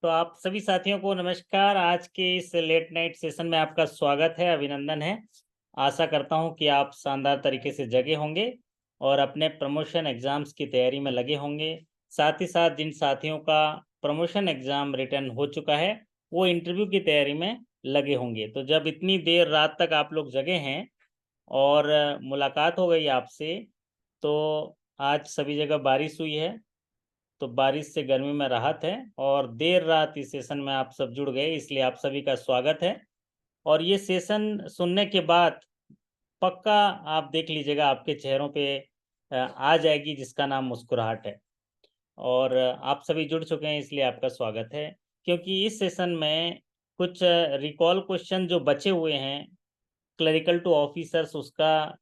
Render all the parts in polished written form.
तो आप सभी साथियों को नमस्कार। आज के इस लेट नाइट सेशन में आपका स्वागत है, अभिनंदन है। आशा करता हूं कि आप शानदार तरीके से जगे होंगे और अपने प्रमोशन एग्जाम्स की तैयारी में लगे होंगे। साथ ही साथ जिन साथियों का प्रमोशन एग्जाम रिटर्न हो चुका है, वो इंटरव्यू की तैयारी में लगे होंगे। तो जब इतनी देर रात तक आप लोग जगे हैं और मुलाकात हो गई आपसे, तो आज सभी जगह बारिश हुई है, तो बारिश से गर्मी में राहत है और देर रात इस सेशन में आप सब जुड़ गए, इसलिए आप सभी का स्वागत है। और ये सेशन सुनने के बाद पक्का आप देख लीजिएगा, आपके चेहरों पे आ जाएगी जिसका नाम मुस्कुराहट है। और आप सभी जुड़ चुके हैं, इसलिए आपका स्वागत है। क्योंकि इस सेशन में कुछ रिकॉल क्वेश्चन जो बचे हुए हैं क्लरिकल टू ऑफिसर्स, उसका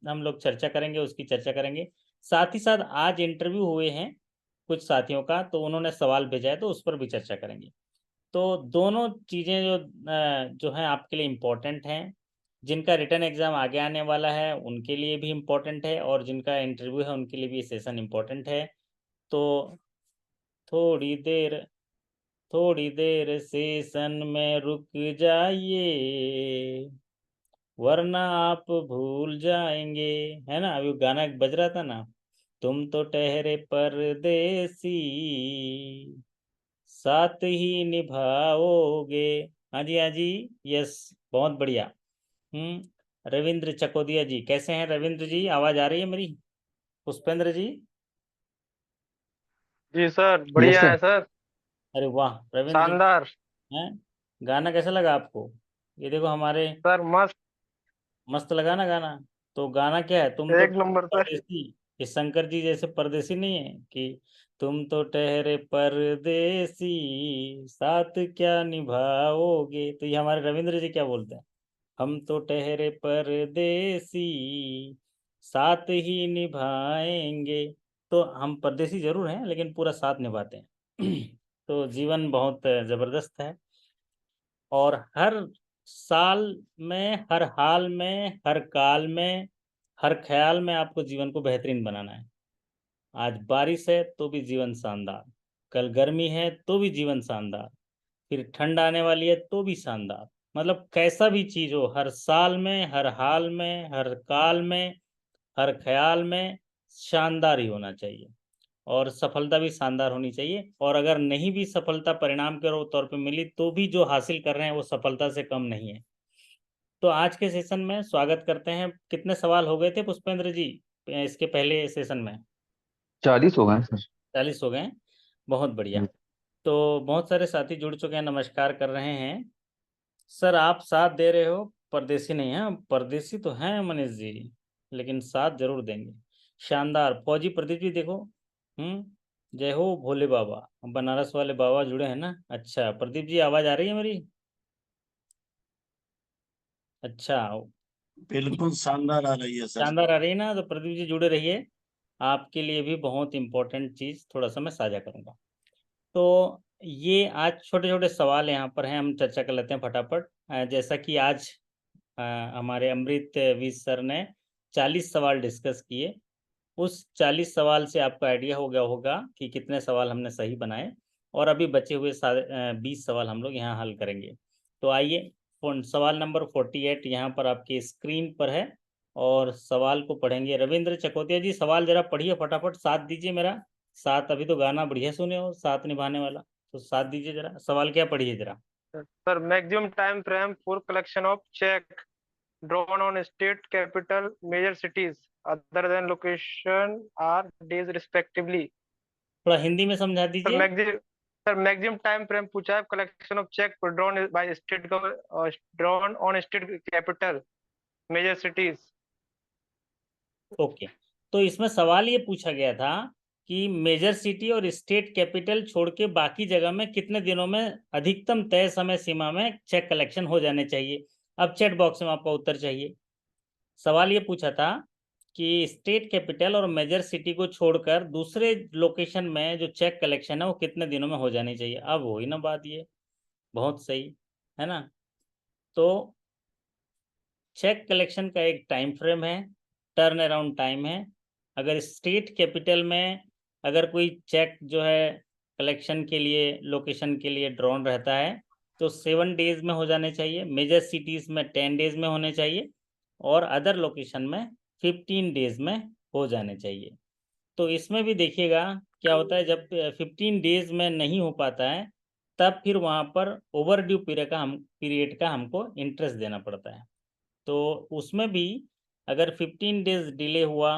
हम लोग चर्चा करेंगे, उसकी चर्चा करेंगे। साथ ही साथ आज इंटरव्यू हुए हैं कुछ साथियों का, तो उन्होंने सवाल भेजा है, तो उस पर भी चर्चा करेंगे। तो दोनों चीज़ें जो हैं आपके लिए इम्पोर्टेंट हैं। जिनका रिटर्न एग्ज़ाम आगे आने वाला है उनके लिए भी इम्पोर्टेंट है, और जिनका इंटरव्यू है उनके लिए भी ये सेशन इम्पोर्टेंट है। तो थोड़ी देर थोड़ी देर सेशन में रुक जाइए, वरना आप भूल जाएंगे। है ना, अभी गाना बज रहा था ना, तुम तो ठहरे परदेसी, साथ ही निभाओगे। हाँ जी, हाँ जी, यस, बहुत बढ़िया। रविंद्र चकोदिया जी, कैसे हैं रविंद्र जी? आवाज आ रही है मेरी? पुष्पेंद्र जी? जी सर, यस बढ़िया सर। है सर। अरे वाह रविंद्र जी। शानदार। हैं, गाना कैसा लगा आपको? ये देखो हमारे, सर मस्त। मस्त लगा ना गाना? तो गाना क्या है, तुम तो एक नंबर सर। परदेसी। ये शंकर जी जैसे परदेसी नहीं है कि तुम तो ठहरे परदेसी, साथ क्या निभाओगे? तो ये हमारे रविंद्र जी क्या बोलते हैं, हम तो ठहरे परदेसी, साथ ही निभाएंगे। तो हम परदेसी जरूर हैं, लेकिन पूरा साथ निभाते हैं। तो जीवन बहुत जबरदस्त है, और हर साल में, हर हाल में, हर काल में, हर ख्याल में आपको जीवन को बेहतरीन बनाना है। आज बारिश है तो भी जीवन शानदार, कल गर्मी है तो भी जीवन शानदार, फिर ठंड आने वाली है तो भी शानदार। मतलब कैसा भी चीज हो, हर साल में, हर हाल में, हर काल में, हर ख्याल में शानदार ही होना चाहिए। और सफलता भी शानदार होनी चाहिए, और अगर नहीं भी सफलता परिणाम के तौर पे मिली, तो भी जो हासिल कर रहे हैं वो सफलता से कम नहीं है। तो आज के सेशन में स्वागत करते हैं। कितने सवाल हो गए थे पुष्पेंद्र जी इसके पहले सेशन में? 40 हो गए सर। 40 हो गए हैं। बहुत बढ़िया। तो बहुत सारे साथी जुड़ चुके हैं, नमस्कार कर रहे हैं। सर आप साथ दे रहे हो, परदेसी नहीं है, परदेसी तो हैं मनीष जी, लेकिन साथ जरूर देंगे। शानदार। फौजी प्रदीप जी देखो, जय हो भोले बाबा, बनारस वाले बाबा जुड़े हैं ना। अच्छा प्रदीप जी, आवाज आ रही है मेरी? अच्छा, बिल्कुल शानदार आ रही है सर। शानदार आ रही है ना? तो प्रदीप जी जुड़े रहिए, आपके लिए भी बहुत इंपॉर्टेंट चीज़ थोड़ा सा मैं साझा करूंगा। तो ये आज छोटे छोटे सवाल यहाँ पर हैं, हम चर्चा कर लेते हैं फटाफट। जैसा कि आज अ, हमारे अमृत विज सर ने 40 सवाल डिस्कस किए, उस 40 सवाल से आपको आइडिया हो गया होगा कि कितने सवाल हमने सही बनाए, और अभी बचे हुए 20 सवाल हम लोग यहाँ हल करेंगे। तो आइए, सवाल नंबर 48 यहाँ पर आपकी स्क्रीन पर है, और सवाल को पढ़ेंगे। रविंद्र चकोतिया जी, सवाल जरा पढ़िए फटाफट, साथ दीजिए मेरा साथ। अभी तो गाना बढ़िया सुने हो, साथ निभाने वाला, तो साथ दीजिए जरा। सवाल क्या, पढ़िए जरा। Sir, maximum time frame for collection of cheque drawn on state capital major cities other than location are days respectively. थोड़ा हिंदी में समझा सर दीजिए। Maximum sir maximum time frame पूछा है collection of cheque drawn by state drawn on state capital major cities. Okay, तो इसमें सवाल ये पूछा गया था कि मेजर सिटी और स्टेट कैपिटल छोड़ के बाकी जगह में कितने दिनों में अधिकतम तय समय सीमा में चेक कलेक्शन हो जाने चाहिए। अब चैट बॉक्स में आपका उत्तर चाहिए। सवाल ये पूछा था कि स्टेट कैपिटल और मेजर सिटी को छोड़कर दूसरे लोकेशन में जो चेक कलेक्शन है वो कितने दिनों में हो जानी चाहिए। अब हो ही ना बात ये, बहुत सही है ना? तो चेक कलेक्शन का एक टाइम फ्रेम है, टर्न अराउंड टाइम है। अगर स्टेट कैपिटल में अगर कोई चेक जो है कलेक्शन के लिए, लोकेशन के लिए ड्रोन रहता है तो 7 डेज में हो जाने चाहिए, मेजर सिटीज़ में 10 डेज में होने चाहिए और अदर लोकेशन में 15 डेज में हो जाने चाहिए। तो इसमें भी देखिएगा क्या होता है, जब 15 डेज में नहीं हो पाता है तब फिर वहाँ पर ओवर ड्यू पीरियड का हमको इंटरेस्ट देना पड़ता है। तो उसमें भी अगर 15 डेज डिले हुआ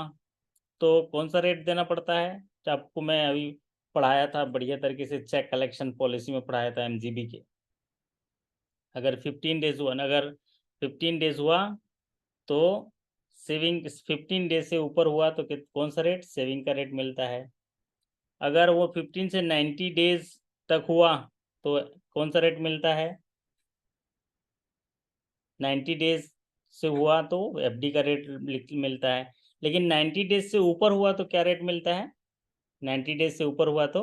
तो कौन सा रेट देना पड़ता है, तो आपको मैं अभी पढ़ाया था बढ़िया तरीके से, चेक कलेक्शन पॉलिसी में पढ़ाया था एमजीबी के। अगर 15 डेज हुआ, अगर 15 डेज हुआ तो सेविंग 15 डेज से ऊपर हुआ तो कौन सा रेट, सेविंग का रेट मिलता है। अगर वो 15 से 90 डेज तक हुआ तो कौन सा रेट मिलता है, 90 डेज से हुआ तो एफडी का रेट मिलता है। लेकिन 90 डेज से ऊपर हुआ तो क्या रेट मिलता है, 90 डेज से ऊपर हुआ तो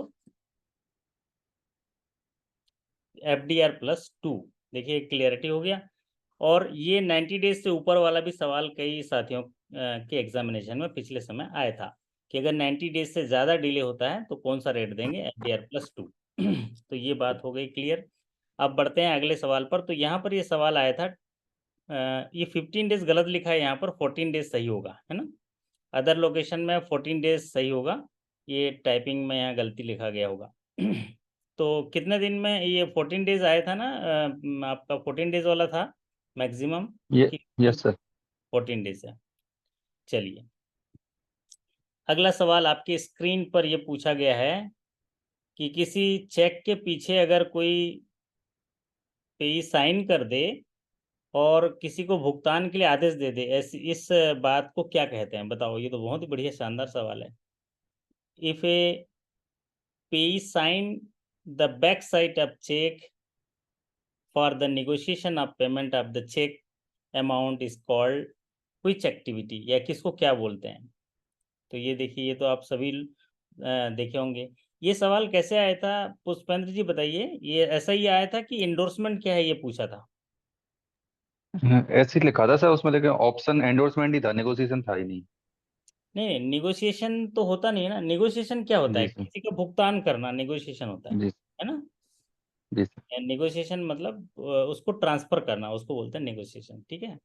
FDR +2। देखिए क्लियरिटी हो गया। और ये 90 डेज से ऊपर वाला भी सवाल कई साथियों के एग्जामिनेशन में पिछले समय आया था कि अगर 90 डेज से ज़्यादा डिले होता है तो कौन सा रेट देंगे, FDR +2। तो ये बात हो गई क्लियर। अब बढ़ते हैं अगले सवाल पर। तो यहाँ पर ये सवाल आया था, ये 15 डेज गलत लिखा है, यहाँ पर 14 डेज सही होगा, है ना। अदर लोकेशन में 14 डेज सही होगा, ये टाइपिंग में यहाँ गलती लिखा गया होगा। तो कितने दिन में ये 14 डेज आया था ना, आपका 14 डेज वाला था मैक्सिमम, ये कि यस सर। 14 डेज है। चलिए अगला सवाल आपकी स्क्रीन पर ये पूछा गया है कि किसी चेक के पीछे अगर कोई पेई साइन कर दे और किसी को भुगतान के लिए आदेश दे दे, ऐसी इस बात को क्या कहते हैं, बताओ। ये तो बहुत ही बढ़िया शानदार सवाल है। If a payee sign the back side of cheque for the negotiation of payment of the cheque amount is called which activity, या किसको क्या बोलते हैं। तो ये देखिए, ये तो आप सभी देखे होंगे। ये सवाल कैसे आया था पुष्पेंद्र जी, बताइए। ये ऐसा ही आया था कि इंडोर्समेंट क्या है ये पूछा था। ऐसे ही लिखा था सर उसमें, लेकिन ऑप्शन एंडोर्समेंट ही था, नेगोशिएशन था ही नहीं। नहीं, निगोशिएशन तो होता नहीं है ना। निगोशिएशन क्या होता है, जी सर। किसी का भुगतान करना निगोशिएशन होता जी। है ना। जी सर। निगोशिएशन मतलब उसको ट्रांसफर करना, उसको बोलते हैं निगोशिएशन, ठीक है।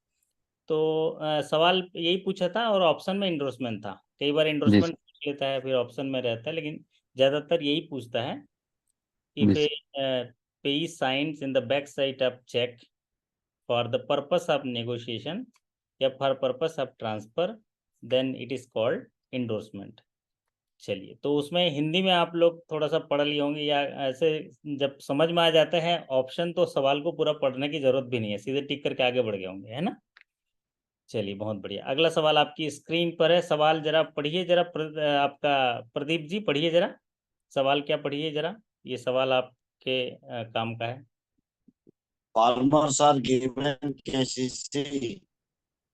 तो सवाल यही पूछा था और ऑप्शन में इंडोर्समेंट था। कई बार जी इंडोर्समेंट सर। पूछ लेता है फिर ऑप्शन में रहता है, लेकिन ज़्यादातर यही पूछता है। जी if a sir. Payee signs in the back side of cheque for the purpose of negotiation या for purpose of transfer, then it is called endorsement. चलिए, तो उसमें हिंदी में आप लोग थोड़ा सा पढ़ लिए होंगे, या ऐसे जब समझ में आ जाते हैं ऑप्शन तो सवाल को पूरा पढ़ने की जरूरत भी नहीं है, सीधे टिक करके आगे बढ़ गए होंगे, है ना। चलिए बहुत बढ़िया। अगला सवाल आपकी स्क्रीन पर है। सवाल जरा पढ़िए, जरा आपका प्रदीप जी पढ़िए जरा सवाल, क्या पढ़िए जरा, ये सवाल आपके काम का है। Farmers are given KCC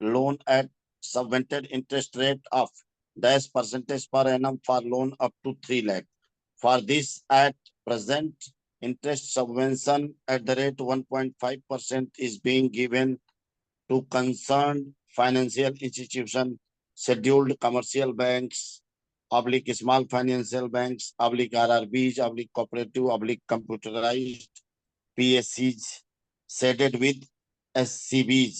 loan at subvented interest rate of -% per annum for loan up to 3 lakh. For this, at present, interest subvention at the rate 1.5% is being given to concerned financial institution, scheduled commercial banks, / small financial banks, / RRBs, / cooperative, / computerized PSCs, shaded with SCBs,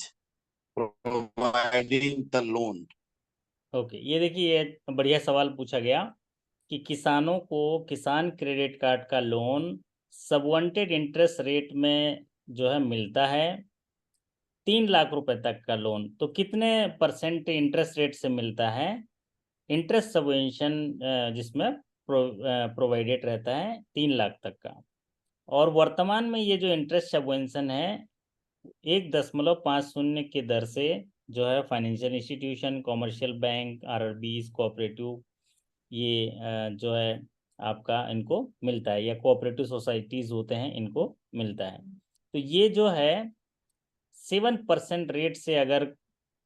providing the loan. Okay, ये देखिए, ये बढ़िया सवाल पूछा गया कि किसानों को किसान क्रेडिट कार्ड का लोन सबवेंटेड इंटरेस्ट रेट में जो है मिलता है, 3 लाख रुपए तक का लोन। तो कितने % इंटरेस्ट रेट से मिलता है, इंटरेस्ट सबवेंशन जिसमें प्रोवाइडेड रहता है 3 लाख तक का। और वर्तमान में ये जो इंटरेस्ट सबवेंशन है 1.50 की दर से जो है financial institution, commercial bank, RRBs, cooperative, ये जो है आपका इनको मिलता है, या कोऑपरेटिव सोसाइटीज होते हैं इनको मिलता है। तो ये जो है 7% रेट से अगर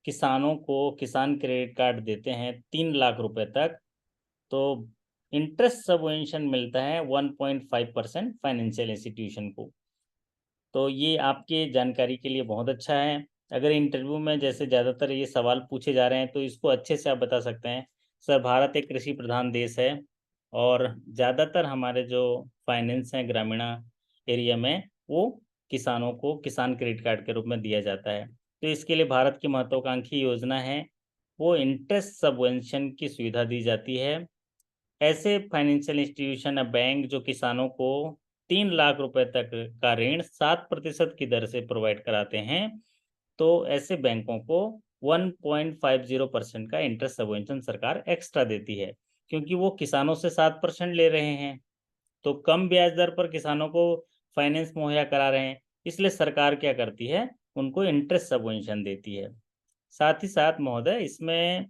किसानों को किसान क्रेडिट कार्ड देते हैं 3 लाख रुपए तक, तो इंटरेस्ट सबवेंशन मिलता है 1.5% फाइनेंशियल इंस्टीट्यूशन को। तो ये आपके जानकारी के लिए बहुत अच्छा है। अगर इंटरव्यू में जैसे ज़्यादातर ये सवाल पूछे जा रहे हैं तो इसको अच्छे से आप बता सकते हैं। सर, भारत एक कृषि प्रधान देश है और ज़्यादातर हमारे जो फाइनेंस हैं ग्रामीण एरिया में वो किसानों को किसान क्रेडिट कार्ड के रूप में दिया जाता है। तो इसके लिए भारत की महत्वाकांक्षी योजना है वो इंटरेस्ट सबवेंशन की सुविधा दी जाती है। ऐसे फाइनेंशियल इंस्टीट्यूशन या बैंक जो किसानों को 3 लाख रुपए तक का ऋण 7% की दर से प्रोवाइड कराते हैं, तो ऐसे बैंकों को 1.50% का इंटरेस्ट सबवेंशन सरकार एक्स्ट्रा देती है, क्योंकि वो किसानों से 7% ले रहे हैं, तो कम ब्याज दर पर किसानों को फाइनेंस मुहैया करा रहे हैं, इसलिए सरकार क्या करती है, उनको इंटरेस्ट सबवेंशन देती है। साथ ही साथ महोदय, इसमें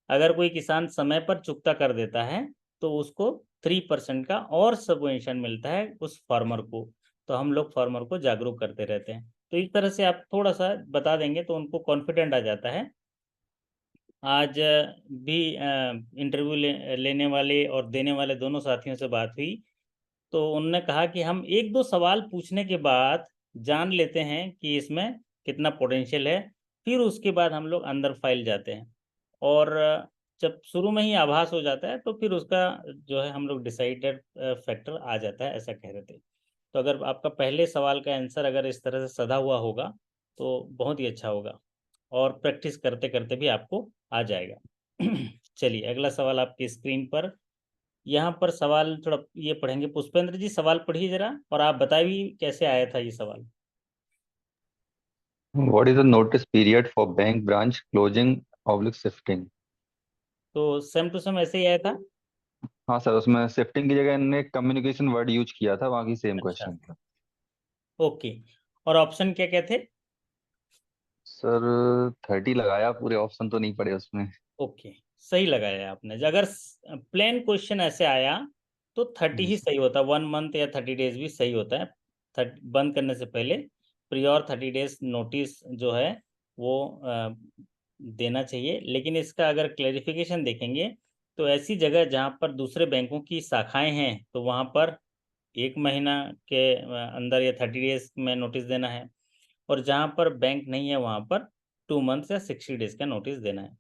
अगर कोई किसान समय पर चुकता कर देता है तो उसको 3% का और सबवेंशन मिलता है उस फार्मर को। तो हम लोग फार्मर को जागरूक करते रहते हैं। तो इस तरह से आप थोड़ा सा बता देंगे तो उनको कॉन्फिडेंट आ जाता है। आज भी इंटरव्यू लेने वाले और देने वाले दोनों साथियों से बात हुई, तो उन्होंने कहा कि हम 1-2 सवाल पूछने के बाद जान लेते हैं कि इसमें कितना पोटेंशियल है, फिर उसके बाद हम लोग अंदर फाइल जाते हैं, और जब शुरू में ही आभास हो जाता है तो फिर उसका जो है हम लोग डिसाइडेड फैक्टर आ जाता है, ऐसा कह रहे थे। तो अगर आपका पहले सवाल का आंसर अगर इस तरह से सधा हुआ होगा तो बहुत ही अच्छा होगा, और प्रैक्टिस करते करते भी आपको आ जाएगा। चलिए अगला सवाल आपकी स्क्रीन पर, यहाँ पर सवाल थोड़ा ये पढ़ेंगे। पुष्पेंद्र जी सवाल पढ़िए जरा, और आप बताइए कैसे आया था ये सवाल। What is the notice period for bank branch closing / shifting? तो सेम टू सेम ऐसे ही आया था। हाँ सर, उसमें शिफ्टिंग की जगह इन्होंने कम्युनिकेशन वर्ड यूज किया था, बाकी सेम अच्छा, क्वेश्चन था। ओके। और ऑप्शन क्या क्या थे? सर 30 लगाया, पूरे ऑप्शन तो नहीं पड़े उसमें। ओके, सही लगाया आपने। अगर प्लेन क्वेश्चन ऐसे आया तो 30 ही सही होता, 1 मंथ या 30 डेज भी सही होता है। बंद करने से पहले प्रियोर 30 डेज नोटिस जो है वो देना चाहिए। लेकिन इसका अगर क्लेरिफिकेशन देखेंगे तो ऐसी जगह जहाँ पर दूसरे बैंकों की शाखाएं हैं तो वहाँ पर 1 महीना के अंदर या 30 डेज में नोटिस देना है, और जहाँ पर बैंक नहीं है वहाँ पर 2 मंथ्स या 60 डेज का नोटिस देना है।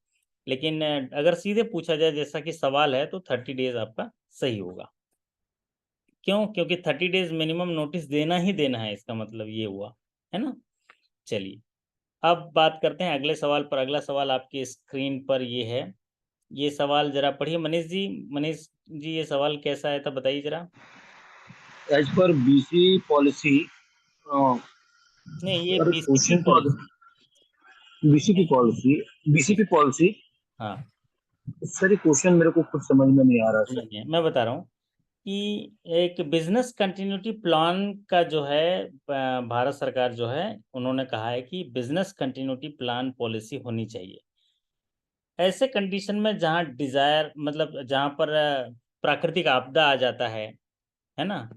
लेकिन अगर सीधे पूछा जाए जैसा कि सवाल है तो 30 डेज आपका सही होगा। क्यों? क्योंकि 30 डेज मिनिमम नोटिस देना ही देना है, इसका मतलब ये हुआ, है ना। चलिए अब बात करते हैं अगले सवाल पर। अगला सवाल आपकी स्क्रीन पर ये है। ये सवाल जरा पढ़िए मनीष जी। मनीष जी ये सवाल कैसा आया था बताइए जरा। एज पर बीसी पॉलिसी नहीं, ये सर बीसीपी क्वेश्चन तो पॉलिसी। बीसीपी पॉलिसी हाँ, सर ये क्वेश्चन मेरे को खुद समझ में नहीं आ रहा सर। नहीं, मैं बता रहा हूँ कि एक बिजनेस कंटिन्यूटी प्लान का जो है भारत सरकार जो है उन्होंने कहा है कि बिजनेस कंटिन्यूटी प्लान पॉलिसी होनी चाहिए ऐसे कंडीशन में जहाँ डिजायर मतलब जहाँ पर प्राकृतिक आपदा आ जाता है ना,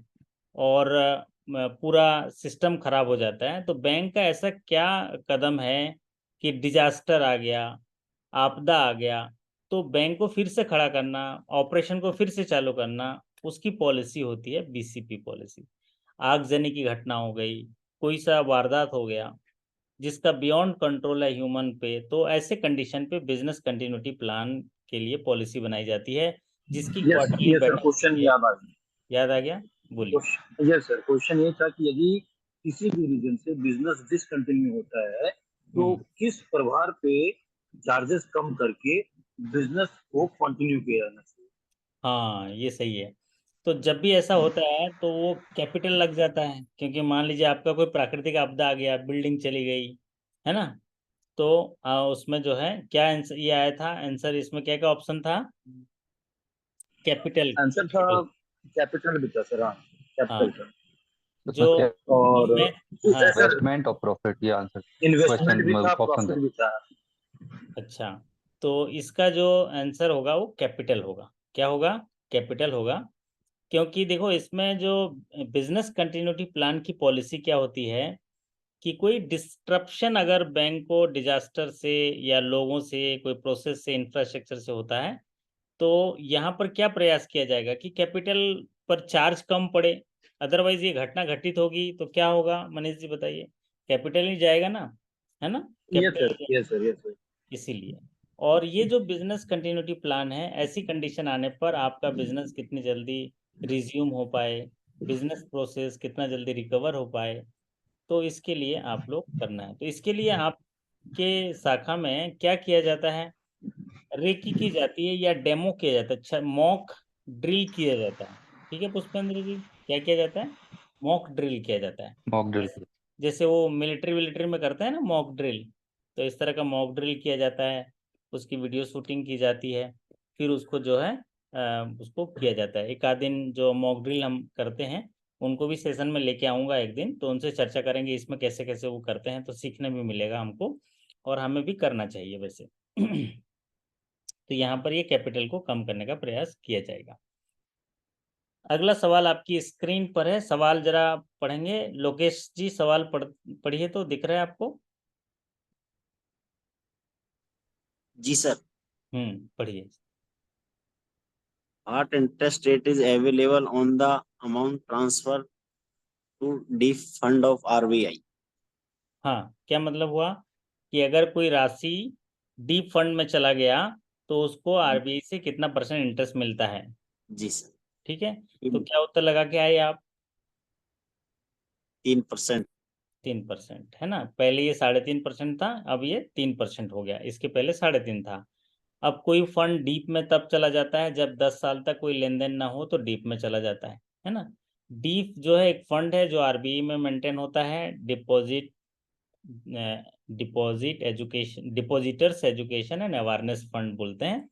और पूरा सिस्टम खराब हो जाता है, तो बैंक का ऐसा क्या कदम है कि डिजास्टर आ गया, आपदा आ गया, तो बैंक को फिर से खड़ा करना, ऑपरेशन को फिर से चालू करना, उसकी पॉलिसी होती है बीसीपी पॉलिसी। आगजनी की घटना हो गई, कोई सा वारदात हो गया जिसका बियॉन्ड कंट्रोल है ह्यूमन पे, तो ऐसे कंडीशन पे बिजनेस कंटिन्यूटी प्लान के लिए पॉलिसी बनाई जाती है, जिसकी यस क्वार्टरली यस सर, बैठक क्वेश्चन होती है। याद आ गया। याद आ गया? बोलिए। यस सर, क्वेश्चन ये था कि यदि किसी भी रीजन से बिजनेस डिसकंटिन्यू होता है तो किस प्रभार पे चार्जेस कम करके बिजनेस को कंटिन्यू किया जाना चाहिए। हाँ, ये सही है। तो जब भी ऐसा होता है तो वो कैपिटल लग जाता है, क्योंकि मान लीजिए आपका कोई प्राकृतिक आपदा आ गया, बिल्डिंग चली गई, है ना, तो उसमें जो है क्या आंसर ये आया था, आंसर इसमें क्या क्या ऑप्शन था? कैपिटल। आंसर था कैपिटल भी था सर। हाँ, हाँ, कैपिटल था। जो उसमें क्या, और मैं हाँ, सर इन्वेस्टमेंट और प्रॉफिट, ये आंसर इन्वेस्टमेंट भी क्वेश्चन था, ऑप्शन प्रॉफिट था। भी था। अच्छा, तो इसका जो आंसर होगा वो कैपिटल होगा। क्या होगा? कैपिटल होगा। क्योंकि देखो इसमें जो बिजनेस कंटिन्यूटी प्लान की पॉलिसी क्या होती है कि कोई डिस्ट्रप्शन अगर बैंक को डिजास्टर से या लोगों से कोई प्रोसेस से इंफ्रास्ट्रक्चर से होता है, तो यहाँ पर क्या प्रयास किया जाएगा कि कैपिटल पर चार्ज कम पड़े। अदरवाइज ये घटना घटित होगी तो क्या होगा मनीष जी बताइए? कैपिटल ही जाएगा ना, है ना, yes sir, capital. Yes sir, yes sir. इसीलिए और ये जो बिजनेस कंटिन्यूटी प्लान है, ऐसी कंडीशन आने पर आपका बिजनेस कितनी जल्दी रिज्यूम हो पाए, बिजनेस प्रोसेस कितना जल्दी रिकवर हो पाए, तो इसके लिए आप लोग करना है। तो इसके लिए आपके शाखा में क्या किया जाता है, रेकी की जाती है या डेमो किया जाता है, अच्छा मॉक ड्रिल किया जाता है। ठीक है पुष्पेंद्र जी, क्या किया जाता है, मॉक ड्रिल किया जाता है। Mock drill. जैसे वो मिलिट्री में करते हैं ना मॉक ड्रिल, तो इस तरह का मॉक ड्रिल किया जाता है, उसकी वीडियो शूटिंग की जाती है, फिर उसको जो है उसको किया जाता है। एक आध दिन जो मॉक ड्रिल हम करते हैं उनको भी सेशन में लेके आऊँगा एक दिन, तो उनसे चर्चा करेंगे इसमें कैसे कैसे वो करते हैं, तो सीखने भी मिलेगा हमको और हमें भी करना चाहिए वैसे। तो यहाँ पर ये कैपिटल को कम करने का प्रयास किया जाएगा। अगला सवाल आपकी स्क्रीन पर है, सवाल जरा पढ़ेंगे। लोकेश जी सवाल पढ़िए, तो दिख रहा है आपको? जी सर। पढ़िए। What interest rate is available on the amount transfer to DIF fund of RBI? हाँ, क्या मतलब हुआ कि अगर कोई राशि डीप फंड में चला गया तो उसको आरबीआई से कितना परसेंट इंटरेस्ट मिलता है। जी सर। ठीक है, तो क्या उत्तर लगा के आए आप? 3%। 3%, है ना। पहले ये 3.5% था, अब ये 3% हो गया, इसके पहले 3.5 था। अब कोई फंड डीप में तब चला जाता है जब 10 साल तक कोई लेन देन ना हो, तो डीप में चला जाता है ना। डीप जो है एक फंड है जो आरबीआई में मेंटेन होता है, depositors education and awareness fund बोलते हैं।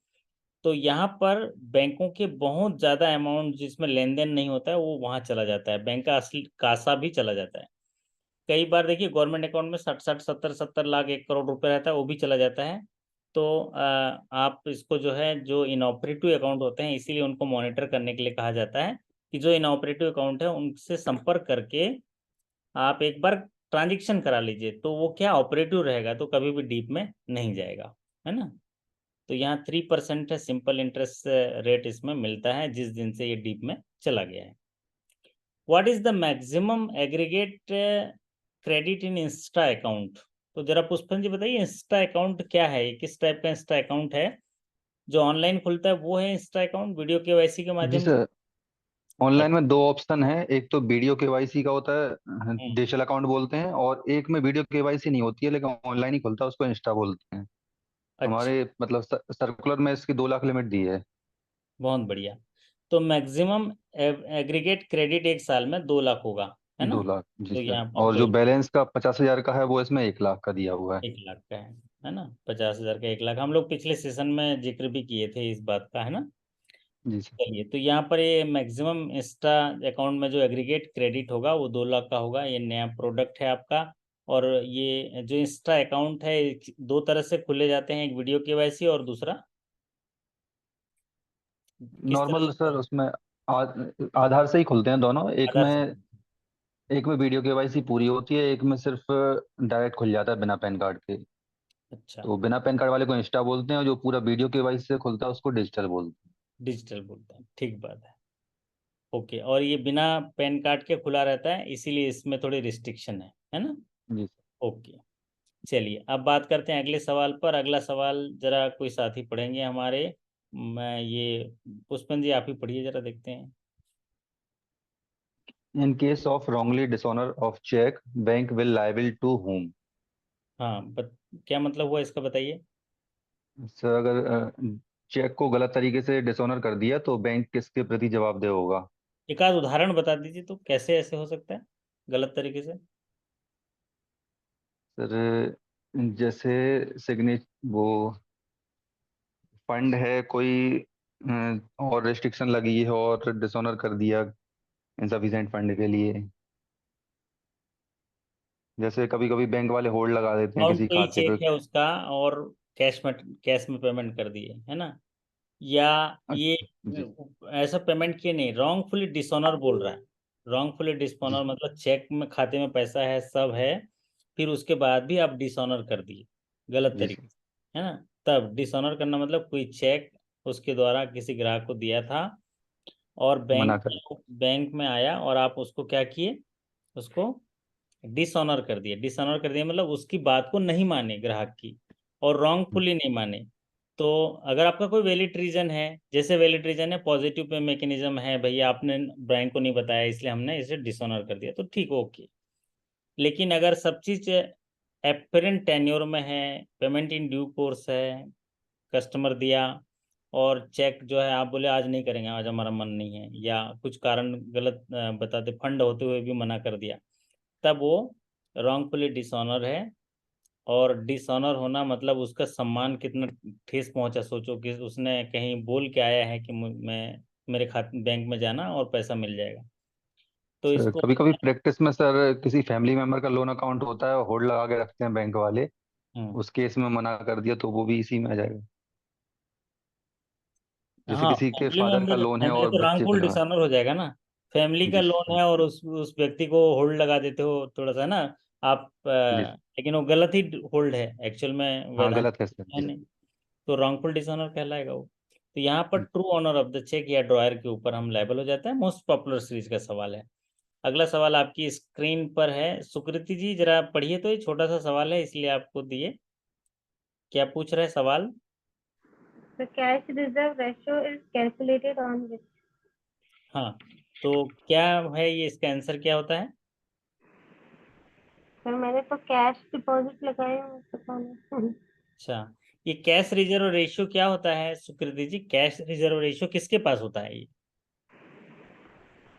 तो यहाँ पर बैंकों के बहुत ज़्यादा अमाउंट जिसमें लेन देन नहीं होता है वो वहाँ चला जाता है, बैंक का असली कासा भी चला जाता है। कई बार देखिए गवर्नमेंट अकाउंट में 60 70 लाख 1 करोड़ रुपए रहता है, वो भी चला जाता है। तो आप इसको जो है, जो इनऑपरेटिव अकाउंट होते हैं, इसीलिए उनको मॉनिटर करने के लिए कहा जाता है कि जो इनऑपरेटिव अकाउंट है उनसे संपर्क करके आप एक बार ट्रांजेक्शन करा लीजिए, तो वो क्या ऑपरेटिव रहेगा, तो कभी भी डीप में नहीं जाएगा, है ना। तो यहाँ 3% है सिंपल इंटरेस्ट रेट इसमें मिलता है जिस दिन से ये डीप में चला गया है। What is the maximum aggregate credit in Insta account? तो जरा पुष्पन जी बताइए, इंस्टा अकाउंट क्या है, किस टाइप का इंस्टा अकाउंट है? जो ऑनलाइन खुलता है वो है इंस्टा अकाउंट, वीडियो केवाईसी के जी माध्यम से? सर, ऑनलाइन में दो ऑप्शन है, एक तो वीडियो केवाईसी का होता है, हम्म, डिजिटल अकाउंट बोलते हैं, और एक में वीडियो केवाईसी नहीं होती है लेकिन ऑनलाइन ही खुलता है, उसको इंस्टा बोलते हैं। अच्छा, हमारे मतलब सर्कुलर में इसकी 2 लाख लिमिट दी है। बहुत बढ़िया। तो मैक्सिमम एग्रीगेट क्रेडिट एक साल में 2 लाख होगा, है ना। 2 लाख जी तो सर, यहाँ पर और जो 2 बैलेंस का 50,000 का है वो इसमें 1 लाख का दिया हुआ है। 1 लाख का है ना। 50,000 का 1 लाख, हम लोग पिछले सेशन में जिक्र भी किए थे इस बात का, है ना। जी सर। चलिए, तो यहाँ पर ये मैक्सिमम इंस्टा अकाउंट में जो एग्रीगेट क्रेडिट होगा वो 2 लाख का होगा। ये नया प्रोडक्ट है आपका। और ये जो इंस्टा अकाउंट है 2 तरह से खुले जाते हैं, एक वीडियो केवाईसी और दूसरा किस तरह नॉर्मल से? सर, उसमें आधार से ही खुलते हैं दोनों। आधार से। एक में वीडियो केवाईसी पूरी होती है, एक में सिर्फ डायरेक्ट खुल जाता है बिना पैन कार्ड के। अच्छा, तो बिना पैन कार्ड वाले को इंस्टा बोलते हैं, और जो पूरा वीडियो केवाईसी से खुलता है उसको डिजिटल बोलते डिजिटल बोलते हैं, ठीक बात है। ओके, और ये बिना पैन कार्ड के खुला रहता है, इसीलिए इसमें थोड़ी रिस्ट्रिक्शन है ना। हैं। जी सर। ओके, चलिए अब बात करते हैं अगले सवाल पर। अगला सवाल जरा कोई साथी पढ़ेंगे हमारे, मैं ये पुष्पन जी आप ही पढ़िए, जरा देखते हैं। In case of wrongly dishonour of cheque, bank will liable to whom? हाँ, क्या मतलब हुआ इसका बताइए। सर, अगर चेक को गलत तरीके से डिसऑनर कर दिया तो बैंक किसके प्रति जवाबदेह होगा? एक आध उदाहरण बता दीजिए, तो कैसे ऐसे हो सकता है गलत तरीके से? सर, जैसे सिग्नेच वो फंड है कोई, और रेस्ट्रिक्शन लगी है और डिसऑनर कर दिया इंसफिशिएंट फंड के लिए। जैसे कभी कभी बैंक वाले होल्ड लगा देते हैं अकाउंट किसी पे ही खाते पे। चेक है उसका और कैश में पेमेंट कर दिए, है ना। या ये जी ऐसा पेमेंट किए नहीं, रॉन्गफुली डिसऑनर बोल रहा है। रॉन्गफुली जी डिसऑनर मतलब चेक में खाते में पैसा है, सब है, फिर उसके बाद भी आप डिसऑनर कर दिए गलत जी तरीके सर। से, है ना। तब डिसऑनर करना मतलब कोई चेक उसके द्वारा किसी ग्राहक को दिया था और मना बैंक कर। बैंक में आया और आप उसको क्या किए, उसको डिसऑनर कर दिए। डिसऑनर कर दिया मतलब उसकी बात को नहीं माने ग्राहक की, और रॉन्गफुली नहीं माने। तो अगर आपका कोई वैलिड रीजन है, जैसे वैलिड रीजन है पॉजिटिव पे मैकेनिज्म है, भैया आपने बैंक को नहीं बताया इसलिए हमने इसे डिसऑनर कर दिया, तो ठीक, ओके। लेकिन अगर सब चीज एपरेंट टेन्योर में है, पेमेंट इन ड्यू कोर्स है, कस्टमर दिया और चेक जो है आप बोले आज नहीं करेंगे, आज हमारा मन नहीं है, या कुछ कारण गलत बताते, फंड होते हुए भी मना कर दिया, तब वो रॉन्गफुली डिसऑनर है। और डिसऑनर होना मतलब उसका सम्मान कितना ठेस पहुंचा, सोचो कि उसने कहीं बोल के आया है कि मैं मेरे खाते बैंक में जाना और पैसा मिल जाएगा, तो सर इसको कभी कभी प्रैक्टिस में सर किसी फैमिली मेंबर का लोन अकाउंट होता है, होल्ड लगा के रखते हैं बैंक वाले, हम्म, उस केस में मना कर दिया तो वो भी इसी में आ जाएगा। जैसे हाँ किसी के फैमिली फादर का मेंबर लोन है है तो और बच्चे पे रॉन्गफुल लगा। डिसऑनर हो जाएगा ना। फैमिली का जी लोन सर। है और उस व्यक्ति को होल्ड लगा देते हो थोड़ा सा ना आप, जी लेकिन वो गलत ही होल्ड है, एक्चुअल में हाँ, वैधानिक गलत है सर। है जी नहीं, तो रॉन्गफुल डिसऑनर कहलाएगा वो। तो यहाँ पर true owner of the cheque या ड्रॉयर के ऊपर हम लायबल हो जाते हैं। मोस्ट पॉपुलर सीरीज का सवाल है। अगला सवाल आपकी स्क्रीन पर है, सुकृति जी जरा पढ़िए, तो ये छोटा सा सवाल है इसलिए आपको दिए। क्या पूछ रहे हैं सवाल? The cash reserve ratio is calculated on which? हाँ, तो क्या है ये, इसका आंसर क्या होता है? सर मैंने तो कैश डिपॉजिट लगाए हैं, पता नहीं। अच्छा, ये कैश रिजर्व रेशियो क्या होता है सुकृति जी? कैश रिजर्व रेशियो किसके पास होता है ये?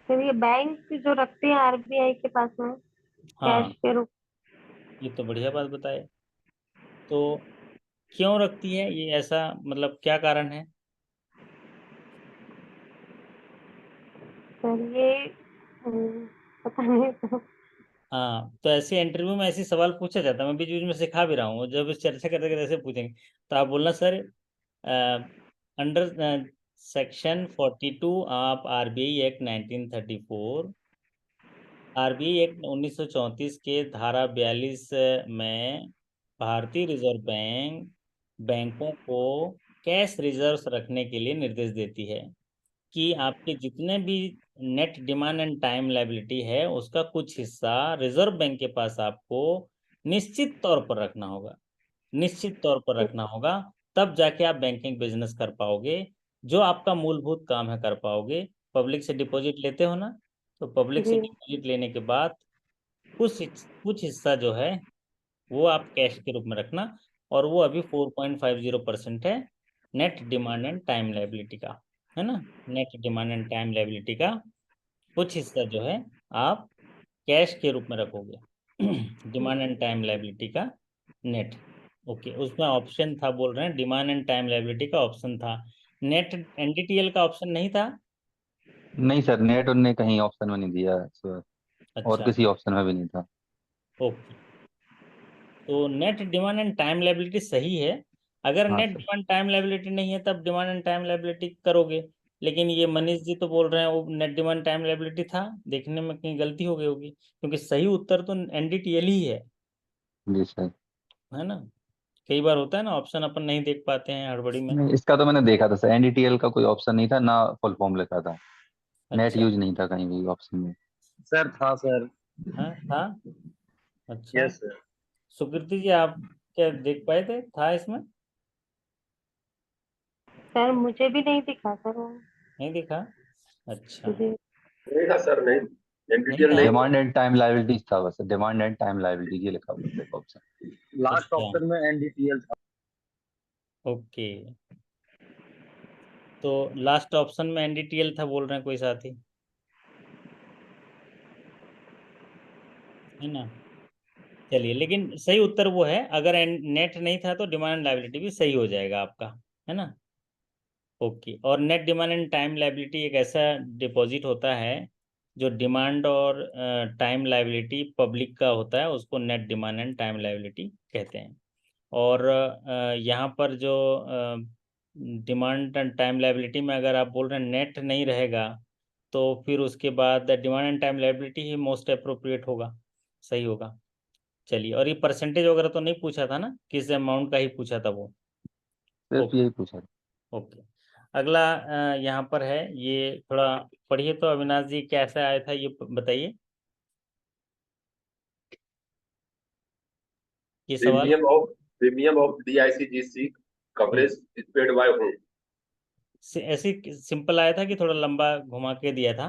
सर ये बैंक जो रखते हैं आरबीआई के पास में कैश हाँ, के रूप। ये तो बढ़िया बात बताए। तो क्यों रखती है ये, ऐसा मतलब क्या कारण है? सर ये पता नहीं तो। हाँ, तो ऐसे इंटरव्यू में ऐसे सवाल पूछा जाता है, मैं बीच बीच में सिखा भी रहा हूँ, जब इस चर्चा करते करते ऐसे पूछेंगे तो आप बोलना sir under section 42 of RBI act 1934, RBI act 1934 के धारा 42 में भारतीय रिजर्व बैंक बैंकों को कैश रिजर्व्स रखने के लिए निर्देश देती है कि आपके जितने भी net demand and time liability है उसका कुछ हिस्सा रिजर्व बैंक के पास आपको निश्चित तौर पर रखना होगा, निश्चित तौर पर रखना होगा, तब जाके आप बैंकिंग बिजनेस कर पाओगे, जो आपका मूलभूत काम है कर पाओगे। पब्लिक से डिपॉजिट लेते हो ना, तो पब्लिक से जी डिपॉजिट लेने के बाद कुछ हिस्सा जो है वो आप कैश के रूप में रखना, और वो अभी 4.50% है net demand and time liability का, है ना। Net demand and time liability का कुछ हिस्सा जो है आप कैश के रूप में रखोगे। डिमांड एंड टाइम लायबिलिटी का नेट, ओके। उसमें ऑप्शन था, बोल रहे हैं डिमांड एंड टाइम लायबिलिटी का ऑप्शन था, नेट एनडीटीएल का ऑप्शन नहीं था। नहीं सर, नेट उनने कहीं ऑप्शन में नहीं दिया है सर, और अच्छा, किसी ऑप्शन में भी नहीं था। ओके। तो net demand and time liability सही है। अगर हाँ net sir. Demand time liability नहीं है तब डिमांड एंड टाइम लायबिलिटी करोगे, लेकिन ये मनीष जी तो बोल रहे हैं वो नेट डिमांड टाइम लायबिलिटी था, देखने में कहीं गलती हो गई होगी, क्योंकि सही उत्तर तो एनडीटीएल ही जी सर। है ना। कई बार होता है ना, ऑप्शन अपन नहीं देख पाते हैं हड़बड़ी में। नहीं, इसका तो मैंने देखा था सर, एनडीटीएल का कोई ऑप्शन नहीं था ना, फुल फॉर्म लिखा था। नेट अच्छा, यूज नहीं था कहीं भी ऑप्शन में। सर था सर। हाँ था। अच्छा, यस सर। सुकृति जी आप क्या देख पाए थे, था इसमें? सर मुझे भी नहीं दिखा सर वो। नहीं दिखा? अच्छा, जी नहीं था सर, नहीं नहीं एनडीटीएल था। नहीं डिमांड एंड टाइम लायबिलिटीज था बस, डिमांड एंड टाइम लायबिलिटीज ये लिखा हुआ था एक ऑप्शन। लास्ट अच्छा, ऑप्शन में एनडीटीएल था। ओके। तो लास्ट ऑप्शन में एनडीटीएल था बोल रहे हैं कोई साथी, है ना। चलिए, लेकिन सही उत्तर वो है, अगर नेट नहीं था तो डिमांड लायबिलिटी भी सही हो जाएगा आपका, है ना। ओके, और net demand and time liability एक ऐसा डिपॉजिट होता है जो डिमांड और टाइम लायबिलिटी पब्लिक का होता है, उसको net demand and time liability कहते हैं। और यहाँ पर जो डिमांड एंड टाइम लायबिलिटी में अगर आप बोल रहे हैं नेट नहीं रहेगा, तो फिर उसके बाद demand and time liability he most appropriate होगा, सही होगा। चलिए, और ये परसेंटेज वगैरह तो नहीं पूछा था ना, किस अमाउंट का ही पूछा था वो। सिर्फ ओके, यही पूछा था। ओके। अगला यहाँ पर है, ये थोड़ा पढ़िए तो अविनाश जी, कैसा आया था ये बताइए ये सवाल। Premium of DICGC coverage is paid by whom? ऐसे सिंपल आया था कि थोड़ा लंबा घुमा के दिया था?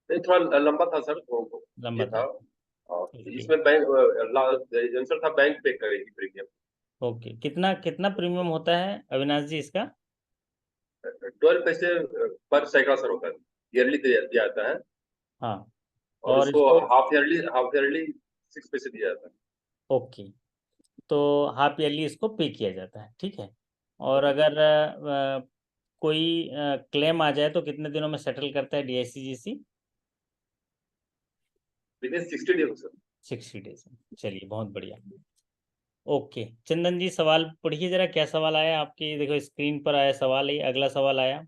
नहीं, थोड़ा लंबा था सर, वो लंबा ये था। था। ओके इसमें बैंक आंसर था, बैंक पे करेगी प्रीमियम। ओके, कितना कितना प्रीमियम होता है अविनाश जी इसका? 12 पैसे पर सैकड़ा सर होता है, ईयरली दिया जाता है। हाँ, और और उसको इसको हाफ ईयरली 6 पैसे दिया जाता है। ओके, तो हाफ ईयरली इसको पे किया जाता है, ठीक है। और अगर कोई क्लेम आ जाए तो कितने दिनों में सेटल करता है DICGC? Within 60 days sir. 60 days. चलिए, बहुत बढ़िया। ओके, चंदन जी सवाल पढ़िए जरा, क्या सवाल आया आपकी? देखो स्क्रीन पर आया सवाल, ही अगला सवाल आया।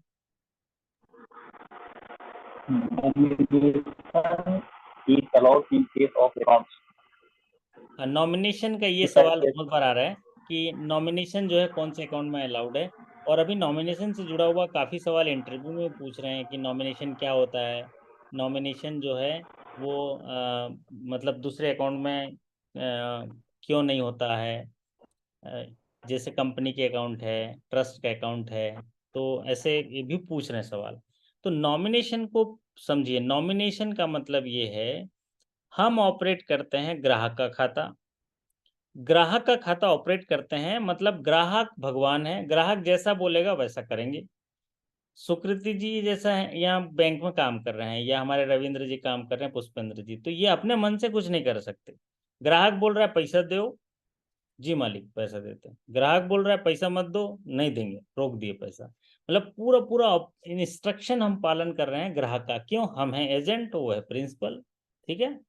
नॉमिनेशन का ये सवाल बहुत बार आ रहा है कि नॉमिनेशन जो है कौन से अकाउंट में अलाउड है। और अभी नॉमिनेशन से जुड़ा हुआ काफ़ी सवाल इंटरव्यू में पूछ रहे हैं कि नॉमिनेशन क्या होता है। नॉमिनेशन जो है वो मतलब दूसरे अकाउंट में क्यों नहीं होता है। जैसे कंपनी के अकाउंट है, ट्रस्ट का अकाउंट है, तो ऐसे ये भी पूछ रहे हैं सवाल। तो नॉमिनेशन को समझिए, नॉमिनेशन का मतलब ये है हम ऑपरेट करते हैं ग्राहक का खाता। ग्राहक का खाता ऑपरेट करते हैं मतलब ग्राहक भगवान है, ग्राहक जैसा बोलेगा वैसा करेंगे। सुकृति जी जैसा है, यहाँ बैंक में काम कर रहे हैं, या हमारे रविंद्र जी काम कर रहे हैं, पुष्पेंद्र जी, तो ये अपने मन से कुछ नहीं कर सकते। ग्राहक बोल रहा है पैसा दो, जी मालिक पैसा देते हैं। ग्राहक बोल रहा है पैसा मत दो, नहीं देंगे, रोक दिए पैसा। मतलब पूरा पूरा इंस्ट्रक्शन हम पालन कर रहे हैं ग्राहक का। क्यों? हम हैं एजेंट, वो है प्रिंसिपल, ठीक है।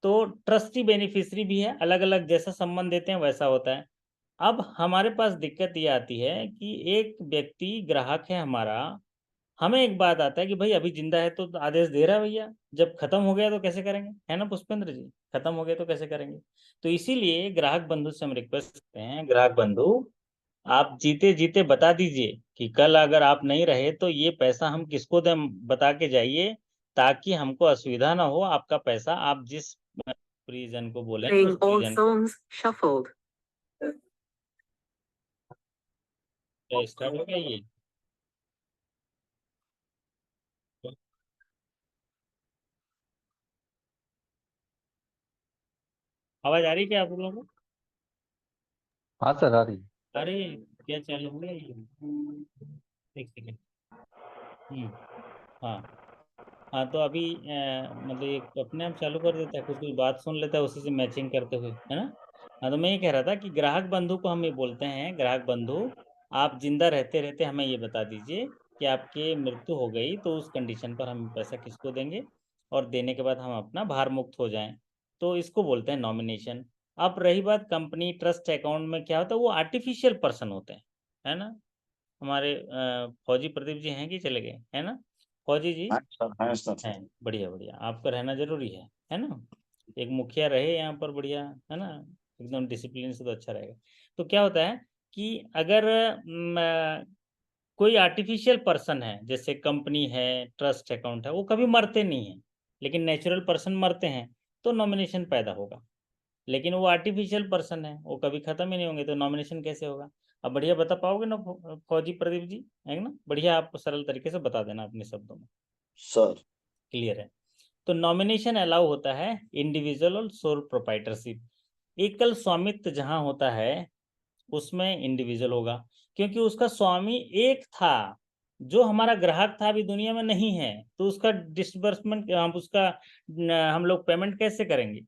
तो ट्रस्टी बेनिफिशियरी भी है, अलग अलग जैसा संबंध देते हैं वैसा होता है। अब हमारे पास दिक्कत ये आती है कि एक व्यक्ति ग्राहक है हमारा, हमें एक बात आता है कि भाई अभी जिंदा है तो आदेश दे रहा है भैया, जब खत्म हो गया तो कैसे करेंगे, है ना पुष्पेंद्र जी? खत्म हो गया तो कैसे करेंगे? तो इसीलिए ग्राहक बंधु से हम रिक्वेस्ट करते हैं, ग्राहक बंधु आप जीते जीते बता दीजिए कि कल अगर आप नहीं रहे तो ये पैसा हम किसको दें, बता के जाइए, ताकि हमको असुविधा ना हो। आपका पैसा आप जिस परिजन को बोले Playing उस all परिजन songs shuffled. को स्टार्ट हो गया ये। आवाज आ रही है क्या आप लोगों को? हाँ सर, आ रही। अरे क्या चालू हो गया ये? एक सेकेंड। हाँ हाँ, तो अभी मतलब ये अपने आप चालू कर देता है, कुछ कुछ बात सुन लेता है उसी से मैचिंग करते हुए, है ना। हाँ, तो मैं ये कह रहा था कि ग्राहक बंधु को हम ये बोलते हैं, ग्राहक बंधु आप जिंदा रहते रहते हमें ये बता दीजिए कि आपकी मृत्यु हो गई तो उस कंडीशन पर हम पैसा किसको देंगे, और देने के बाद हम अपना भार मुक्त हो जाएं, तो इसको बोलते हैं नॉमिनेशन। अब रही बात कंपनी ट्रस्ट अकाउंट में क्या होता है, वो आर्टिफिशियल पर्सन होते हैं, है ना। हमारे फौजी प्रदीप जी हैं कि चले गए, है ना फौजी जी? है सर। है, बढ़िया बढ़िया, आपका रहना जरूरी है ना। एक मुखिया रहे यहाँ पर, बढ़िया है ना, एकदम डिसिप्लिन से, तो अच्छा रहेगा। तो क्या होता है कि अगर कोई आर्टिफिशियल पर्सन है, जैसे कंपनी है, ट्रस्ट अकाउंट है, वो कभी मरते नहीं है, लेकिन नेचुरल पर्सन मरते हैं तो नॉमिनेशन पैदा होगा। लेकिन वो आर्टिफिशियल पर्सन है, वो कभी खत्म ही नहीं होंगे, तो नॉमिनेशन कैसे होगा? अब बढ़िया बता पाओगे ना फौजी प्रदीप जी, है ना? बढ़िया, आप सरल तरीके से बता देना अपने शब्दों में। सर क्लियर है? तो नॉमिनेशन अलाउ होता है इंडिविजुअल और सोल प्रोप्राइटरशिप। एकल स्वामित्व जहां होता है उसमें इंडिविजुअल होगा, क्योंकि उसका स्वामी एक था, जो हमारा ग्राहक था, अभी दुनिया में नहीं है, तो उसका डिसबर्समेंट उसका हम लोग पेमेंट कैसे करेंगे?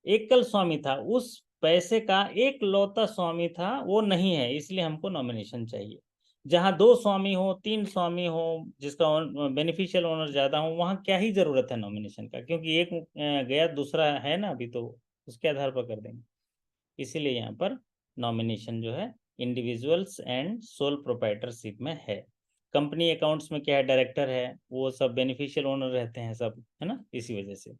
एकल स्वामी था, उस पैसे का एक लौता स्वामी था, वो नहीं है, इसलिए हमको नॉमिनेशन चाहिए। जहां दो स्वामी हो, तीन स्वामी हो, जिसका बेनिफिशियल ओनर ज्यादा हो, वहां क्या ही जरूरत है नॉमिनेशन का, क्योंकि एक गया दूसरा है ना अभी, तो उसके आधार पर कर देंगे। इसीलिए यहाँ पर नॉमिनेशन जो है इंडिविजुअल्स एंड सोल प्रोप्राइटरशिप में है। कंपनी अकाउंट्स में क्या है, डायरेक्टर है, वो सब बेनिफिशियल ओनर रहते हैं सब, है ना, इसी वजह से।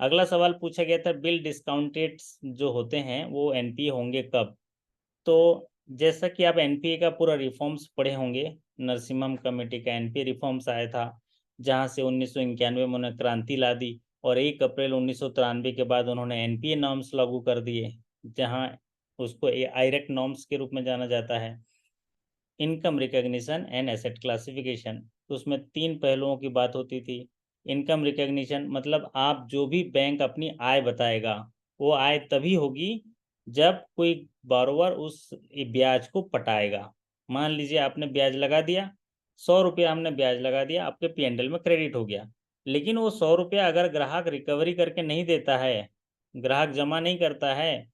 अगला सवाल पूछा गया था, बिल डिस्काउंटेड जो होते हैं वो एनपीए होंगे कब? तो जैसा कि आप एनपीए का पूरा रिफॉर्म्स पढ़े होंगे, नरसिम्हम कमेटी का एनपीए रिफॉर्म्स आया था, जहां से 1991 में उन्होंने क्रांति ला दी, और 1 अप्रैल 1993 के बाद उन्होंने एनपीए नॉर्म्स लागू कर दिए, जहां उसको आईरेक्ट नॉर्म्स के रूप में जाना जाता है। Income recognition and asset classification, तो उसमें 3 पहलुओं की बात होती थी। इनकम रिकॉग्निशन मतलब आप जो भी बैंक अपनी आय बताएगा वो आय तभी होगी जब कोई बारोवर उस ब्याज को पटाएगा। मान लीजिए आपने ब्याज लगा दिया, 100 रुपया हमने ब्याज लगा दिया, आपके पीएनएल में क्रेडिट हो गया, लेकिन वो 100 रुपया अगर ग्राहक रिकवरी करके नहीं देता है, ग्राहक जमा नहीं करता है,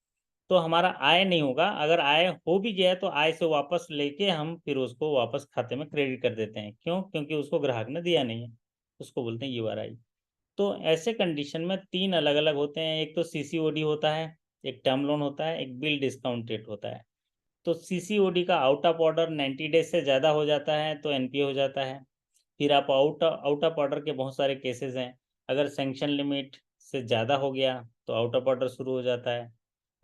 तो हमारा आय नहीं होगा। अगर आय हो भी गया तो आय से वापस लेके हम फिर उसको वापस खाते में क्रेडिट कर देते हैं। क्यों? क्योंकि उसको ग्राहक ने दिया नहीं है, उसको बोलते हैं यूआरआई। तो ऐसे कंडीशन में 3 अलग अलग होते हैं। एक तो सीसीओडी होता है, एक टर्म लोन होता है, एक बिल डिस्काउंट रेट होता है। तो सीसीओडी का आउट ऑफ ऑर्डर 90 डेज से ज़्यादा हो जाता है तो एनपीए हो जाता है। फिर आप आउट ऑफ ऑर्डर के बहुत सारे केसेस हैं। अगर सैंक्शन लिमिट से ज़्यादा हो गया तो आउट ऑफ ऑर्डर शुरू हो जाता है।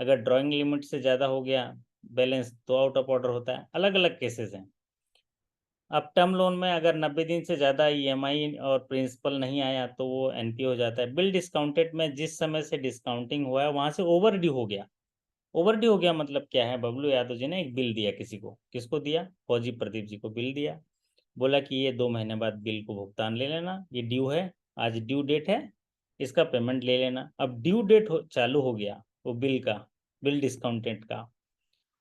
अगर ड्राइंग लिमिट से ज़्यादा हो गया बैलेंस तो आउट ऑफ ऑर्डर होता है। अलग अलग केसेस हैं। अब टर्म लोन में अगर 90 दिन से ज़्यादा ईएमआई और प्रिंसिपल नहीं आया तो वो एनपी हो जाता है। बिल डिस्काउंटेड में जिस समय से डिस्काउंटिंग हुआ है वहाँ से ओवर ड्यू हो गया। ओवर ड्यू हो गया मतलब क्या है? बबलू यादव जी ने एक बिल दिया किसी को, किसको दिया? फौजी प्रदीप जी को बिल दिया, बोला कि ये 2 महीने बाद बिल को भुगतान ले लेना, ये ड्यू है, आज ड्यू डेट है, इसका पेमेंट ले लेना। अब ड्यू डेट चालू हो गया वो बिल का, बिल डिस्काउंटेड का,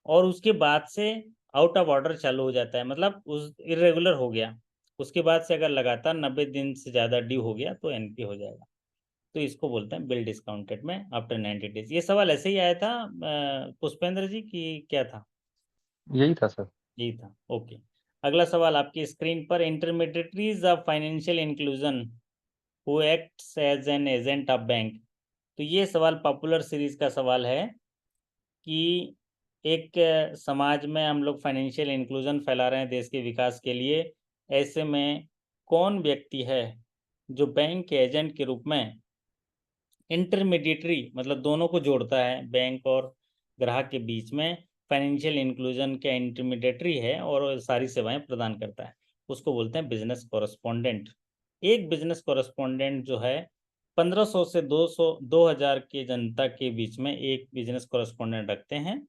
और उसके बाद से आउट ऑफ ऑर्डर चालू हो जाता है, मतलब उस इरेगुलर हो गया। उसके बाद से अगर लगातार 90 दिन से ज़्यादा ड्यू हो गया तो एनपी हो जाएगा। तो इसको बोलते हैं बिल डिस्काउंटेड में आफ्टर 90 डेज। ये सवाल ऐसे ही आया था पुष्पेंद्र जी की क्या था? यही था सर। यही था, ओके। अगला सवाल आपकी स्क्रीन पर, intermediaries of financial inclusion who acts as an agent of bank. तो ये सवाल पॉपुलर सीरीज का सवाल है कि एक समाज में हम लोग फाइनेंशियल इंक्लूजन फैला रहे हैं देश के विकास के लिए, ऐसे में कौन व्यक्ति है जो बैंक के एजेंट के रूप में इंटरमीडिएटरी मतलब दोनों को जोड़ता है, बैंक और ग्राहक के बीच में फाइनेंशियल इंक्लूजन का इंटरमीडिएटरी है और सारी सेवाएं प्रदान करता है, उसको बोलते हैं बिजनेस कॉरेस्पोंडेंट। एक बिजनेस कॉरेस्पोंडेंट जो है 1500 से 2000 के जनता के बीच में एक बिजनेस कॉरेस्पोंडेंट रखते हैं,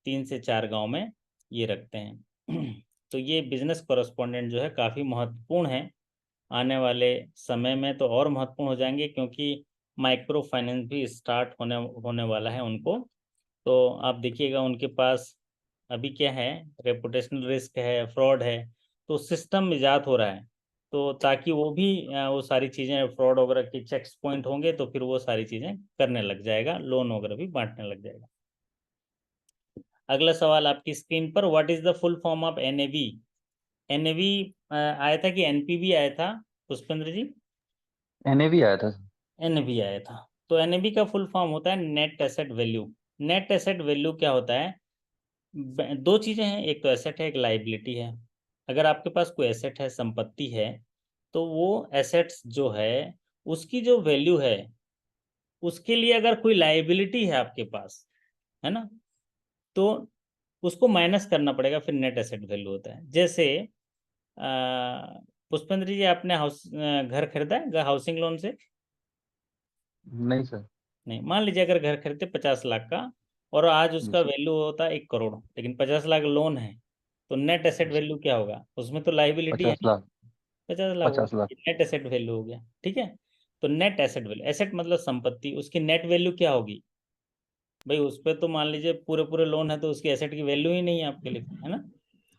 3 से 4 गांव में ये रखते हैं। तो ये बिजनेस कॉरेस्पोंडेंट जो है काफ़ी महत्वपूर्ण है। आने वाले समय में तो और महत्वपूर्ण हो जाएंगे क्योंकि माइक्रो फाइनेंस भी स्टार्ट होने वाला है उनको। तो आप देखिएगा उनके पास अभी क्या है, रेपुटेशनल रिस्क है, फ्रॉड है, तो सिस्टम ईजाद हो रहा है। तो ताकि वो भी वो सारी चीज़ें फ्रॉड वगैरह के चेक्स पॉइंट होंगे तो फिर वो सारी चीज़ें करने लग जाएगा, लोन वगैरह भी बांटने लग जाएगा। अगला सवाल आपकी स्क्रीन पर, what is the full form of NAV? NAV आया था कि एनपीवी आया था पुष्पेंद्र जी? एनएवी आया था। एनएवी आया था। तो एनएवी का फुल फॉर्म होता है net asset value. Net asset value क्या होता है? 2 चीज़ें हैं, एक तो एसेट है, एक लाइबिलिटी है। अगर आपके पास कोई एसेट है, संपत्ति है, तो वो एसेट्स जो है उसकी जो वैल्यू है उसके लिए अगर कोई लाइबिलिटी है आपके पास, है ना, तो उसको माइनस करना पड़ेगा, फिर नेट एसेट वैल्यू होता है। जैसे पुष्पेंद्र जी आपने घर खरीदा है हाउसिंग लोन से? नहीं सर। नहीं। मान लीजिए अगर घर खरीदते 50 लाख का और आज जी उसका सर। वैल्यू होता है 1 करोड़, लेकिन 50 लाख लोन है, तो नेट एसेट वैल्यू क्या होगा? उसमें तो लाइबिलिटी है 50 ना, लाख। 50 लाख होगा, 50 लाख। नेट एसेट वैल्यू हो गया। ठीक है, तो नेट एसेट वैल्यू, एसेट मतलब संपत्ति, उसकी नेट वैल्यू क्या होगी? भाई उस पर तो मान लीजिए पूरे पूरे लोन है तो उसकी एसेट की वैल्यू ही नहीं है आपके लिए, है ना,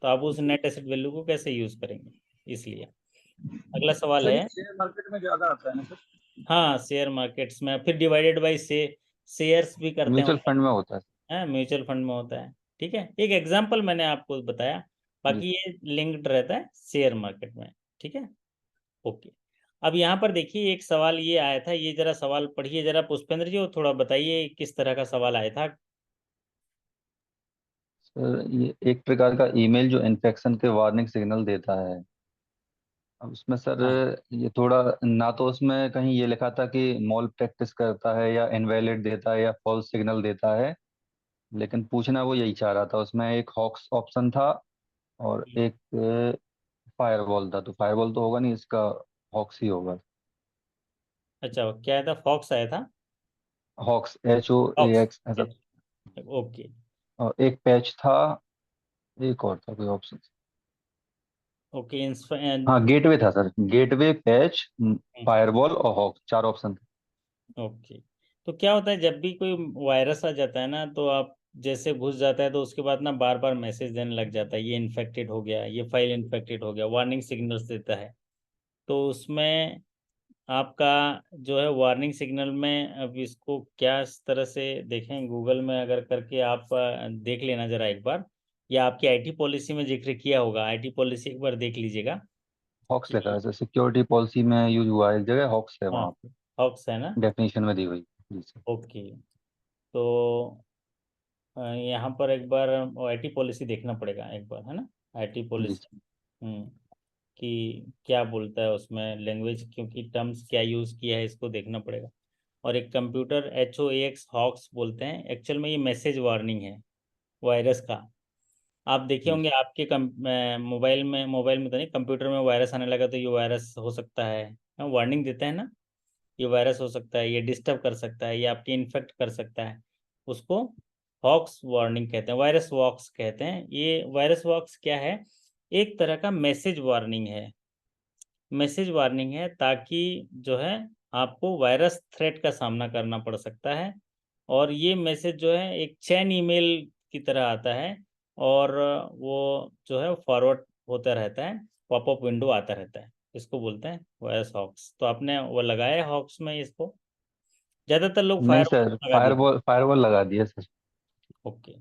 तो आप उस नेट एसेट वैल्यू को कैसे यूज करेंगे? इसलिए अगला सवाल सर है, ये शेयर मार्केट में ज्यादा आता है ना सर? हाँ शेयर मार्केट्स में, फिर डिवाइडेड बाई शेयर्स भी करते म्यूचुअल होंगे, फंड में होता है। है म्यूचुअल फंड में होता है। ठीक है, एक एग्जांपल मैंने आपको बताया, जी। बाकी ये लिंक्ड रहता है शेयर मार्केट में। ठीक है, ओके। अब यहाँ पर देखिए एक सवाल ये आया था, ये जरा सवाल पढ़िए जरा पुष्पेंद्र जी, और थोड़ा बताइए किस तरह का सवाल आया था। सर ये एक प्रकार का ईमेल जो इन्फेक्शन के वार्निंग सिग्नल देता है। अब उसमें सर हाँ ये थोड़ा, ना तो उसमें कहीं ये लिखा था कि मॉल प्रैक्टिस करता है या इनवैलिड देता है या फॉल्स सिग्नल देता है, लेकिन पूछना वो यही चाह रहा था। उसमें एक हॉक्स ऑप्शन था और एक फायरवॉल था, तो फायरवॉल तो होगा नहीं इसका, हॉक्स ही होगा। अच्छा, क्या आया था? फॉक्स आया था? हॉक्स, HOAX फॉक्स, ऐसा। ओके। और एक पैच था, एक और था कोई ऑप्शन। ओके हाँ गेटवे था सर, गेटवे, पैच, फायरवॉल और हॉक, 4 ऑप्शन थे। ओके। तो क्या होता है जब भी कोई वायरस आ जाता है ना, तो आप जैसे घुस जाता है तो उसके बाद ना बार बार मैसेज देने लग जाता है, ये इन्फेक्टेड हो गया, ये फाइल इन्फेक्टेड हो गया, वार्निंग सिग्नल्स देता है। तो उसमें आपका जो है वार्निंग सिग्नल में, अब इसको क्या इस तरह से देखें, गूगल में अगर करके आप देख लेना जरा एक बार, या आपकी आईटी पॉलिसी में जिक्र किया होगा, आईटी पॉलिसी एक बार देख लीजिएगा। हॉक्स लिखा है सर, सिक्योरिटी पॉलिसी में यूज हुआ है, एक जगह हॉक्स है हाँ, वहाँ पे, हॉक्स है ना। डेफिनेशन में दी हुई। जी सर। ओके। तो यहाँ पर एक बार आईटी पॉलिसी देखना पड़ेगा एक बार, है ना, आईटी जी पॉलिसी। सर। कि क्या बोलता है उसमें लैंग्वेज, क्योंकि टर्म्स क्या यूज़ किया है इसको देखना पड़ेगा। और एक कंप्यूटर HOAX हॉक्स बोलते हैं, एक्चुअल में ये मैसेज वार्निंग है वायरस का। आप देखे जी होंगे आपके मोबाइल में तो नहीं, कंप्यूटर में वायरस आने लगा तो ये वायरस हो सकता है, वार्निंग देता है ना, ये वायरस हो सकता है, ये डिस्टर्ब कर सकता है, ये आपकी इन्फेक्ट कर सकता है। उसको हॉक्स वार्निंग कहते हैं, वायरस वॉक्स कहते हैं। ये वायरस वॉक्स क्या है, एक तरह का मैसेज वार्निंग है। मैसेज वार्निंग है ताकि जो है आपको वायरस थ्रेट का सामना करना पड़ सकता है। और ये मैसेज जो है एक चैन ईमेल की तरह आता है, और वो जो है फॉरवर्ड होता रहता है, पॉपअप विंडो आता रहता है। इसको बोलते हैं वायरस हॉक्स। तो आपने वो लगाया है हॉक्स में इसको? ज़्यादातर लोग नहीं फायरवॉल सर, लगा देते हैं। फायरवॉल लगा दिया सर। ओके।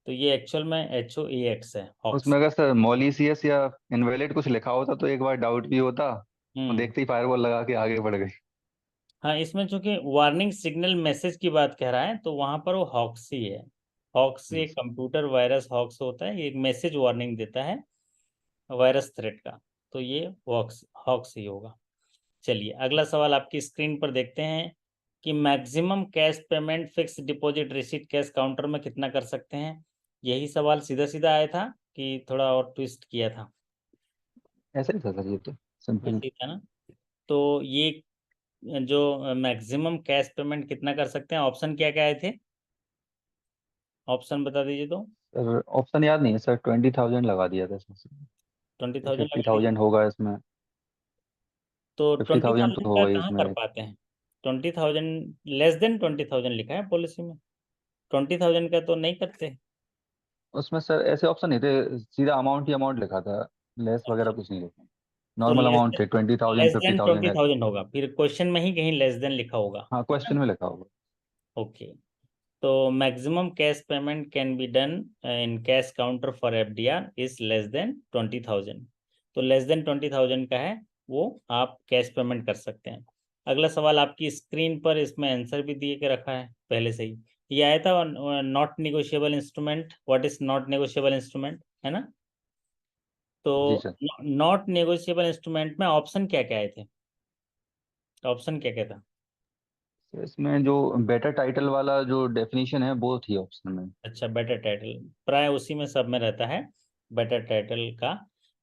तो ये एक्चुअल में HOAX है, हॉक्स। उसमें अगर सर मॉलिशियस या इनवैलिड कुछ लिखा होता तो एक बार डाउट भी होता, और हम्म। देखते ही फायरवॉल लगा के आगे बढ़ गई। हाँ, इसमें चूंकि वार्निंग सिग्नल मैसेज की बात कह रहा है तो वहां पर वो हॉक्स ही है। हॉक्स जी एक सर। कंप्यूटर वायरस हॉक्स होता है, ये एक मैसेज वार्निंग देता है वायरस थ्रेट का। तो ये हॉक्स हॉक्स ही होगा। चलिए अगला सवाल आपकी स्क्रीन पर देखते हैं कि maximum cash payment fix deposit receipt cash counter में कितना कर सकते हैं। यही सवाल सीधा सीधा आया था कि थोड़ा और ट्विस्ट किया था? ऐसा ही था सर, ये तो सिंपल। ऐसे ही था ना। तो ये जो मैक्सिमम कैश पेमेंट कितना कर सकते हैं, ऑप्शन क्या क्या आए थे, ऑप्शन बता दीजिए तो। सर ऑप्शन याद नहीं है सर, 20,000 लगा दिया था सर। 20,000 फिफ्टी लगा दिए। थाउजेंड होगा इसमें। तो 50,000 20,000 तो का होगा ही कहाँ कर इसमें। पाते हैं? 20,000 लेस देन 20,000 लिखा है पॉलिसी में, 20,000 का तो नहीं करते। उसमें सर ऐसे ऑप्शन नहीं थे, सीधा अमाउंट ही अमाउंट लिखा था, लेस वगैरह अच्छा। कुछ नहीं लिखा। तो नॉर्मल अमाउंट थे, 20,000, less fifty than thousand twenty है। थाउजेंड होगा, फिर क्वेश्चन में ही कहीं लेस देन लिखा होगा, हाँ है क्वेश्चन ना। में लिखा होगा। ओके। तो maximum cash payment can be done in cash counter for FDR is less than 20,000। तो लेस देन 20,000 का है वो आप कैश पेमेंट कर सकते हैं। अगला सवाल आपकी स्क्रीन पर, इसमें आंसर भी दिए के रखा है पहले से ही। ये आया था not negotiable instrument, what is not negotiable instrument, है ना। तो जी सर। नॉट नेगोशिएबल इंस्ट्रूमेंट में ऑप्शन क्या क्या आए थे, ऑप्शन क्या क्या था? तो इसमें जो बेटर टाइटल वाला जो डेफिनेशन है वो थी ऑप्शन में। अच्छा, बेटर टाइटल प्राय उसी में सब में रहता है, बेटर टाइटल का।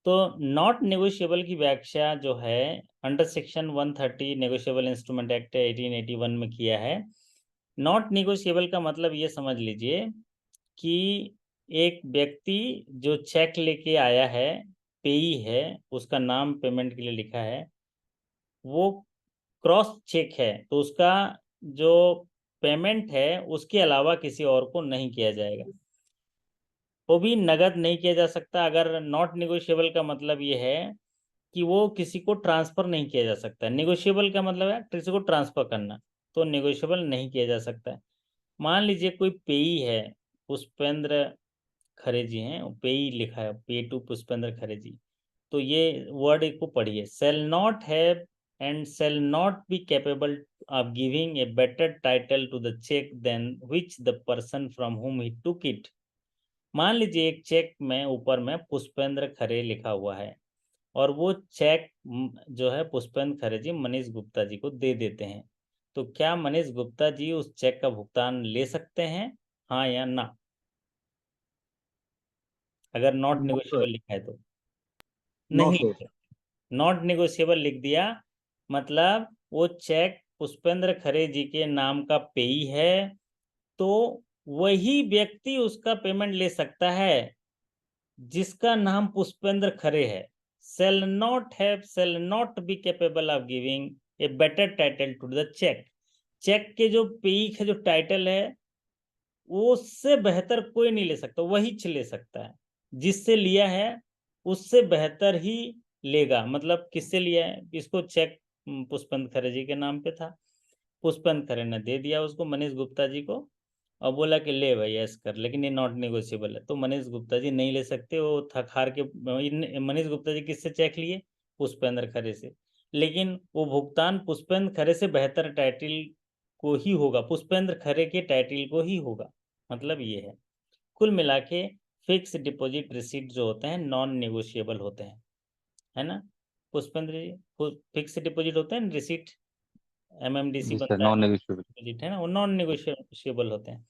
तो नॉट नेगोशिएबल की व्याख्या जो है under section 130 negotiable instrument act 1881 में किया है। नॉट नेगोशिएबल का मतलब ये समझ लीजिए कि एक व्यक्ति जो चेक लेके आया है, पेई है, उसका नाम पेमेंट के लिए लिखा है, वो क्रॉस चेक है, तो उसका जो पेमेंट है उसके अलावा किसी और को नहीं किया जाएगा, वो भी नगद नहीं किया जा सकता। अगर नॉट निगोशिएबल का मतलब ये है कि वो किसी को ट्रांसफर नहीं किया जा सकता। निगोशिएबल का मतलब है किसी को ट्रांसफर करना, तो निगोशिएबल नहीं किया जा सकता है। मान लीजिए कोई पेई है, पुष्पेंद्र खरे जी हैं, पेई लिखा है, पे टू पुष्पेंद्र खरे जी। तो ये वर्ड को पढ़िए, shall not have and shall not be capable of giving a better title to the cheque than which the person from whom he took it. मान लीजिए एक चेक में ऊपर में पुष्पेंद्र खरे लिखा हुआ है, और वो चेक जो है पुष्पेंद्र खरे जी मनीष गुप्ता जी को दे देते हैं। तो क्या मनीष गुप्ता जी उस चेक का भुगतान ले सकते हैं, हाँ या ना, अगर नॉट नो सर, नेगोशिएबल लिखा है तो? नो नहीं सर। लिख सकते। नॉट नेगोशिएबल लिख दिया मतलब वो चेक पुष्पेंद्र खरे जी के नाम का पेई है, तो वही व्यक्ति उसका पेमेंट ले सकता है जिसका नाम पुष्पेंद्र खरे है। shall not be capable of giving a better title to the check। Cheque के जो पेई का जो टाइटल है उससे बेहतर कोई नहीं ले सकता, वही ले सकता है। जिससे लिया है उससे बेहतर ही लेगा। मतलब किससे लिया है? इसको चेक पुष्पेंद्र खरे जी के नाम पे था, पुष्पेंद्र खरे ने दे दिया उसको मनीष गुप्ता जी को और बोला कि ले भाई ऐस कर, लेकिन ये नॉट नेगोशिएबल है। तो मनीष गुप्ता जी नहीं ले सकते, वो थक हार के मनीष गुप्ता जी किससे चेक लिए? पुष्पेंद्र खरे से। लेकिन वो भुगतान पुष्पेंद्र खरे से बेहतर टाइटल को ही होगा, पुष्पेंद्र खरे के टाइटल को ही होगा। मतलब ये है। कुल मिला के फिक्स डिपॉजिट रिसीट जो होते हैं नॉन नेगोशिएबल होते हैं, है ना पुष्पेंद्र जी? फिक्स डिपॉजिट होते हैं रिसीट, MMDC जी सर, बनता है नॉन नेगोशिएबल। डिपॉजिट, है ना, वो नॉन नेगोशिएबल होते हैं।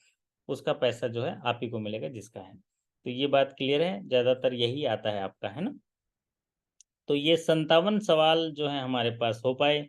उसका पैसा जो है आप ही को मिलेगा जिसका है। तो ये बात क्लियर है, ज्यादातर यही आता है आपका, है ना। तो ये 57 सवाल जो है हमारे पास हो पाए।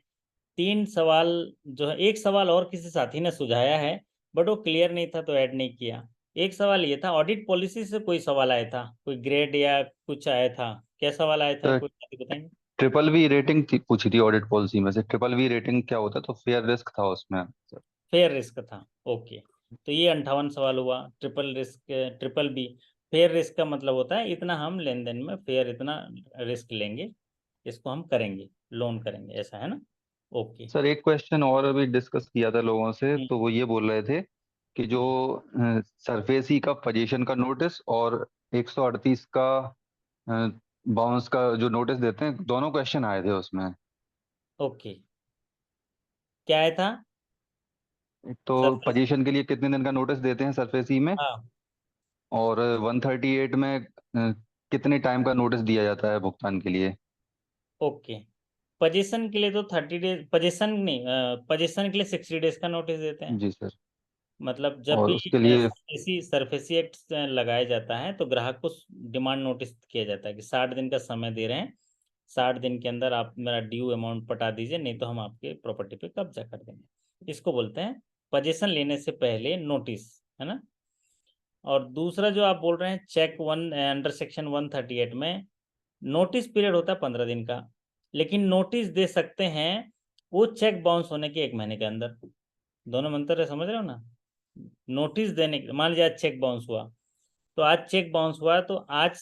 3 सवाल जो है, एक सवाल और किसी साथी ने सुझाया है बट वो क्लियर नहीं था तो ऐड नहीं किया। एक सवाल ये था, ऑडिट पॉलिसी से कोई सवाल आया था, कोई ग्रेड या कुछ आया था, क्या सवाल आया था, सर, कोई साथी बताएंगे? ट्रिपल वी रेटिंग पूछी थी ऑडिट पॉलिसी में से। ट्रिपल वी रेटिंग क्या होता है? तो फेयर रिस्क था उसमें सर। फेयर रिस्क था, ओके। तो ये 58 सवाल हुआ। ट्रिपल बी फेयर रिस्क का मतलब होता है इतना हम लेन देन में फेयर इतना रिस्क लेंगे, इसको हम करेंगे, लोन करेंगे, ऐसा है ना। ओके। सर एक क्वेश्चन और अभी डिस्कस किया था लोगों से, तो वो ये बोल रहे थे कि जो सरफेसी का पोजीशन का नोटिस और 138 का बाउंस का जो नोटिस देते हैं, दोनों क्वेश्चन आए थे उसमें। ओके, क्या आया था? एक तो सरफेस, पोजीशन के लिए कितने दिन का नोटिस देते हैं सरफेसी में, हाँ, और 138 में कितने टाइम का नोटिस दिया जाता है भुगतान के लिए। ओके। पोजीशन के लिए तो 30 डेज, पोजीशन नहीं, पोजीशन के लिए 60 डेज का नोटिस देते हैं। जी सर। मतलब जब और भी उसके लिए सरफेसी एक्ट लगाया जाता है तो ग्राहक को डिमांड नोटिस किया जाता है कि 60 दिन का समय दे रहे हैं, 60 दिन के अंदर आप मेरा ड्यू अमाउंट पटा दीजिए, नहीं तो हम आपके प्रॉपर्टी पे कब्जा कर देंगे। इसको बोलते हैं पोजीशन लेने से पहले नोटिस, है ना। और दूसरा जो आप बोल रहे हैं चेक वन अंडर सेक्शन 138 में नोटिस पीरियड होता है 15 दिन का, लेकिन नोटिस दे सकते हैं वो चेक बाउंस होने के 1 महीने के अंदर। दोनों में अंतर है, समझ रहे हो ना। नोटिस देने के, मान लीजिए आज चेक बाउंस हुआ, तो आज चेक बाउंस हुआ तो आज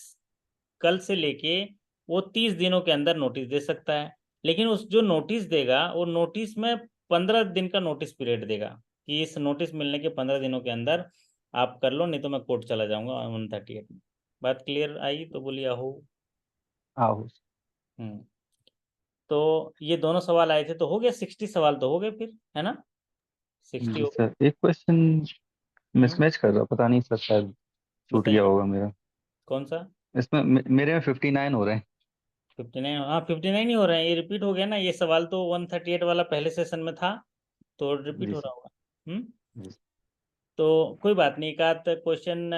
कल से लेके वो 30 दिनों के अंदर नोटिस दे सकता है। लेकिन उस जो नोटिस देगा वो नोटिस में 15 दिन का नोटिस पीरियड देगा कि इस नोटिस मिलने के 15 दिनों के अंदर आप कर लो, नहीं तो मैं कोर्ट चला जाऊंगा 138 में। बात क्लियर आई तो बोलिए हो। आओ। हम्म। तो ये दोनों सवाल आए थे तो हो गया, 60 सवाल तो हो गए फिर, है ना, 60 जी हो गए। सर, एक क्वेश्चन हम्म, मिसमैच कर रहा, पता नहीं सर, शायद छूट गया बताइए होगा मेरा। कौन सा? इसमें मेरे में 59 हो रहे हैं। 59, हाँ 59 ही हो रहे हैं, ये रिपीट हो गया ना, ये सवाल तो 138 वाला पहले सेशन में था तो रिपीट जी हो सर। रहा होगा। हम्म। जी सर। तो कोई बात नहीं, एक आध क्वेश्चन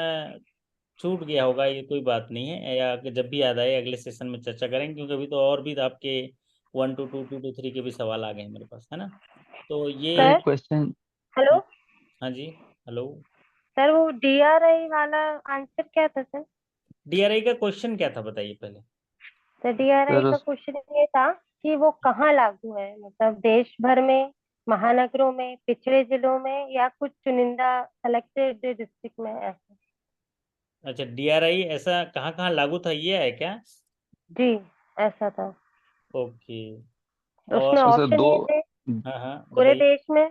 छूट गया होगा, ये कोई बात नहीं है, या कि जब भी याद आए अगले सेशन में चर्चा करेंगे, क्योंकि अभी तो और भी आपके 1 to 2, 2 to 3 के भी सवाल आ गए हैं मेरे पास, है ना। तो ये, सर सर, एक क्वेश्चन। हेलो हाँ जी, हेलो। सर, वो DRI वाला आंसर क्या था सर? DRI का क्वेश्चन क्या था बताइए पहले। तो DRI सर का क्वेश्चन ये था कि वो कहाँ लागू है, मतलब देश भर में, महानगरों में, पिछड़े जिलों में, या कुछ चुनिंदा सेलेक्टेड डिस्ट्रिक्ट में ऐसा? अच्छा, DRI ऐसा कहाँ कहाँ लागू था, ये है क्या? जी, ऐसा था। ओके। और उसमें सर ऑप्शन दो। ये थे, हाँ हाँ पूरे बताइए। देश में,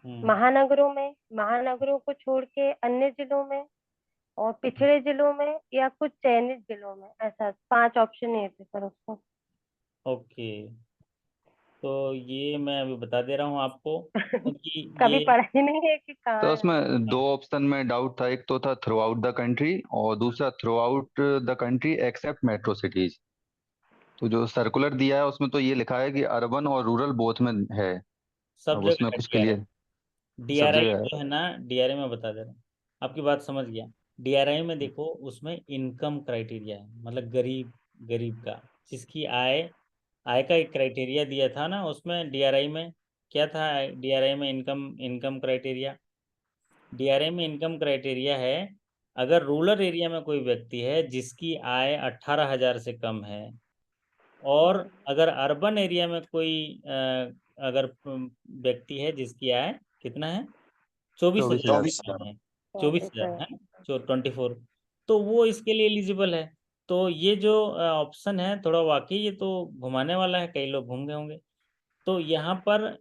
हम्म। महानगरों में, महानगरों को छोड़ के अन्य जिलों में, और पिछड़े जिलों में, या कुछ चयनित जिलों में, ऐसा 5 ऑप्शन ये थे सर उसको। ओके, तो ये मैं अभी बता दे रहा हूँ आपको, क्योंकि कभी ये, पढ़ा ही नहीं है कि कहाँ सर है। उसमें दो ऑप्शन में डाउट था, एक तो था थ्रू आउट द कंट्री और दूसरा through out the country accept metro cities. तो जो सर्कुलर दिया है उसमें तो ये लिखा है कि अर्बन और रूरल बोथ में है। सब अब जगह उसमें का कुछ DRI, क्लियर सब DRI जगह है। जो है ना, DRI में बता दे रहा हूँ, आपकी बात समझ गया। DRI में देखो उसमें इनकम क्राइटेरिया है, मतलब गरीब, गरीब का, जिसकी आय, आय का एक क्राइटेरिया दिया था ना उसमें DRI में, क्या था DRI में इनकम, इनकम क्राइटेरिया? डीआरआई में इनकम क्राइटेरिया है, अगर रूरल एरिया में कोई व्यक्ति है जिसकी आय 18,000 से कम है, और अगर अर्बन एरिया में कोई अगर व्यक्ति है जिसकी आय कितना है, 24,000 से कम है, 24,000 है, 24, तो वो इसके लिए एलिजिबल है। तो ये जो ऑप्शन है थोड़ा वाकई ये तो घुमाने वाला है, कई लोग घूम गए होंगे। तो यहाँ पर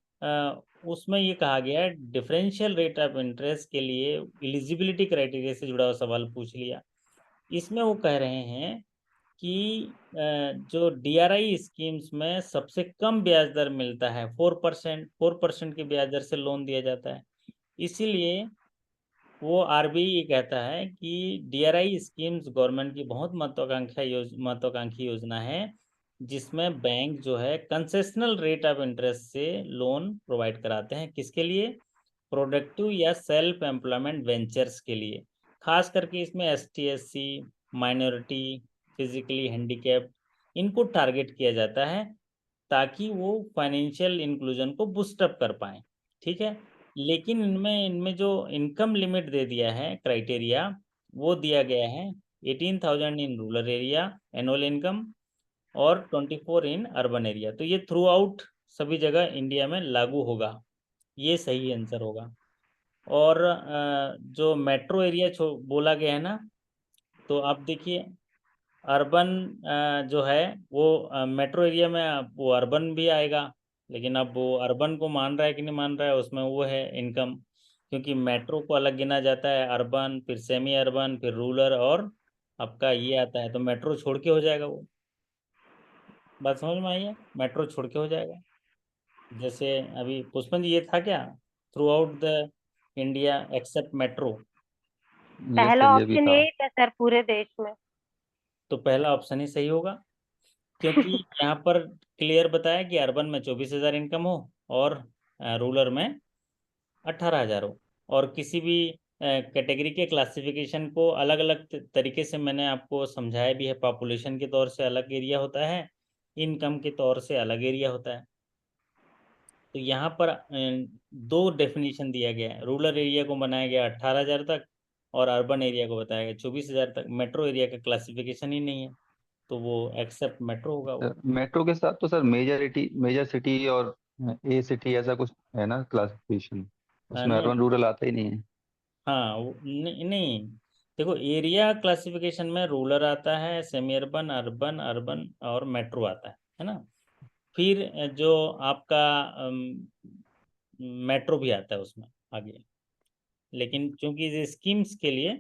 उसमें ये कहा गया है डिफरेंशियल रेट ऑफ इंटरेस्ट के लिए एलिजिबिलिटी क्राइटेरिया से जुड़ा हुआ सवाल पूछ लिया। इसमें वो कह रहे हैं कि जो डीआरआई स्कीम्स में सबसे कम ब्याज दर मिलता है 4% की ब्याज दर से लोन दिया जाता है, इसीलिए वो आरबीआई ये कहता है कि डीआरआई स्कीम्स गवर्नमेंट की बहुत महत्वाकांक्षी योजना है, जिसमें बैंक जो है कंसेशनल रेट ऑफ इंटरेस्ट से लोन प्रोवाइड कराते हैं। किसके लिए? प्रोडक्टिव या सेल्फ एम्प्लॉयमेंट वेंचर्स के लिए। खास करके इसमें ST, SC, minority, physically handicapped, इनको टारगेट किया जाता है ताकि वो फाइनेंशियल इंक्लूजन को बूस्टअप कर पाएँ। ठीक है, लेकिन इनमें जो इनकम लिमिट दे दिया है क्राइटेरिया, वो दिया गया है 18,000 in rural area annual income और 24 इन अर्बन एरिया। तो ये थ्रू आउट सभी जगह इंडिया में लागू होगा, ये सही आंसर होगा। और जो मेट्रो एरिया बोला गया है ना, तो आप देखिए अर्बन जो है वो मेट्रो एरिया में वो अर्बन भी आएगा, लेकिन अब वो अर्बन को मान रहा है कि नहीं मान रहा है, उसमें वो है इनकम, क्योंकि मेट्रो को अलग गिना जाता है, अर्बन, फिर सेमी अर्बन, फिर रूरल, और आपका ये आता है, तो मेट्रो छोड़ के हो जाएगा वो। बात समझ में आई है? मेट्रो छोड़ के हो जाएगा। जैसे अभी पुष्पन जी ये था क्या, through out the India accept metro? पहला ये भी ऑप्शन था। यही था सर, पूरे देश में। तो पहला ऑप्शन ही सही होगा, क्योंकि यहाँ पर क्लियर बताया कि अर्बन में 24,000 इनकम हो और रूरल में 18,000 हो। और किसी भी कैटेगरी के क्लासिफिकेशन को अलग अलग तरीके से मैंने आपको समझाया भी है। पॉपुलेशन के तौर से अलग एरिया होता है, इनकम के तौर से अलग एरिया होता है। तो यहाँ पर दो डेफिनेशन दिया गया है। रूरल एरिया को बनाया गया 18,000 तक और अर्बन एरिया को बताया गया 24,000 तक। मेट्रो एरिया का क्लासिफिकेशन ही नहीं है, तो वो एक्सेप्ट मेट्रो होगा वो। मेट्रो के साथ तो सर मेजर सिटी और ए सिटी ऐसा कुछ है ना क्लासिफिकेशन, उसमें नहीं, अर्बन रूरल आता ही नहीं है। हाँ नहीं नहीं, देखो एरिया क्लासिफिकेशन में रूरल आता है, सेमी अर्बन, अर्बन, अर्बन और मेट्रो आता है ना। फिर जो आपका मेट्रो भी आता है उसमें आगे। लेकिन चूंकि ये स्कीम्स के लिए,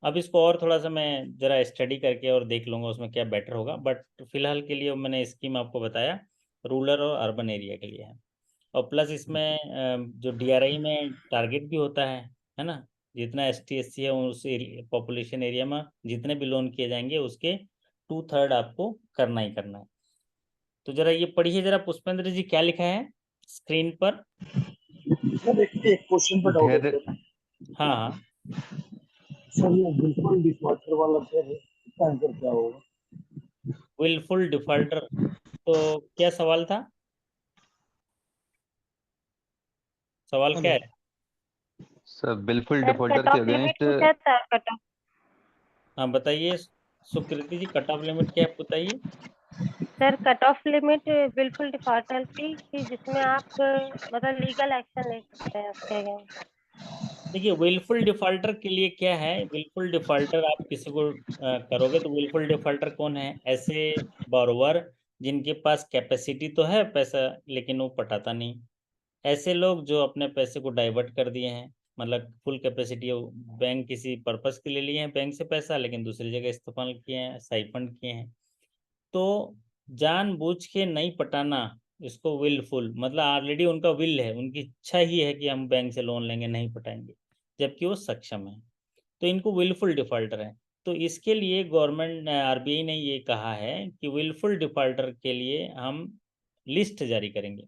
अब इसको और थोड़ा सा मैं ज़रा स्टडी करके और देख लूँगा उसमें क्या बेटर होगा, बट फिलहाल के लिए मैंने स्कीम आपको बताया रूरल और अर्बन एरिया के लिए है। और प्लस इसमें जो डीआरआई में टारगेट भी होता है ना, जितना एसटी एससी है उस पॉपुलेशन एरिया में जितने भी लोन किए जाएंगे उसके 2/3 आपको करना ही करना है। तो जरा ये पढ़िए जरा पुष्पेंद्र जी क्या लिखा है स्क्रीन पर। सर एक क्वेश्चन पर डाउट है धैर्य सर। हाँ हाँ, सर ये बिल्कुल डिफॉल्टर वाला सर इसका आंसर क्या होगा? विलफुल डिफॉल्टर, तो क्या सवाल था? सवाल क्या है? सर बिल्कुल सर डिफॉल्टर कट के ऑफ लिमिट अगेंस्ट। पूछा था, कट ऑफ। हाँ बताइए सुकृति जी, कट ऑफ लिमिट क्या है बताइए। सर कट ऑफ लिमिट बिल्कुल डिफॉल्टर की कि जिसमें आप मतलब लीगल एक्शन ले सकते हैं उसके अगेंस्ट। देखिए विलफुल डिफॉल्टर के लिए क्या है, विलफुल डिफॉल्टर आप किसी को करोगे तो विलफुल डिफॉल्टर कौन है? ऐसे बोरोवर जिनके पास कैपेसिटी तो है पैसा लेकिन वो पटाता नहीं, ऐसे लोग जो अपने पैसे को डाइवर्ट कर दिए हैं, मतलब फुल कैपेसिटी बैंक किसी पर्पस के लिए लिए हैं बैंक से पैसा, लेकिन दूसरी जगह इस्तेमाल किए हैं, साइफंड किए हैं। तो जानबूझ के नहीं पटाना, इसको विलफुल मतलब ऑलरेडी उनका विल है, उनकी इच्छा ही है कि हम बैंक से लोन लेंगे, नहीं पटाएंगे, जबकि वो सक्षम है, तो इनको विलफुल डिफॉल्टर है। तो इसके लिए गवर्नमेंट आरबीआई ने ये कहा है कि विलफुल डिफॉल्टर के लिए हम लिस्ट जारी करेंगे,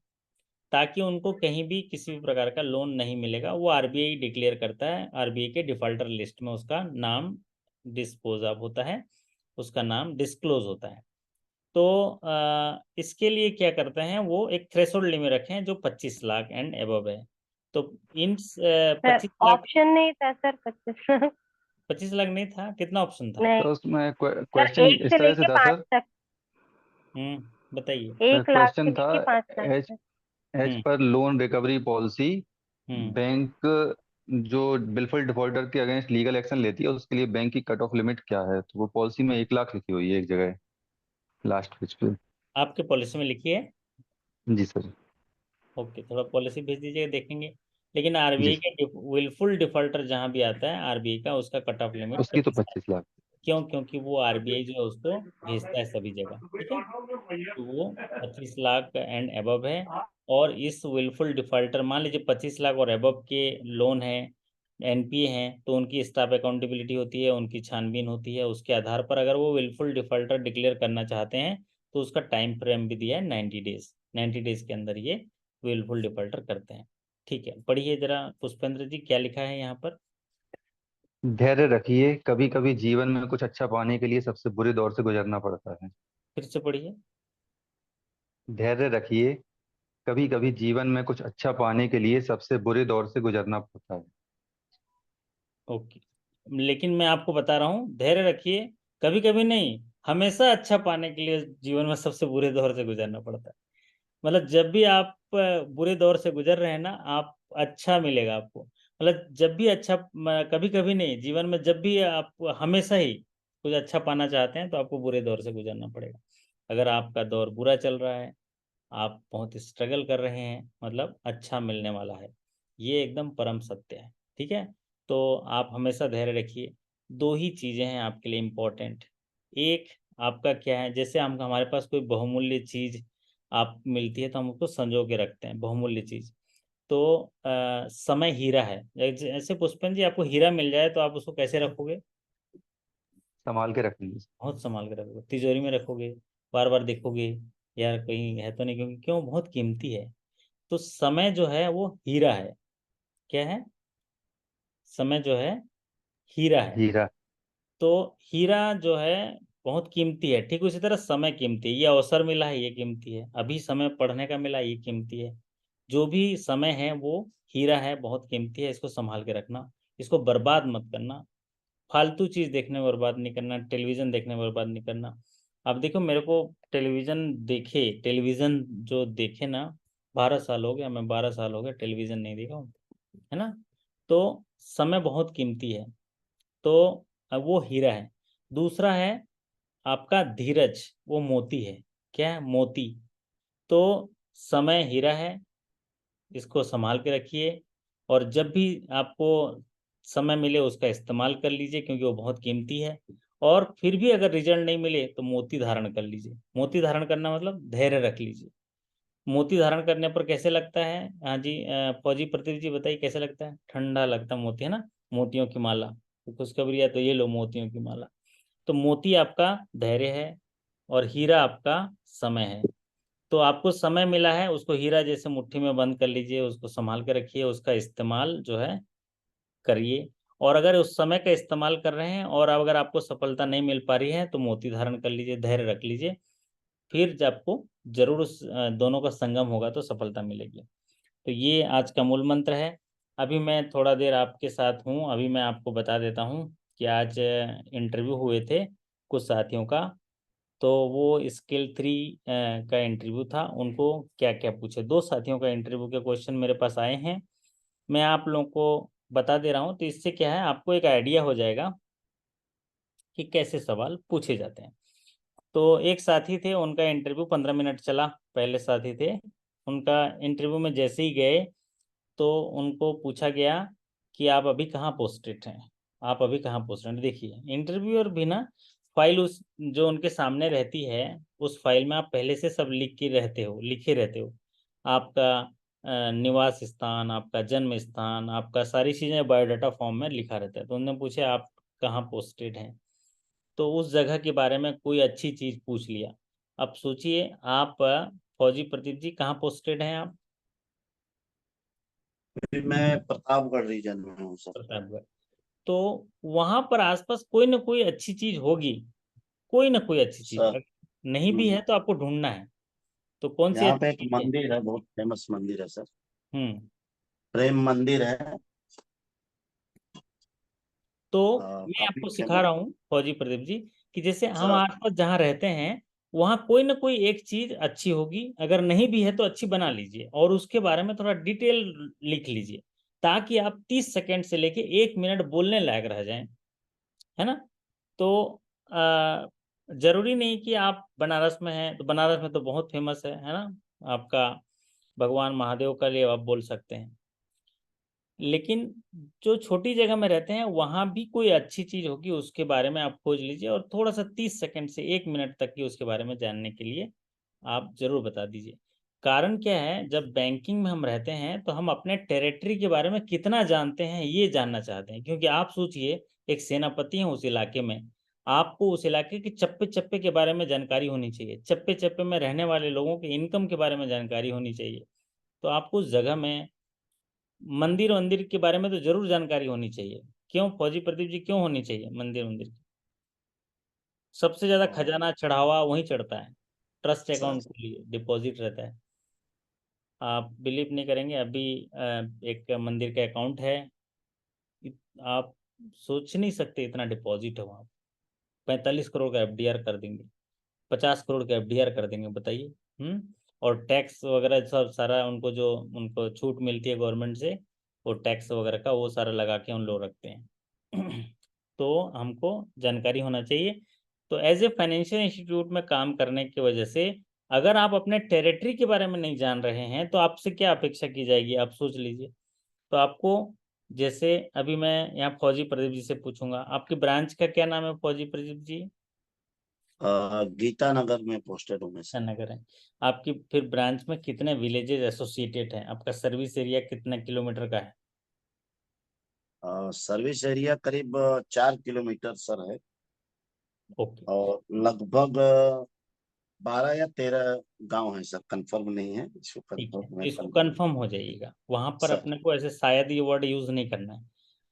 ताकि उनको कहीं भी किसी भी प्रकार का लोन नहीं मिलेगा। वो आरबीआई डिक्लेयर करता है, आरबीआई के डिफॉल्टर लिस्ट में उसका नाम डिस्पोज ऑफ होता है, उसका नाम डिस्क्लोज होता है। तो इसके लिए क्या करते हैं, वो एक थ्रेशोल्ड लिमिट रखे हैं जो 25 लाख एंड एबव है। तो इन 25 लाख, ऑप्शन नहीं था सर 25 25 लाख नहीं था, कितना ऑप्शन था? नहीं तो उसमें सर, क्वेश्चन 1 इस से तरह से लेके था 5 सर। तक, बताइए। 1 लाख से क्वेश्चन था, लेके 5 लाख एज तक। एज हम्म पर लोन रिकवरी पॉलिसी, हम्म बैंक जो बिलफुल डिफॉल्टर के अगेंस्ट लीगल एक्शन लेती है उसके लिए बैंक की कट ऑफ लिमिट क्या है? तो वो पॉलिसी में 1 लाख लिखी हुई है एक जगह, लास्ट पेज पे। आपके पॉलिसी में लिखी है? जी सर। ओके, थोड़ा पॉलिसी भेज दीजिएगा, देखेंगे। लेकिन जी आरबीआई सर, के विलफुल डिफॉल्टर जहाँ भी आता है आरबीआई का, उसका कट ऑफ लिमिट उसकी तो 25 लाख। 25 लाख। क्यों? क्योंकि वो आरबीआई जो है उसको भेजता है सभी जगह, ठीक है। तो वो 25 लाख एंड अबव है। और इस विलफुल डिफॉल्टर, मान लीजिए 25 लाख और अबव के लोन है, एनपीए हैं, तो उनकी स्टाफ अकाउंटेबिलिटी होती है, उनकी छानबीन होती है। उसके आधार पर अगर वो विलफुल डिफॉल्टर डिक्लेयर करना चाहते हैं तो उसका टाइम फ्रेम भी दिया है 90 डेज। 90 डेज के अंदर ये विलफुल डिफॉल्टर करते हैं। ठीक है, पढ़िए जरा पुष्पेंद्र जी, क्या लिखा है यहाँ पर? धैर्य रखिए, कभी कभी जीवन में कुछ अच्छा पाने के लिए सबसे बुरे दौर से गुजरना पड़ता है। फिर से पढ़िए। धैर्य रखिए, कभी कभी जीवन में कुछ अच्छा पाने के लिए सबसे बुरे दौर से गुजरना पड़ता है। ओके, लेकिन मैं आपको बता रहा हूँ, धैर्य रखिए, कभी कभी नहीं, हमेशा अच्छा पाने के लिए जीवन में सबसे बुरे दौर से गुजरना पड़ता है। मतलब जब भी आप बुरे दौर से गुजर रहे हैं ना, आप अच्छा मिलेगा आपको। मतलब जब भी अच्छा, कभी कभी नहीं, जीवन में जब भी आप हमेशा ही कुछ अच्छा पाना चाहते हैं तो आपको बुरे दौर से गुजरना पड़ेगा। अगर आपका दौर बुरा चल रहा है, आप बहुत स्ट्रगल कर रहे हैं, मतलब अच्छा मिलने वाला है। ये एकदम परम सत्य है, ठीक है। तो आप हमेशा धैर्य रखिए। दो ही चीज़ें हैं आपके लिए इम्पोर्टेंट। एक, आपका क्या है, जैसे हम, हमारे पास कोई बहुमूल्य चीज़ आप मिलती है तो हम उसको संजो के रखते हैं, बहुमूल्य चीज़। तो समय हीरा है। जैसे पुष्पन जी, आपको हीरा मिल जाए तो आप उसको कैसे रखोगे? संभाल के रखेंगे। बहुत संभाल के रखोगे, तिजोरी में रखोगे, बार बार देखोगे यार कहीं है तो नहीं, क्योंकि क्यों, बहुत कीमती है। तो समय जो है वो हीरा है। क्या है? समय जो है हीरा है। हीरा। तो हीरा जो है बहुत कीमती है, ठीक उसी तरह समय कीमती है। ये अवसर मिला है, ये कीमती है। अभी समय पढ़ने का मिला, ये कीमती है। जो भी समय है वो हीरा है, बहुत कीमती है। इसको संभाल के रखना, इसको बर्बाद मत करना। फालतू चीज देखने में बर्बाद नहीं करना, टेलीविजन देखने में बर्बाद नहीं करना। अब देखो, मेरे को टेलीविजन जो देखे ना, 12 साल हो गया, मैं 12 साल हो गया टेलीविजन नहीं देखा हूँ, है ना। तो समय बहुत कीमती है। तो अब वो हीरा है। दूसरा है आपका धीरज, वो मोती है। क्या है? मोती। तो समय हीरा है, इसको संभाल के रखिए। और जब भी आपको समय मिले उसका इस्तेमाल कर लीजिए, क्योंकि वो बहुत कीमती है। और फिर भी अगर रिजल्ट नहीं मिले तो मोती धारण कर लीजिए। मोती धारण करना मतलब धैर्य रख लीजिए। मोती धारण करने पर कैसे लगता है? हाँ जी, फौजी प्रदीप जी बताइए, कैसे लगता है? ठंडा लगता है मोती, है ना। मोतियों की माला, तो खुशखबरी है तो ये लो मोतियों की माला। तो मोती आपका धैर्य है और हीरा आपका समय है। तो आपको समय मिला है, उसको हीरा जैसे मुट्ठी में बंद कर लीजिए, उसको संभाल के रखिए, उसका इस्तेमाल जो है करिए। और अगर उस समय का इस्तेमाल कर रहे हैं और अगर आपको सफलता नहीं मिल पा रही है तो मोती धारण कर लीजिए, धैर्य रख लीजिए। फिर जब आपको जरूर उस दोनों का संगम होगा तो सफलता मिलेगी। तो ये आज का मूल मंत्र है। अभी मैं थोड़ा देर आपके साथ हूँ, अभी मैं आपको बता देता हूँ कि आज इंटरव्यू हुए थे कुछ साथियों का। तो वो स्किल 3 का इंटरव्यू था, उनको क्या क्या पूछे, 2 साथियों का इंटरव्यू के क्वेश्चन मेरे पास आए हैं। मैं आप लोगों को बता दे रहा हूँ, तो इससे क्या है, आपको एक आइडिया हो जाएगा कि कैसे सवाल पूछे जाते हैं। तो एक साथी थे, उनका इंटरव्यू 15 मिनट चला। पहले साथी थे, उनका इंटरव्यू में जैसे ही गए तो उनको पूछा गया कि आप अभी कहाँ पोस्टेड हैं, आप अभी कहाँ पोस्टेड हैं। देखिए, इंटरव्यूअर भी ना, फाइल उस जो उनके सामने रहती है, उस फाइल में आप पहले से सब लिखे रहते हो। आपका निवास स्थान, आपका जन्म स्थान, आपका सारी चीज़ें बायोडाटा फॉर्म में लिखा रहता है। तो उन्होंने पूछे आप कहाँ पोस्टेड हैं, तो उस जगह के बारे में कोई अच्छी चीज़ पूछ लिया। अब सोचिए आप, फौजी प्रदीप जी, कहाँ पोस्टेड हैं आप? मैं प्रतापगढ़ रीजन में हूँ सर। प्रतापगढ़। तो वहां पर आसपास कोई ना कोई अच्छी चीज होगी, कोई ना कोई अच्छी चीज। सर अगर नहीं भी है तो आपको ढूंढना है। तो कौन सी यहाँ अच्छी पे एक चीज है? मंदिर है, बहुत फेमस मंदिर है सर। हम्म प्रेम मंदिर है। तो मैं काफी आपको सिखा फेमस। रहा हूँ फौजी प्रदीप जी कि जैसे हम सर आसपास जहाँ रहते हैं वहाँ कोई ना कोई एक चीज अच्छी होगी, अगर नहीं भी है तो अच्छी बना लीजिए और उसके बारे में थोड़ा डिटेल लिख लीजिए, ताकि आप 30 सेकंड से लेके 1 मिनट बोलने लायक रह जाएं, है ना। तो जरूरी नहीं कि आप बनारस में हैं तो बनारस में तो बहुत फेमस है ना आपका भगवान महादेव का लिए आप बोल सकते हैं, लेकिन जो छोटी जगह में रहते हैं वहां भी कोई अच्छी चीज होगी उसके बारे में आप खोज लीजिए और थोड़ा सा 30 सेकंड से 1 मिनट तक की उसके बारे में जानने के लिए आप जरूर बता दीजिए। कारण क्या है, जब बैंकिंग में हम रहते हैं तो हम अपने टेरिटरी के बारे में कितना जानते हैं ये जानना चाहते हैं, क्योंकि आप सोचिए एक सेनापति हैं उस इलाके में, आपको उस इलाके के चप्पे चप्पे के बारे में जानकारी होनी चाहिए, चप्पे चप्पे में रहने वाले लोगों के इनकम के बारे में जानकारी होनी चाहिए। तो आपको उस जगह में मंदिर वंदिर के बारे में तो जरूर जानकारी होनी चाहिए। क्यों फौजी प्रदीप जी, क्यों होनी चाहिए मंदिर मंदिर की? सबसे ज्यादा खजाना चढ़ावा वहीं चढ़ता है, ट्रस्ट सर अकाउंट के लिए डिपॉजिट रहता है। आप बिलीव नहीं करेंगे, अभी एक मंदिर का अकाउंट है, आप सोच नहीं सकते इतना डिपॉजिट है वहाँ। 45 करोड़ का एफडीआर कर देंगे, 50 करोड़ का एफडीआर कर देंगे, बताइए। और टैक्स वगैरह सब सारा उनको जो उनको छूट मिलती है गवर्नमेंट से, वो टैक्स वगैरह का वो सारा लगा के उन लोग रखते हैं। तो हमको जानकारी होना चाहिए। तो एज ए फाइनेंशियल इंस्टीट्यूट में काम करने की वजह से अगर आप अपने टेरिटरी के बारे में नहीं जान रहे हैं तो आपसे क्या अपेक्षा की जाएगी, आप सोच लीजिए। तो आपको, जैसे अभी मैं यहाँ फौजी प्रदीप जी से पूछूंगा, आपकी ब्रांच का क्या नाम है फौजी प्रदीप जी? गीता नगर में पोस्टेड हूँ मैं सर। नगर है। आपकी फिर ब्रांच में कितने विलेजेस एसोसिएटेड हैं? आपका सर्विस एरिया कितना किलोमीटर का है? सर्विस एरिया करीब 4 किलोमीटर सर है। ओके, और लगभग 12 या 13 गांव है सर, कंफर्म नहीं है, इसको ठीक है, कंफर्म तो मैं इसको कंफर्म। कंफर्म हो जाइएगा, वहां पर सर अपने को ऐसे शायद ये वर्ड यूज नहीं करना है।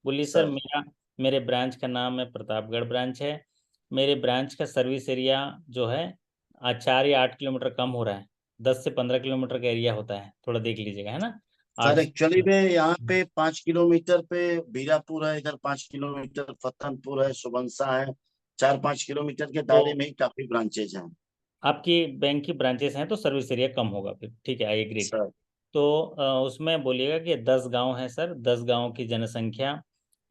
बोलिए सर, सर मेरे ब्रांच का नाम है प्रतापगढ़ ब्रांच है, मेरे ब्रांच का सर्विस एरिया जो है आज 4 या 8 किलोमीटर कम हो रहा है, 10 से 15 किलोमीटर का एरिया होता है, थोड़ा देख लीजिएगा, है ना। सर आठ एक्चुअली में यहाँ पे 5 किलोमीटर पे बीरापुर है, इधर 5 किलोमीटर फतनपुर है, सुबंसा है। 4-5 किलोमीटर के तो दायरे में ही काफी ब्रांचेज हैं। आपकी बैंक की ब्रांचेस हैं तो सर्विस एरिया कम होगा, फिर ठीक है, आई एग्री। सर तो उसमें बोलिएगा कि 10 गांव हैं सर, 10 गांव की जनसंख्या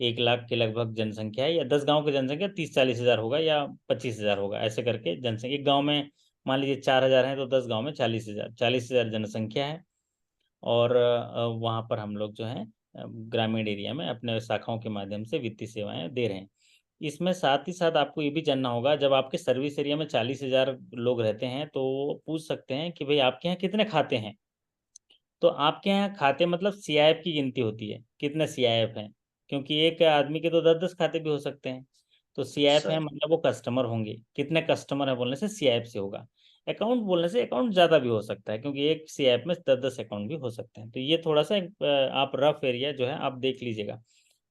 1 लाख के लगभग जनसंख्या है, या 10 गांव की जनसंख्या 30-40 हज़ार होगा या 25 हज़ार होगा, ऐसे करके जनसंख्या एक गांव में मान लीजिए 4 हज़ार है तो 10 गांव में 40 हज़ार, 40 हज़ार जनसंख्या है। और वहाँ पर हम लोग जो है ग्रामीण एरिया में अपने शाखाओं के माध्यम से वित्तीय सेवाएं दे रहे हैं। इसमें साथ ही साथ आपको ये भी जानना होगा, जब आपके सर्विस एरिया में 40 हज़ार लोग रहते हैं तो वो पूछ सकते हैं कि भाई आपके यहाँ कितने खाते हैं। तो आपके यहाँ खाते मतलब सीआईएफ की गिनती होती है, कितने सीआईएफ हैं, क्योंकि एक आदमी के तो 10-10 खाते भी हो सकते हैं। तो सीआईएफ है सर मतलब वो कस्टमर होंगे, कितने कस्टमर है बोलने से सीआईएफ से होगा। अकाउंट बोलने से अकाउंट ज़्यादा भी हो सकता है, क्योंकि एक सीआईएफ में 10-10 अकाउंट भी हो सकते हैं। तो ये थोड़ा सा आप रफ एरिया जो है आप देख लीजिएगा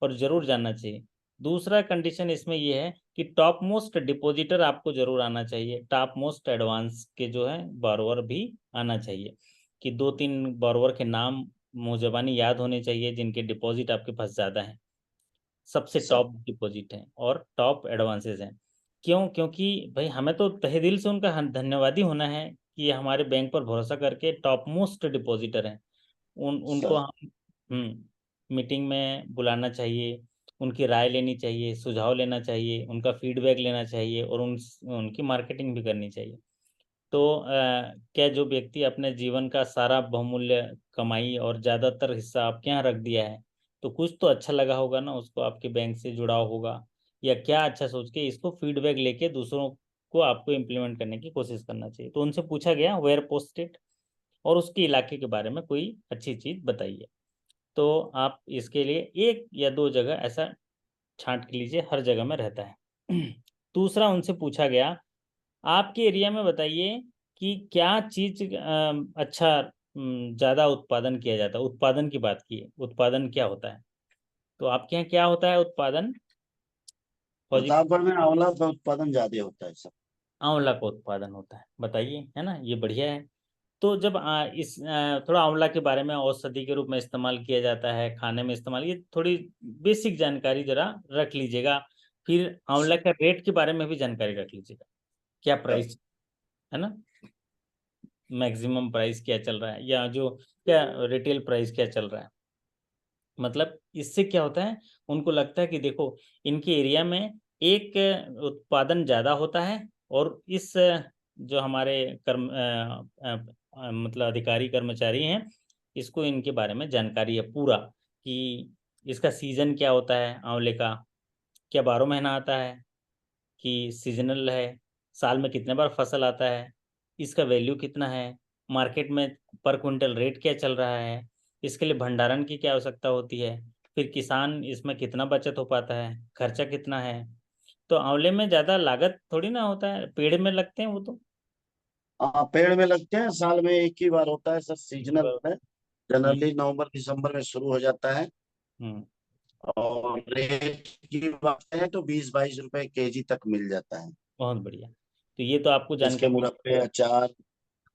और ज़रूर जानना चाहिए। दूसरा कंडीशन इसमें ये है कि टॉप मोस्ट डिपोजिटर आपको जरूर आना चाहिए, टॉप मोस्ट एडवांस के जो है बारोवर भी आना चाहिए, कि 2-3 बारोवर के नाम मुँह ज़बानी याद होने चाहिए जिनके डिपॉजिट आपके पास ज़्यादा हैं, सबसे सर टॉप डिपॉजिट हैं और टॉप एडवांसेस हैं। क्यों? क्योंकि भाई हमें तो तहे दिल से उनका धन्यवादी होना है कि हमारे बैंक पर भरोसा करके टॉप मोस्ट डिपॉजिटर हैं। उनको सर हम मीटिंग में बुलाना चाहिए, उनकी राय लेनी चाहिए, सुझाव लेना चाहिए, उनका फीडबैक लेना चाहिए और उनकी मार्केटिंग भी करनी चाहिए। तो क्या जो व्यक्ति अपने जीवन का सारा बहुमूल्य कमाई और ज़्यादातर हिस्सा आपके यहाँ रख दिया है, तो कुछ तो अच्छा लगा होगा ना उसको, आपके बैंक से जुड़ाव होगा, या क्या अच्छा सोच के इसको फीडबैक लेके दूसरों को आपको इम्प्लीमेंट करने की कोशिश करना चाहिए। तो उनसे पूछा गया वेयर पोस्टेड और उसके इलाके के बारे में कोई अच्छी चीज़ बताइए। तो आप इसके लिए 1 या 2 जगह ऐसा छांट के लीजिए, हर जगह में रहता है। दूसरा उनसे पूछा गया आपके एरिया में बताइए कि क्या चीज अच्छा ज्यादा उत्पादन किया जाता है, उत्पादन की बात की है, उत्पादन क्या होता है? तो आपके यहाँ क्या होता है उत्पादन फौजी? प्रतापगढ़ में आंवला का उत्पादन ज्यादा होता है सर। आंवला का उत्पादन होता है, बताइए, है ना, ये बढ़िया है। तो जब थोड़ा आंवला के बारे में औषधि के रूप में इस्तेमाल किया जाता है, खाने में इस्तेमाल, ये थोड़ी बेसिक जानकारी जरा रख लीजिएगा। फिर आंवला का रेट के बारे में भी जानकारी रख लीजिएगा, क्या प्राइस है ना, मैक्सिमम प्राइस क्या चल रहा है, या जो क्या रिटेल प्राइस क्या चल रहा है। मतलब इससे क्या होता है, उनको लगता है कि देखो इनके एरिया में एक उत्पादन ज़्यादा होता है, और इस जो हमारे मतलब अधिकारी कर्मचारी हैं, इसको इनके बारे में जानकारी है पूरा, कि इसका सीजन क्या होता है आंवले का, क्या 12 महीना आता है कि सीजनल है, साल में कितने बार फसल आता है, इसका वैल्यू कितना है, मार्केट में पर क्विंटल रेट क्या चल रहा है, इसके लिए भंडारण की क्या आवश्यकता होती है, फिर किसान इसमें कितना बचत हो पाता है, खर्चा कितना है। तो आंवले में ज़्यादा लागत थोड़ी ना होता है, पेड़ में लगते हैं वो तो। हाँ, पेड़ में लगते हैं, साल में एक ही बार होता है सर, सीजनल है, हम्म, जनरली नवंबर दिसंबर में शुरू हो जाता है। हम्म, और रेट की बात है तो 20-22 रुपए केजी तक मिल जाता है। बहुत बढ़िया। तो ये तो आपको इसके जानकारी, मुरब्बे, अचार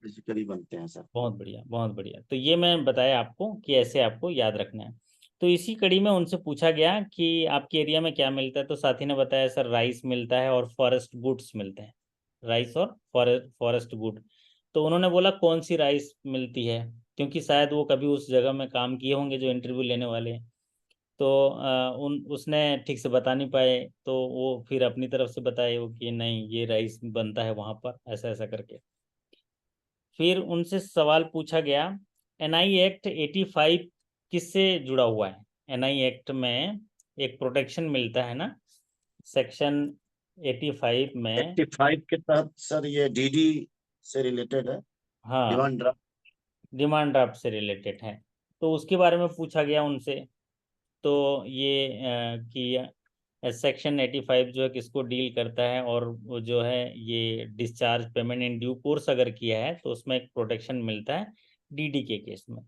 बेसिकली बनते हैं सर। बहुत बढ़िया बहुत बढ़िया। तो ये मैं बताया आपको कि ऐसे आपको याद रखना है। तो इसी कड़ी में उनसे पूछा गया कि आपके एरिया में क्या मिलता है, तो साथी ने बताया सर राइस मिलता है और फॉरेस्ट गुड्स मिलते हैं, राइस और फॉरेस्ट गुड। तो उन्होंने बोला कौन सी राइस मिलती है, क्योंकि शायद वो कभी उस जगह में काम किए होंगे जो इंटरव्यू लेने वाले हैं। तो उसने ठीक से बता नहीं पाए, तो वो फिर अपनी तरफ से बताए वो कि नहीं ये राइस बनता है वहाँ पर, ऐसा ऐसा करके। फिर उनसे सवाल पूछा गया, एनआई एक्ट 85 किससे जुड़ा हुआ है। एनआई एक्ट में एक प्रोटेक्शन मिलता है ना, सेक्शन 85 में। 85 के तहत सर ये डीडी से रिलेटेड है, हाँ, डिमांड ड्राफ्ट। डिमांड ड्राफ्ट से रिलेटेड है। तो उसके बारे में पूछा गया उनसे। तो ये कि सेक्शन 85 जो है किसको डील करता है, और वो जो है ये discharge payment in due course अगर किया है तो उसमें एक प्रोटेक्शन मिलता है डीडी के केस में।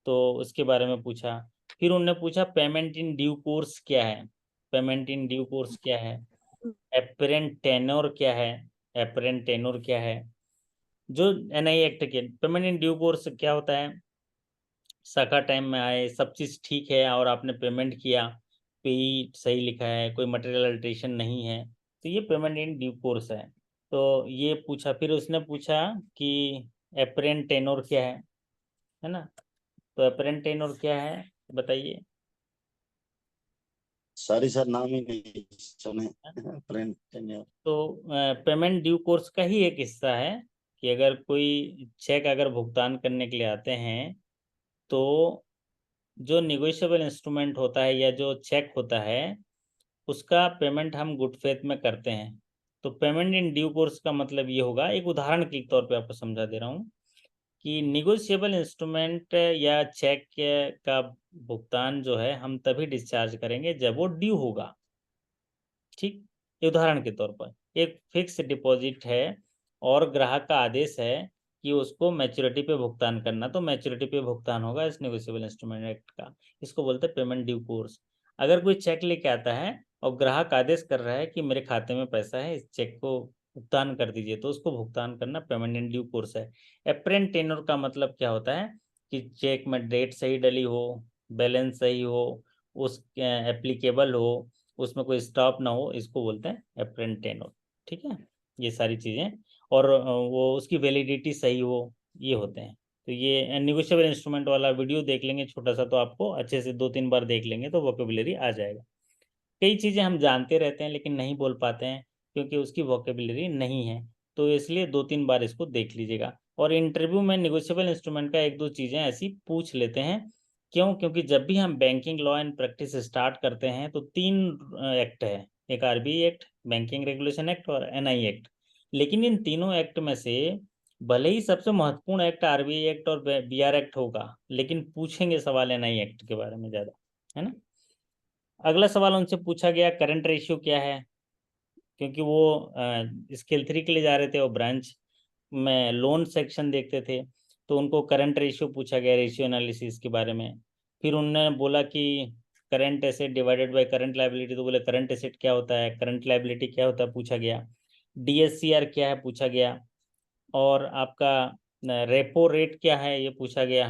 तो उसके बारे में पूछा। फिर उन्होंने पूछा पेमेंट इन ड्यू कोर्स क्या है, पेमेंट इन ड्यू कोर्स क्या है, एपरेंट टेन्योर क्या है, एपरेंट टेन्योर क्या है। जो एनआई एक्ट के पेमेंट इन ड्यू कोर्स क्या होता है, शाखा टाइम में आए, सब चीज़ ठीक है और आपने पेमेंट किया, पे सही लिखा है, कोई मटेरियल अल्ट्रेशन नहीं है, तो ये पेमेंट इन ड्यू कोर्स है। तो ये पूछा। फिर उसने पूछा कि एपरेंट टेनोर क्या है ना। तो एपरेंट टेनोर क्या है बताइए। सॉरी सर, नाम ही नहीं सुने। Print tenure. तो पेमेंट ड्यू कोर्स का ही एक हिस्सा है, कि अगर कोई चेक अगर भुगतान करने के लिए आते हैं, तो जो निगोशिएबल इंस्ट्रूमेंट होता है या जो चेक होता है, उसका पेमेंट हम गुड फेथ में करते हैं। तो पेमेंट इन ड्यू कोर्स का मतलब ये होगा, एक उदाहरण के तौर पे आपको समझा दे रहा हूँ, कि निगोशिएबल इंस्ट्रूमेंट या चेक का भुगतान जो है हम तभी डिस्चार्ज करेंगे जब वो ड्यू होगा। ठीक, ये उदाहरण के तौर पर एक फिक्स डिपॉजिट है और ग्राहक का आदेश है कि उसको मैच्योरिटी पे भुगतान करना, तो मैच्योरिटी पे भुगतान होगा इस निगोशिएबल इंस्ट्रूमेंट एक्ट का। इसको बोलते हैं पेमेंट ड्यू कोर्स। अगर कोई चेक लेके आता है और ग्राहक आदेश कर रहा है कि मेरे खाते में पैसा है, इस चेक को भुगतान कर दीजिए, तो उसको भुगतान करना पेमेंट इन ड्यू कोर्स है। एपरेंट टेन्योर का मतलब क्या होता है, कि चेक में डेट सही डली हो, बैलेंस सही हो, उस एप्लीकेबल हो, उसमें कोई स्टॉप ना हो, इसको बोलते हैं एपरेंट टेन्योर। ठीक है, ये सारी चीज़ें, और वो उसकी वैलिडिटी सही हो, ये होते हैं। तो ये निगोशिएबल इंस्ट्रूमेंट वाला वीडियो देख लेंगे छोटा सा, तो आपको अच्छे से 2-3 बार देख लेंगे तो वोकेबुलरी आ जाएगा। कई चीज़ें हम जानते रहते हैं लेकिन नहीं बोल पाते हैं, क्योंकि उसकी वोकेबुलरी नहीं है। तो इसलिए 2-3 बार इसको देख लीजिएगा। और इंटरव्यू में निगोशिएबल इंस्ट्रूमेंट का 1-2 चीज़ें ऐसी पूछ लेते हैं। क्यों? क्योंकि जब भी हम banking law and practice start करते हैं तो 3 एक्ट है, एक RBI act, banking regulation act और एनआई एक्ट। लेकिन इन तीनों एक्ट में से भले ही सबसे महत्वपूर्ण एक्ट आरबीआई एक्ट और बीआर एक्ट होगा, लेकिन पूछेंगे सवाल एनआई एक्ट के बारे में ज़्यादा, है ना। अगला सवाल उनसे पूछा गया करंट रेशियो क्या है, क्योंकि वो स्केल 3 के लिए जा रहे थे और ब्रांच में लोन सेक्शन देखते थे, तो उनको करंट रेशियो पूछा गया, रेशियो एनालिसिस के बारे में। फिर उन्होंने बोला कि current asset divided by current liability, तो बोले करंट एसेट क्या होता है, करंट लायबिलिटी क्या होता है पूछा गया। डीएससीआर क्या है पूछा गया। और आपका रेपो रेट क्या है ये पूछा गया,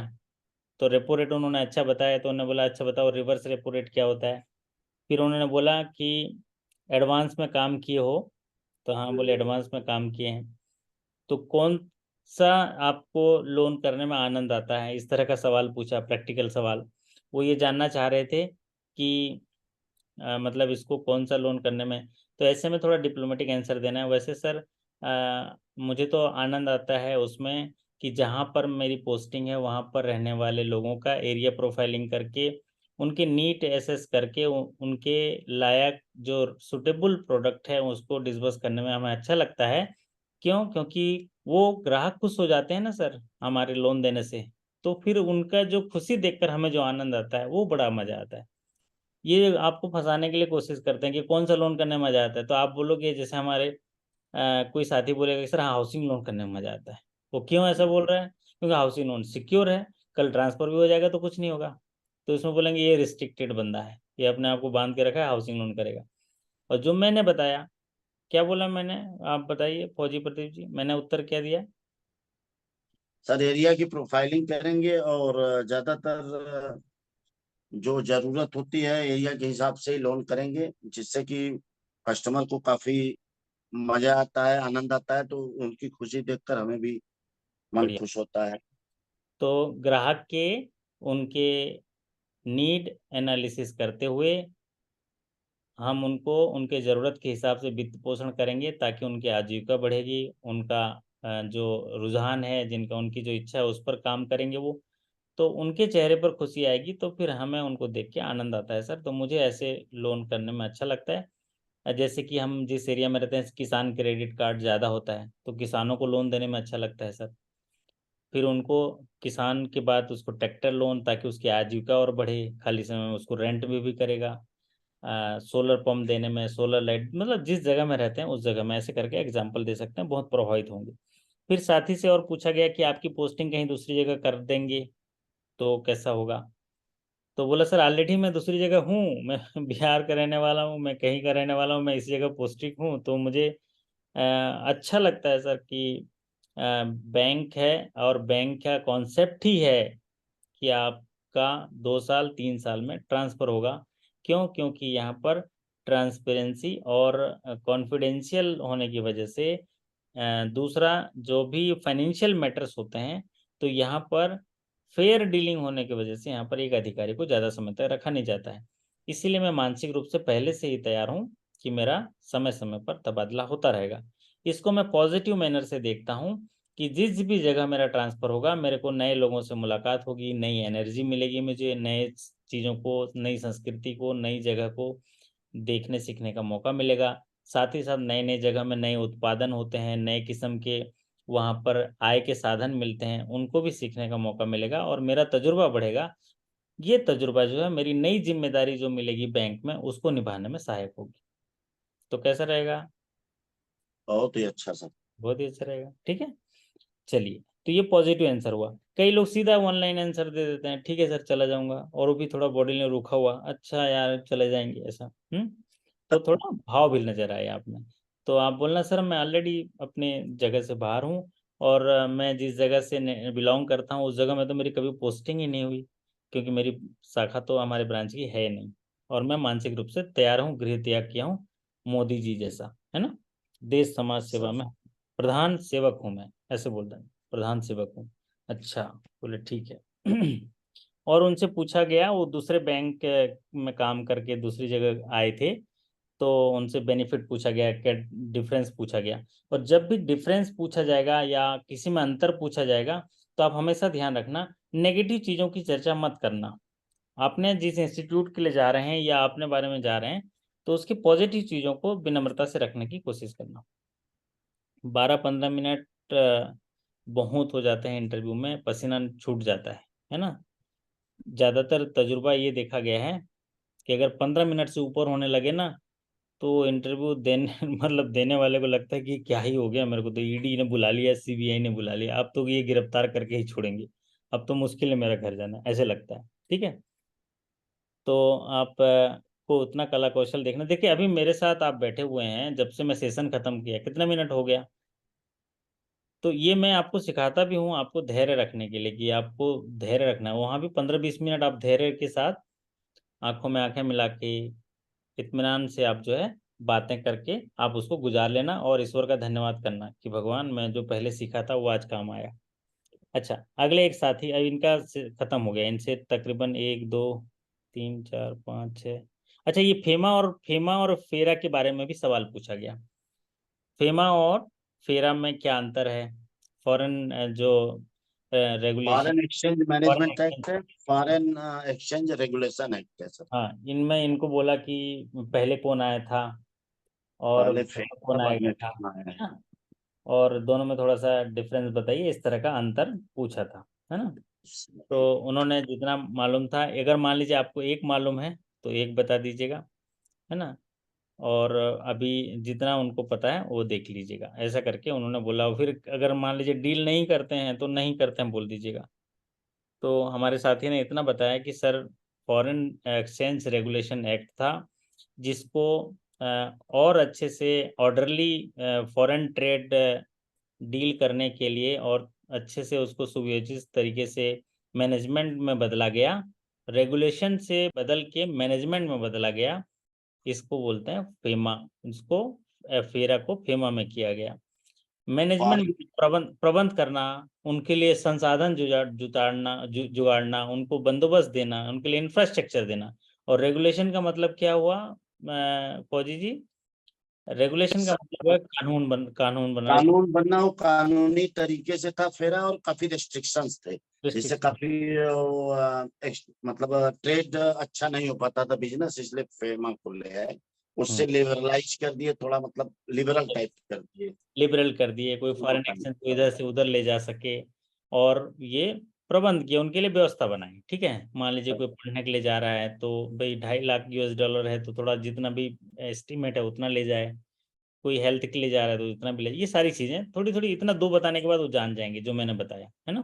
तो रेपो रेट उन्होंने अच्छा बताया, तो उन्होंने बोला अच्छा बताओ रिवर्स रेपो रेट क्या होता है। फिर उन्होंने बोला कि एडवांस में काम किए हो, तो हाँ बोले एडवांस में काम किए हैं। तो कौन सा आपको लोन करने में आनंद आता है, इस तरह का सवाल पूछा, प्रैक्टिकल सवाल। वो ये जानना चाह रहे थे कि मतलब इसको कौन सा लोन करने में, तो ऐसे में थोड़ा डिप्लोमेटिक आंसर देना है। वैसे सर मुझे तो आनंद आता है उसमें कि जहाँ पर मेरी पोस्टिंग है वहाँ पर रहने वाले लोगों का एरिया प्रोफाइलिंग करके, उनके नीड एसेस करके, उनके लायक जो सुटेबल प्रोडक्ट है उसको डिस्बर्स करने में हमें अच्छा लगता है। क्यों? क्योंकि वो ग्राहक खुश हो जाते हैं ना सर हमारे लोन देने से, तो फिर उनका जो खुशी देखकर हमें जो आनंद आता है वो बड़ा मजा आता है। ये आपको फंसाने के लिए कोशिश करते हैं कि कौन सा लोन करने में मजा आता है, तो आप बोलोगे जैसे हमारे कोई साथी बोलेगा कि सर हाँ हाउसिंग लोन करने में मजा आता है। वो क्यों ऐसा बोल रहा है? क्योंकि हाउसिंग लोन सिक्योर है, कल ट्रांसफर भी हो जाएगा तो कुछ नहीं होगा। तो इसमें बोलेंगे ये रिस्ट्रिक्टेड बंदा है, ये अपने आप को बांध के रखा है, हाउसिंग लोन करेगा। और जो मैंने बताया, क्या बोला मैंने, आप बताइए फौजी प्रदीप जी, मैंने उत्तर क्या दिया? सर एरिया की प्रोफाइलिंग करेंगे और ज्यादातर जो जरूरत होती है एरिया के हिसाब से ही लोन करेंगे, जिससे कि कस्टमर को काफी मजा आता है, आनंद आता है, तो उनकी खुशी देखकर हमें भी मन बढ़िया। खुश होता है। तो ग्राहक के उनके नीड एनालिसिस करते हुए हम उनको उनके ज़रूरत के हिसाब से वित्त पोषण करेंगे, ताकि उनकी आजीविका बढ़ेगी, उनका जो रुझान है, जिनका उनकी जो इच्छा है उस पर काम करेंगे वो, तो उनके चेहरे पर खुशी आएगी, तो फिर हमें उनको देख के आनंद आता है सर। तो मुझे ऐसे लोन करने में अच्छा लगता है। जैसे कि हम जिस एरिया में रहते हैं किसान क्रेडिट कार्ड ज़्यादा होता है, तो किसानों को लोन देने में अच्छा लगता है सर। फिर उनको किसान के बाद उसको ट्रैक्टर लोन, ताकि उसकी आजीविका और बढ़े, खाली समय में उसको रेंट में भी करेगा। सोलर पंप देने में, सोलर लाइट, मतलब जिस जगह में रहते हैं उस जगह में, ऐसे करके एग्जाम्पल दे सकते हैं, बहुत प्रभावित होंगे। फिर साथी से और पूछा गया कि आपकी पोस्टिंग कहीं दूसरी जगह कर देंगे तो कैसा होगा। तो बोला सर ऑलरेडी मैं दूसरी जगह हूँ, मैं बिहार का रहने वाला हूँ, मैं कहीं का रहने वाला हूँ, मैं इस जगह पोस्टिंग हूँ, तो मुझे अच्छा लगता है सर कि बैंक है, और बैंक का कॉन्सेप्ट ही है कि आपका 2 साल 3 साल में ट्रांसफ़र होगा। क्यों? क्योंकि यहाँ पर ट्रांसपेरेंसी और कॉन्फिडेंशियल होने की वजह से, दूसरा जो भी फाइनेंशियल मैटर्स होते हैं, तो यहाँ पर फेयर डीलिंग होने की वजह से यहाँ पर एक अधिकारी को ज़्यादा समय तक रखा नहीं जाता है। इसीलिए मैं मानसिक रूप से पहले से ही तैयार हूँ कि मेरा समय समय पर तबादला होता रहेगा। इसको मैं पॉजिटिव मैनर से देखता हूँ कि जिस भी जगह मेरा ट्रांसफ़र होगा, मेरे को नए लोगों से मुलाकात होगी, नई एनर्जी मिलेगी मुझे, नए चीज़ों को, नई संस्कृति को, नई जगह को देखने सीखने का मौका मिलेगा। साथ ही साथ नए नए जगह में नए उत्पादन होते हैं, नए किस्म के वहाँ पर आय के साधन मिलते हैं, उनको भी सीखने का मौका मिलेगा और मेरा तजुर्बा बढ़ेगा। ये तजुर्बा जो है मेरी नई जिम्मेदारी जो मिलेगी बैंक में, उसको निभाने में सहायक होगी। तो कैसा रहेगा? बहुत ही अच्छा सर। बहुत ही अच्छा रहेगा, ठीक है। चलिए, तो ये पॉजिटिव आंसर हुआ। कई लोग सीधा ऑनलाइन आंसर दे देते हैं, ठीक है सर चला जाऊंगा, और वो भी थोड़ा बॉडी में रुका हुआ, अच्छा यार चले जाएंगे ऐसा। तो थोड़ा भाव भी नजर आया आप में। तो आप बोलना सर मैं ऑलरेडी अपने जगह से बाहर हूँ, और मैं जिस जगह से बिलोंग करता हूँ उस जगह में तो मेरी कभी पोस्टिंग ही नहीं हुई, क्योंकि मेरी शाखा तो हमारे ब्रांच की है नहीं। और मैं मानसिक रूप से तैयार हूँ, गृह त्याग किया हूँ, मोदी जी जैसा, है ना, देश समाज सेवा सर में प्रधान सेवक हूँ मैं, ऐसे बोल रहे हैं, प्रधान सेवक हूँ। अच्छा, बोले ठीक है। और उनसे पूछा गया, वो दूसरे बैंक में काम करके दूसरी जगह आए थे, तो उनसे बेनिफिट पूछा गया, क्या डिफरेंस पूछा गया। और जब भी डिफरेंस पूछा जाएगा या किसी में अंतर पूछा जाएगा, तो आप हमेशा ध्यान रखना, नेगेटिव चीज़ों की चर्चा मत करना। आपने जिस इंस्टीट्यूट के लिए जा रहे हैं या अपने बारे में जा रहे हैं, तो उसकी पॉजिटिव चीज़ों को विनम्रता से रखने की कोशिश करना। 12-15 मिनट बहुत हो जाते हैं इंटरव्यू में, पसीना छूट जाता है ना। ज़्यादातर तजुर्बा ये देखा गया है कि अगर 15 मिनट से ऊपर होने लगे ना, तो इंटरव्यू देने मतलब देने वाले को लगता है कि क्या ही हो गया, मेरे को तो ईडी ने बुला लिया, सीबीआई ने बुला लिया, अब तो ये गिरफ्तार करके ही छोड़ेंगे, अब तो मुश्किल है मेरा घर जाना, ऐसे लगता है। ठीक है, तो आप को उतना कला कौशल देखना। देखिए अभी मेरे साथ आप बैठे हुए हैं, जब से मैं सेशन खत्म किया, कितना मिनट हो गया? तो ये मैं आपको सिखाता भी हूँ आपको धैर्य रखने के लिए, कि आपको धैर्य रखना है। वहाँ भी 15-20 मिनट आप धैर्य के साथ आंखों में आंखें मिला के इत्मीनान से आप जो है बातें करके आप उसको गुजार लेना, और ईश्वर का धन्यवाद करना कि भगवान मैं जो पहले सीखा था वो आज काम आया। अच्छा, अगले एक साथी, अब इनका खत्म हो गया, इनसे तकरीबन 1 2 3 4 5 6। अच्छा, ये फेमा और फेरा के बारे में भी सवाल पूछा गया। फेमा और फेरा में क्या अंतर है? फॉरेन जो regulation, foreign exchange foreign management act exchange, है, फॉरेन एक्सचेंज रेगुलेशन एक्ट है सर। हाँ, इनमें इनको बोला कि पहले कौन आया था और पहले बाद फेमा कौन बाद आएगा में था, फेमा है। है ना? और दोनों में थोड़ा सा डिफरेंस बताइए, इस तरह का अंतर पूछा था, है ना? तो उन्होंने जितना मालूम था, अगर मान लीजिए आपको एक मालूम है तो एक बता दीजिएगा, है ना? और अभी जितना उनको पता है वो देख लीजिएगा, ऐसा करके उन्होंने बोला। और फिर अगर मान लीजिए डील नहीं करते हैं तो नहीं करते हैं बोल दीजिएगा। तो हमारे साथी ने इतना बताया कि sir, foreign exchange regulation act था, जिसको और अच्छे से ऑर्डरली फॉरेन ट्रेड डील करने के लिए और अच्छे से उसको सुव्यवस्थित तरीके से मैनेजमेंट में बदला गया, रेगुलेशन से बदल के मैनेजमेंट में बदला गया। इसको बोलते हैं फेमा, इसको फेरा को फेमा में किया गया। मैनेजमेंट प्रबंध करना, उनके लिए संसाधन जुगाड़ना, उनको बंदोबस्त देना, उनके लिए इंफ्रास्ट्रक्चर देना। और रेगुलेशन का मतलब क्या हुआ फौजी जी? रेगुलेशन का मतलब है कानून बनाना, कानून बनना हो, कानूनी तरीके से था फेरा, और काफी रेस्ट्रिक्शंस थे, जिससे restriction। काफी मतलब ट्रेड अच्छा नहीं हो पाता था बिजनेस, इसलिए फेमा खुले है, उससे लिबरलाइज कर दिए, थोड़ा मतलब लिबरल टाइप कर दिए। लिबरल कर दिए, कोई फॉरेन एक्सचेंज को इधर से उधर ले जा सके, और ये प्रबंध किया, उनके लिए व्यवस्था बनाई। ठीक है, मान लीजिए कोई पढ़ने के लिए जा रहा है तो भाई 2.5 लाख US$ है, तो थोड़ा जितना भी एस्टिमेट है उतना ले जाए। कोई हेल्थ के लिए जा रहा है तो इतना भी ले, ये सारी चीजें थोड़ी थोड़ी इतना 2 बताने के बाद वो जान जाएंगे जो मैंने बताया, है ना?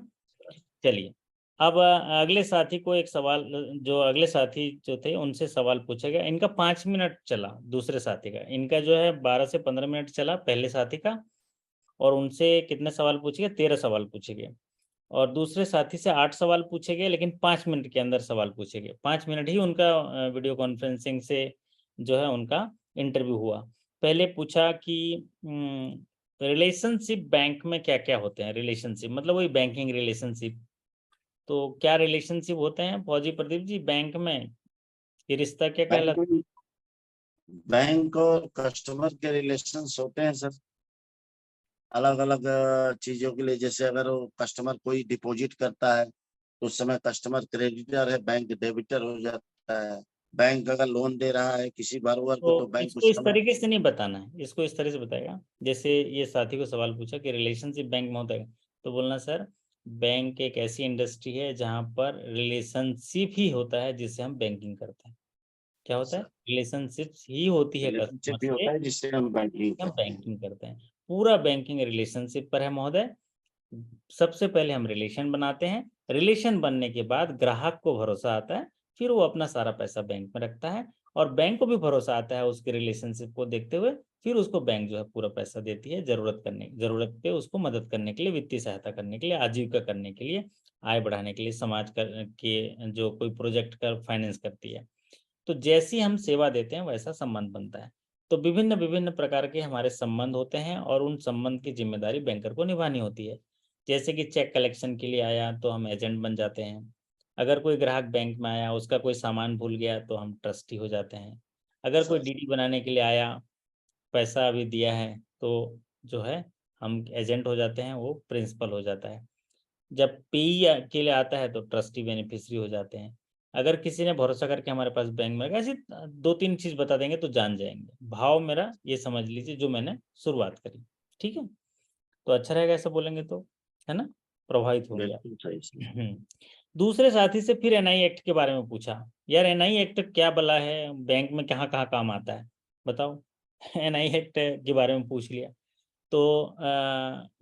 चलिए, अब अगले साथी को एक सवाल, जो अगले साथी जो थे उनसे सवाल पूछा गया। इनका 5 मिनट चला, दूसरे साथी का, इनका जो है 12 से 15 मिनट चला पहले साथी का। और उनसे कितने सवाल पूछे गए? 13 सवाल पूछे गए। और दूसरे साथी से 8 सवाल पूछे गए, लेकिन 5 मिनट के अंदर सवाल पूछे गए। 5 मिनट ही उनका वीडियो कॉन्फ्रेंसिंग से जो है उनका इंटरव्यू हुआ। पहले पूछा कि रिलेशनशिप बैंक में क्या क्या होते हैं? रिलेशनशिप मतलब वही बैंकिंग रिलेशनशिप। तो क्या रिलेशनशिप होते हैं फौजी प्रदीप जी बैंक में? ये रिश्ता क्या कहलाता है? बैंक और कस्टमर के रिलेशंस होते हैं सर, अलग अलग चीजों के लिए। जैसे अगर वो कस्टमर कोई डिपॉजिट करता है तो उस समय कस्टमर क्रेडिटर है, बैंक डेबिटर हो जाता है। बैंक अगर लोन दे रहा है किसी बारोवर को तो तो बैंक इसको उस इस समय। तरीके से नहीं बताना है, इसको इस तरह से बताएगा। जैसे ये साथी को सवाल पूछा कि रिलेशनशिप बैंक में होता है, तो बोलना सर, बैंक एक ऐसी इंडस्ट्री है जहां पर रिलेशनशिप ही होता है जिससे हम बैंकिंग करते हैं। क्या होता है? रिलेशनशिप ही होती है कस्टमर रिलेशनशिप भी से, होता है जिससे हम बैंकिंग हम करते हैं। बैंकिंग करते हैं। पूरा बैंकिंग रिलेशनशिप पर है महोदय। सबसे पहले हम रिलेशन बनाते हैं, रिलेशन बनने के बाद ग्राहक को भरोसा आता है, फिर वो अपना सारा पैसा बैंक में रखता है, और बैंक को भी भरोसा आता है उसके रिलेशनशिप को देखते हुए, फिर उसको बैंक जो है पूरा पैसा देती है, जरूरत पे उसको मदद करने के लिए, वित्तीय सहायता करने के लिए, आजीविका करने के लिए, आय बढ़ाने के लिए, समाज के जो कोई प्रोजेक्ट का फाइनेंस करती है। तो जैसी हम सेवा देते हैं वैसा संबंध बनता है। तो विभिन्न विभिन्न प्रकार के हमारे संबंध होते हैं, और उन संबंध की जिम्मेदारी बैंकर को निभानी होती है। जैसे कि चेक कलेक्शन के लिए आया तो हम एजेंट बन जाते हैं। अगर कोई ग्राहक बैंक में आया, उसका कोई सामान भूल गया तो हम ट्रस्टी हो जाते हैं। अगर कोई डीडी बनाने के लिए आया, पैसा अभी दिया है, तो जो है हम एजेंट हो जाते हैं, वो प्रिंसिपल हो जाता है। जब पेई के लिए आता है तो ट्रस्टी बेनिफिशियरी हो जाते हैं। अगर किसी ने भरोसा करके हमारे पास बैंक में रखा, ऐसी 2-3 चीज बता देंगे तो जान जाएंगे। भाव मेरा ये समझ लीजिए जो मैंने शुरुआत करी। ठीक है, तो अच्छा रहेगा ऐसा बोलेंगे तो, है ना? प्रभावित होंगे आप। बिल्कुल सही सही। दूसरे साथी से फिर एनआई एक्ट के बारे में पूछा। यार एनआई एक्ट क्या बला है, बैंक में कहाँ कहाँ काम आता है, बताओ। एनआई एक्ट के बारे में पूछ लिया। तो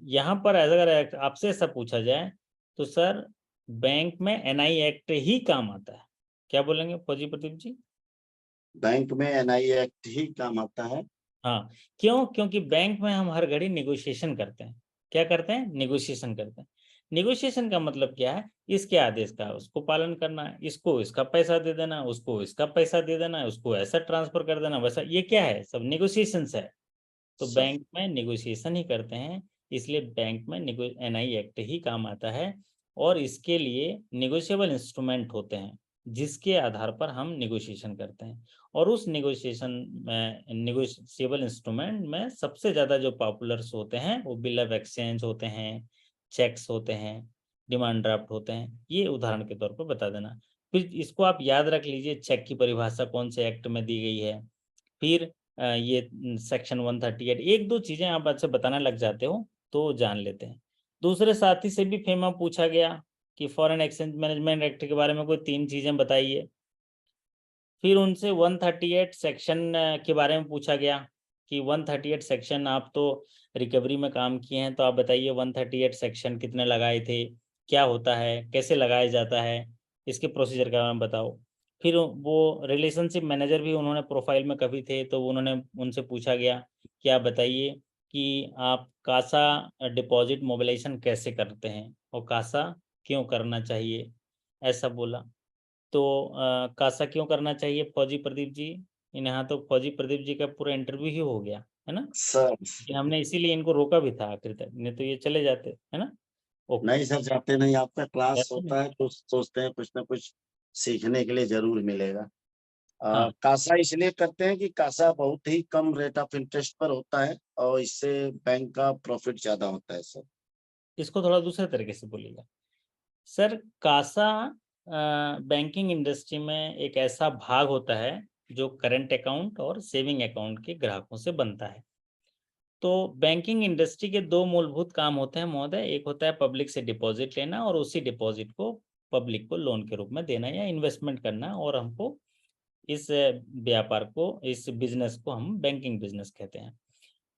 यहाँ पर अगर आपसे ऐसा पूछा जाए तो सर, बैंक में एनआई एक्ट ही काम आता है, क्या बोलेंगे फौजी प्रदीप जी? बैंक में एनआई एक्ट ही काम आता है। हाँ, क्यों? क्योंकि बैंक में हम हर घड़ी निगोशिएशन करते हैं। क्या करते हैं? निगोशिएशन करते हैं। निगोशिएशन का मतलब क्या है? इसके आदेश का उसको पालन करना है, इसको इसका पैसा दे देना, उसको इसका पैसा दे देना, उसको ऐसा ट्रांसफर कर देना, वैसा। ये क्या है? सब निगोशिएशंस है। तो सर बैंक में निगोशिएशन ही करते हैं, इसलिए बैंक में एनआई एक्ट ही काम आता है। और इसके लिए निगोशिएबल इंस्ट्रूमेंट होते हैं जिसके आधार पर हम निगोशिएशन करते हैं। और उस निगोशिएशन में, निगोशिएबल इंस्ट्रूमेंट में सबसे ज़्यादा जो पॉपुलर्स होते हैं वो बिल ऑफ एक्सचेंज होते हैं, चेक्स होते हैं, डिमांड ड्राफ्ट होते हैं। ये उदाहरण के तौर पर बता देना। फिर इसको आप याद रख लीजिए, चेक की परिभाषा कौन से एक्ट में दी गई है। फिर ये सेक्शन 138, एक दो चीजें आप अच्छे बताने लग जाते हो तो जान लेते हैं। दूसरे साथी से भी फेमा पूछा गया कि फॉरेन एक्सचेंज मैनेजमेंट एक्ट के बारे में कोई 3 चीजें बताइए। फिर उनसे 138 सेक्शन के बारे में पूछा गया कि 138 सेक्शन, आप तो रिकवरी में काम किए हैं, तो आप बताइए 138 सेक्शन कितने लगाए थे, क्या होता है, कैसे लगाया जाता है, इसके प्रोसीजर का नाम बताओ। फिर वो रिलेशनशिप मैनेजर भी उन्होंने प्रोफाइल में कभी थे, तो उन्होंने उनसे पूछा गया कि आप बताइए कि आप कासा डिपॉजिट मोबिलाइजेशन कैसे करते हैं और कासा क्यों करना चाहिए, ऐसा बोला। तो कासा क्यों करना चाहिए फौजी प्रदीप जी? यहाँ तो फौजी प्रदीप जी का पूरा इंटरव्यू ही हो गया है ना, सर कि हमने इसीलिए इनको रोका भी था आखिर तक, नहीं तो ये चले जाते, है ना। ओके। नहीं सर, जाते नहीं, आपका क्लास जाते होता है तो सोचते हैं कुछ ना कुछ सीखने के लिए जरूर मिलेगा। हाँ, कासा इसलिए करते हैं कि कासा बहुत ही कम रेट ऑफ इंटरेस्ट पर होता है और इससे बैंक का प्रॉफिट ज्यादा होता है सर। इसको थोड़ा दूसरे तरीके से बोलिएगा सर। कासा बैंकिंग इंडस्ट्री में एक ऐसा भाग होता है जो करंट अकाउंट और सेविंग अकाउंट के ग्राहकों से बनता है। तो बैंकिंग इंडस्ट्री के 2 मूलभूत काम होते हैं महोदय, एक होता है पब्लिक से डिपॉजिट लेना और उसी डिपॉजिट को पब्लिक को लोन के रूप में देना या इन्वेस्टमेंट करना, और हमको इस व्यापार को, इस बिजनेस को हम बैंकिंग बिजनेस कहते हैं।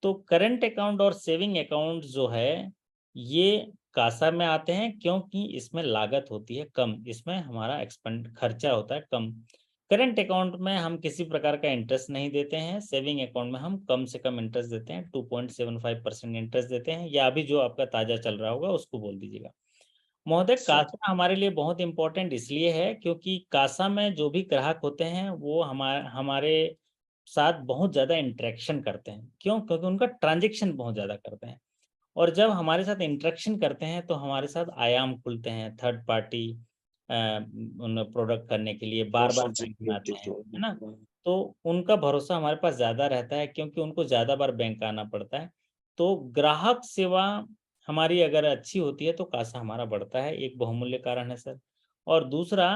तो करंट अकाउंट और सेविंग अकाउंट जो है ये कासा में आते हैं, क्योंकि इसमें लागत होती है कम, इसमें हमारा एक्सपेंड खर्चा होता है कम। करंट अकाउंट में हम किसी प्रकार का इंटरेस्ट नहीं देते हैं, सेविंग अकाउंट में हम कम से कम इंटरेस्ट देते हैं, 2.75% इंटरेस्ट देते हैं, या अभी जो आपका ताजा चल रहा होगा उसको बोल दीजिएगा। महोदय, कासा हमारे लिए बहुत इंपॉर्टेंट इसलिए है क्योंकि कासा में जो भी ग्राहक होते हैं वो हमारे साथ बहुत ज़्यादा इंटरेक्शन करते हैं। क्यों? क्योंकि उनका ट्रांजेक्शन बहुत ज़्यादा करते हैं, और जब हमारे साथ इंटरेक्शन करते हैं तो हमारे साथ आयाम खुलते हैं थर्ड पार्टी उन प्रोडक्ट करने के लिए, बार बार बैंक में आते हैं, है ना। तो उनका भरोसा हमारे पास ज़्यादा रहता है क्योंकि उनको ज़्यादा बार बैंक आना पड़ता है। तो ग्राहक सेवा हमारी अगर अच्छी होती है तो कासा हमारा बढ़ता है, एक बहुमूल्य कारण है सर। और दूसरा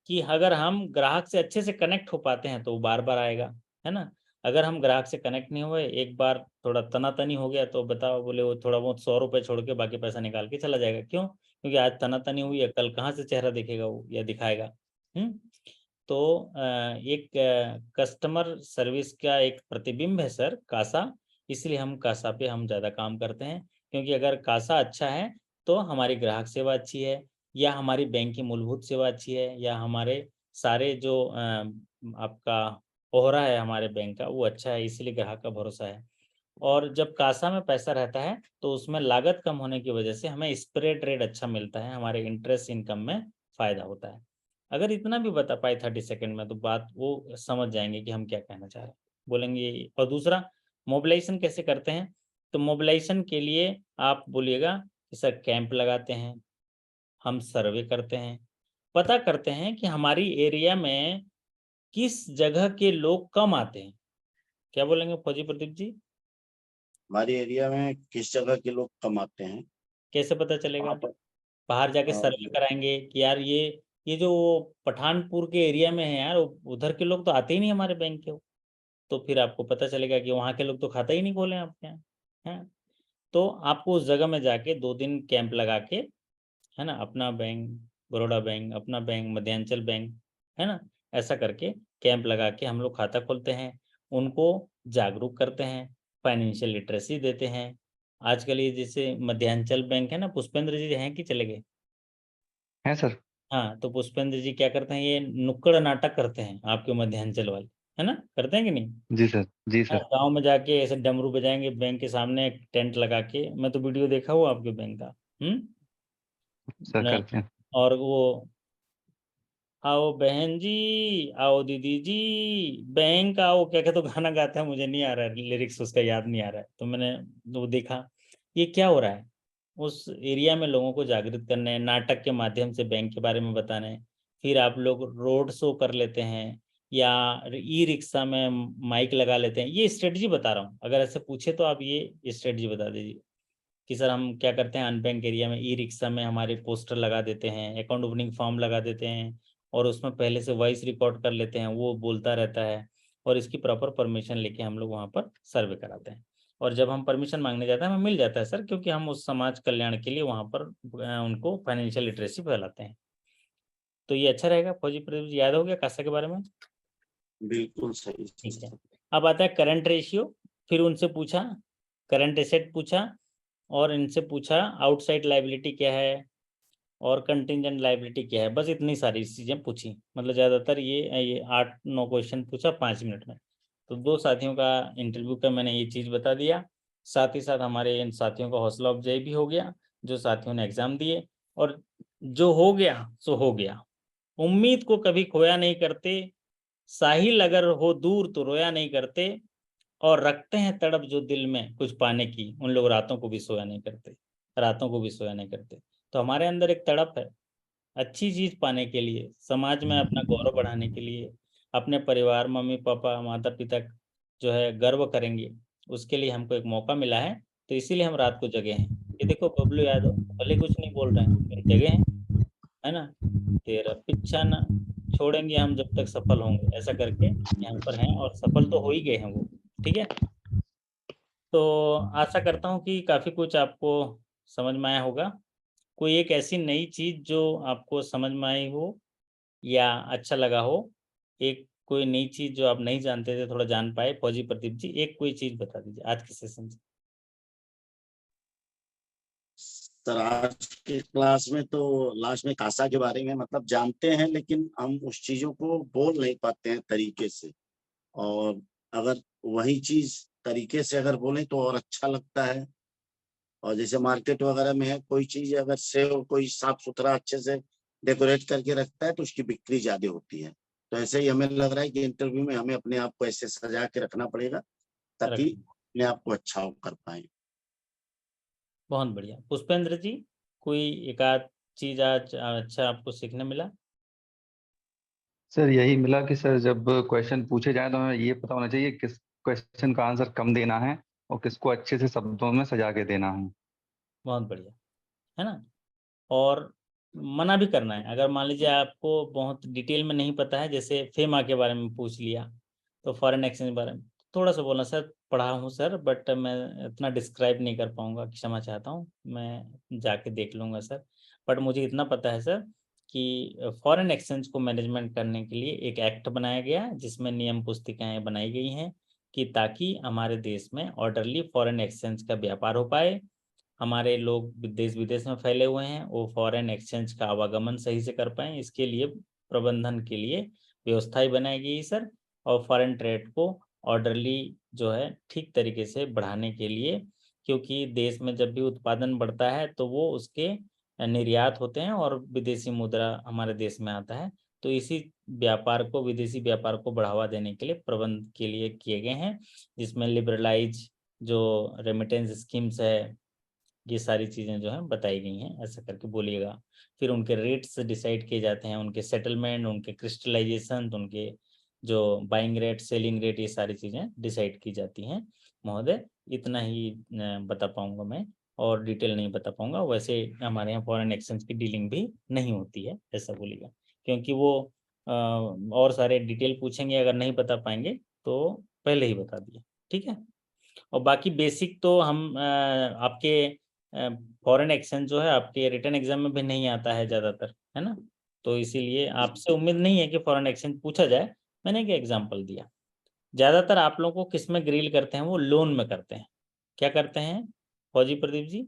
कि अगर हम ग्राहक से अच्छे से कनेक्ट हो पाते हैं तो वो बार बार आएगा, है ना। अगर हम ग्राहक से कनेक्ट नहीं हुए, एक बार थोड़ा तनातनी हो गया तो बताओ, बोले वो थोड़ा बहुत 100 रुपए छोड़ के बाकी पैसा निकाल के चला जाएगा। क्यों? क्योंकि आज तनातनी हुई है, कल कहाँ से चेहरा दिखेगा वो या दिखाएगा। तो एक कस्टमर सर्विस का एक प्रतिबिंब है सर कासा, इसलिए हम कासा पे हम ज़्यादा काम करते हैं, क्योंकि अगर कासा अच्छा है तो हमारी ग्राहक सेवा अच्छी है, या हमारी बैंक की मूलभूत सेवा अच्छी है, या हमारे सारे जो आपका ओहरा है हमारे बैंक का वो अच्छा है, इसलिए ग्राहक का भरोसा है। और जब कासा में पैसा रहता है तो उसमें लागत कम होने की वजह से हमें स्प्रेड रेट अच्छा मिलता है, हमारे इंटरेस्ट इनकम में फ़ायदा होता है। अगर इतना भी बता पाए 30 सेकंड में तो बात वो समझ जाएंगे कि हम क्या कहना चाह रहे हैं, बोलेंगे। और दूसरा, मोबिलाइजेशन कैसे करते हैं? तो मोबिलाइजेशन के लिए आप बोलिएगा कि सर कैंप लगाते हैं, हम सर्वे करते हैं, पता करते हैं कि हमारी एरिया में किस जगह के लोग कम आते हैं। क्या बोलेंगे फौजी प्रदीप जी? हमारे एरिया में किस जगह के लोग कम आते हैं? कैसे पता चलेगा? बाहर जाके सर्वे और कराएंगे कि यार ये जो पठानपुर के एरिया में है यार, उधर के लोग तो आते ही नहीं हमारे बैंक के, तो फिर आपको पता चलेगा कि वहाँ के लोग तो खाता ही नहीं खोले हैं आपके यहाँ, है। तो आपको उस जगह में जाके 2 दिन कैंप लगा के, है ना, अपना बैंक बड़ौदा बैंक, अपना बैंक मध्यांचल बैंक, है ना, ऐसा करके कैंप लगा के हम लोग खाता खोलते हैं, उनको जागरूक करते हैं, फाइनेंशियल लिटरेसी देते हैं। आजकल ये जैसे मध्यांचल बैंक है ना, पुष्पेंद्र जी हैं कि चले गए? है सर। हाँ, तो पुष्पेंद्र जी क्या करते हैं, ये नुक्कड़ नाटक करते हैं आपके मध्यांचल वाले, है ना, करते हैं कि नहीं? जी सर, जी सर। गांव में जाके ऐसे डमरू बजाएंगे बैंक के सामने एक टेंट लगा के, मैं तो वीडियो देखा हुआ आपके बैंक का। सर न- करते हैं। और वो आओ बहन जी, आओ दीदी जी, बैंक आओ, क्या क्या तो गाना गाते हैं, मुझे नहीं आ रहा है लिरिक्स, उसका याद नहीं आ रहा है, तो मैंने वो देखा ये क्या हो रहा है। उस एरिया में लोगों को जागृत करने, नाटक के माध्यम से बैंक के बारे में बताने, फिर आप लोग रोड शो कर लेते हैं या ई रिक्शा में माइक लगा लेते हैं। ये स्ट्रेटजी बता रहा हूँ, अगर ऐसे पूछे तो आप ये स्ट्रेटजी बता दीजिए कि सर हम क्या करते हैं, अनबैंक एरिया में ई रिक्शा में हमारे पोस्टर लगा देते हैं, अकाउंट ओपनिंग फॉर्म लगा देते हैं, और उसमें पहले से वॉइस रिकॉर्ड कर लेते हैं, वो बोलता रहता है, और इसकी प्रॉपर परमिशन लेके हम लोग वहाँ पर सर्वे कराते हैं। और जब हम परमिशन मांगने जाते हैं हमें मिल जाता है सर, क्योंकि हम उस समाज कल्याण के लिए वहाँ पर उनको फाइनेंशियल लिटरेसी फैलाते हैं। तो ये अच्छा रहेगा। फौजी प्रदीप जी, याद हो गया कासा के बारे में? बिल्कुल सही। ठीक है। अब आता है करंट रेशियो। फिर उनसे पूछा करंट एसेट पूछा, और इनसे पूछा आउटसाइड लाइबिलिटी क्या है और कंटिंजेंट लाइबिलिटी क्या है। बस इतनी सारी चीजें पूछी, मतलब ज्यादातर ये 8-9 क्वेश्चन पूछा 5 मिनट में। तो 2 साथियों का इंटरव्यू का मैंने ये चीज बता दिया। साथ ही साथ हमारे इन साथियों का हौसला अफजाई भी हो गया, जो साथियों ने एग्जाम दिए, और जो हो गया सो हो गया। उम्मीद को कभी खोया नहीं करते, साहिल अगर हो दूर तो रोया नहीं करते, और रखते हैं तड़प जो दिल में कुछ पाने की, उन लोग रातों को भी सोया नहीं करते, रातों को भी सोया नहीं करते। तो हमारे अंदर एक तड़प है अच्छी चीज पाने के लिए, समाज में अपना गौरव बढ़ाने के लिए, अपने परिवार, मम्मी पापा माता पिता जो है गर्व करेंगे, उसके लिए हमको एक मौका मिला है। तो इसीलिए हम रात को जगे हैं। ये देखो बबलू यादव भले कुछ नहीं बोल रहे हैं लेकिन जगे हैं, है ना। तेरा पीछा ना छोड़ेंगे हम जब तक सफल होंगे, ऐसा करके यहाँ पर हैं, और सफल तो हो ही गए हैं वो। ठीक है। तो आशा करता हूँ कि काफ़ी कुछ आपको समझ में आया होगा। कोई एक ऐसी नई चीज़ जो आपको समझ में आई हो या अच्छा लगा हो, एक कोई नई चीज़ जो आप नहीं जानते थे, थोड़ा जान पाए, फौजी प्रदीप जी एक कोई चीज़ बता दीजिए आज के सेशन से। सर आज के क्लास में तो लास्ट में कासा के बारे में मतलब जानते हैं, लेकिन हम उस चीजों को बोल नहीं पाते हैं तरीके से। और अगर वही चीज तरीके से अगर बोलें तो और अच्छा लगता है। और जैसे मार्केट वगैरह में है, कोई चीज अगर सेव कोई साफ सुथरा अच्छे से डेकोरेट करके रखता है तो उसकी बिक्री ज्यादा होती है। तो ऐसे ही हमें लग रहा है कि इंटरव्यू में हमें अपने आप को ऐसे सजा के रखना पड़ेगा ताकि रख अपने आप को अच्छा कर पाए। बहुत बढ़िया। पुष्पेंद्र जी, कोई एक आध चीज़ आज अच्छा आपको सीखने मिला? सर यही मिला कि सर जब क्वेश्चन पूछे जाए तो हमें ये पता होना चाहिए किस क्वेश्चन का आंसर कम देना है और किसको अच्छे से शब्दों में सजा के देना है। बहुत बढ़िया, है ना। और मना भी करना है, अगर मान लीजिए आपको बहुत डिटेल में नहीं पता है, जैसे फेमा के बारे में पूछ लिया, तो फॉरेन एक्सचेंज के बारे में थोड़ा सा बोलना, सर पढ़ा हूँ सर बट मैं इतना डिस्क्राइब नहीं कर पाऊंगा, क्षमा चाहता हूँ, मैं जाके देख लूंगा सर। बट मुझे इतना पता है सर कि फॉरेन एक्सचेंज को मैनेजमेंट करने के लिए एक एक्ट बनाया गया है, जिसमें नियम पुस्तिकाएं बनाई गई हैं कि ताकि हमारे देश में ऑर्डरली फॉरेन एक्सचेंज का व्यापार हो पाए। हमारे लोग देश विदेश में फैले हुए हैं, वो फॉरेन एक्सचेंज का आवागमन सही से कर पाएं, इसके लिए प्रबंधन के लिए व्यवस्थाएं बनाई गई सर। और फॉरेन ट्रेड को ऑर्डरली जो है ठीक तरीके से बढ़ाने के लिए, क्योंकि देश में जब भी उत्पादन बढ़ता है तो वो उसके निर्यात होते हैं और विदेशी मुद्रा हमारे देश में आता है। तो इसी व्यापार को, विदेशी व्यापार को बढ़ावा देने के लिए प्रबंध के लिए किए गए हैं, जिसमें लिबरलाइज जो रेमिटेंस स्कीम्स है, ये सारी चीज़ें जो हैं बताई गई हैं, ऐसा करके बोलिएगा। फिर उनके रेट्स डिसाइड किए जाते हैं, उनके सेटलमेंट, उनके क्रिस्टलाइजेशन, उनके जो बाइंग रेट, सेलिंग रेट, ये सारी चीज़ें डिसाइड की जाती हैं। महोदय इतना ही बता पाऊंगा मैं, और डिटेल नहीं बता पाऊंगा। वैसे हमारे यहाँ फॉरेन एक्सचेंज की डीलिंग भी नहीं होती है, ऐसा बोलिएगा, क्योंकि वो और सारे डिटेल पूछेंगे, अगर नहीं बता पाएंगे तो पहले ही बता दिए। ठीक है। और बाकी बेसिक तो हम आपके फॉरेन एक्सचेंज जो है आपके रिटर्न एग्जाम में भी नहीं आता है ज़्यादातर, है ना। तो इसीलिए आपसे उम्मीद नहीं है कि फॉरेन एक्सचेंज पूछा जाए। मैंने एक एग्जांपल दिया। ज़्यादातर आप लोगों को किस में ग्रिल करते हैं, वो लोन में करते हैं। क्या करते हैं फौजी प्रदीप जी?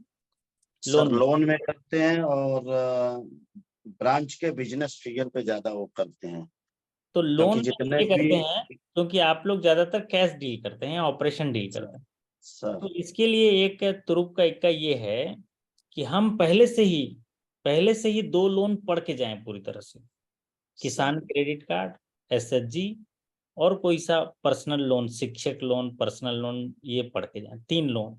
सर लोन में। लोन में करते हैं और ब्रांच के बिजनेस फिगर पे ज्यादा वो करते हैं। तो लोन जितने इसलिए करते भी हैं क्योंकि आप लोग ज्यादातर कैश डील करते हैं, ऑपरेशन डील करते हैं। सर तो इसके लिए एक तुरुप का इक्का ये है कि हम पहले से ही 2 लोन पढ़ के जाएं पूरी तरह से, किसान क्रेडिट कार्ड, एसएचजी और कोई सा पर्सनल लोन, शिक्षक लोन, पर्सनल लोन, ये पढ़ के जाएं 3 लोन,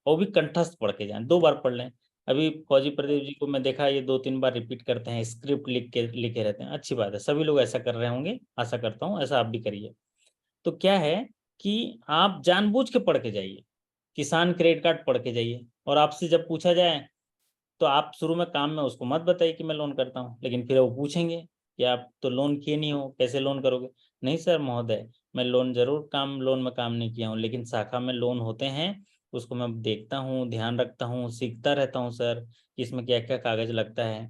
और भी कंठस्थ पढ़ के जाएं, 2 बार पढ़ लें। अभी फौजी प्रदीप जी को मैं देखा ये 2-3 बार रिपीट करते हैं, स्क्रिप्ट लिखे रहते हैं, अच्छी बात है, सभी लोग ऐसा कर रहे होंगे, आशा करता हूँ ऐसा आप भी करिए। तो क्या है कि आप जानबूझ के पढ़ के जाइए, किसान क्रेडिट कार्ड पढ़ के जाइए, और आपसे जब पूछा जाए तो आप शुरू में काम में उसको मत बताइए कि मैं लोन करता हूँ, लेकिन फिर वो पूछेंगे कि आप तो लोन किए नहीं हो, कैसे लोन करोगे। नहीं सर महोदय, मैं लोन में काम नहीं किया हूँ, लेकिन शाखा में लोन होते हैं, उसको मैं देखता हूँ, ध्यान रखता हूँ, सीखता रहता हूँ सर कि इसमें क्या क्या कागज लगता है,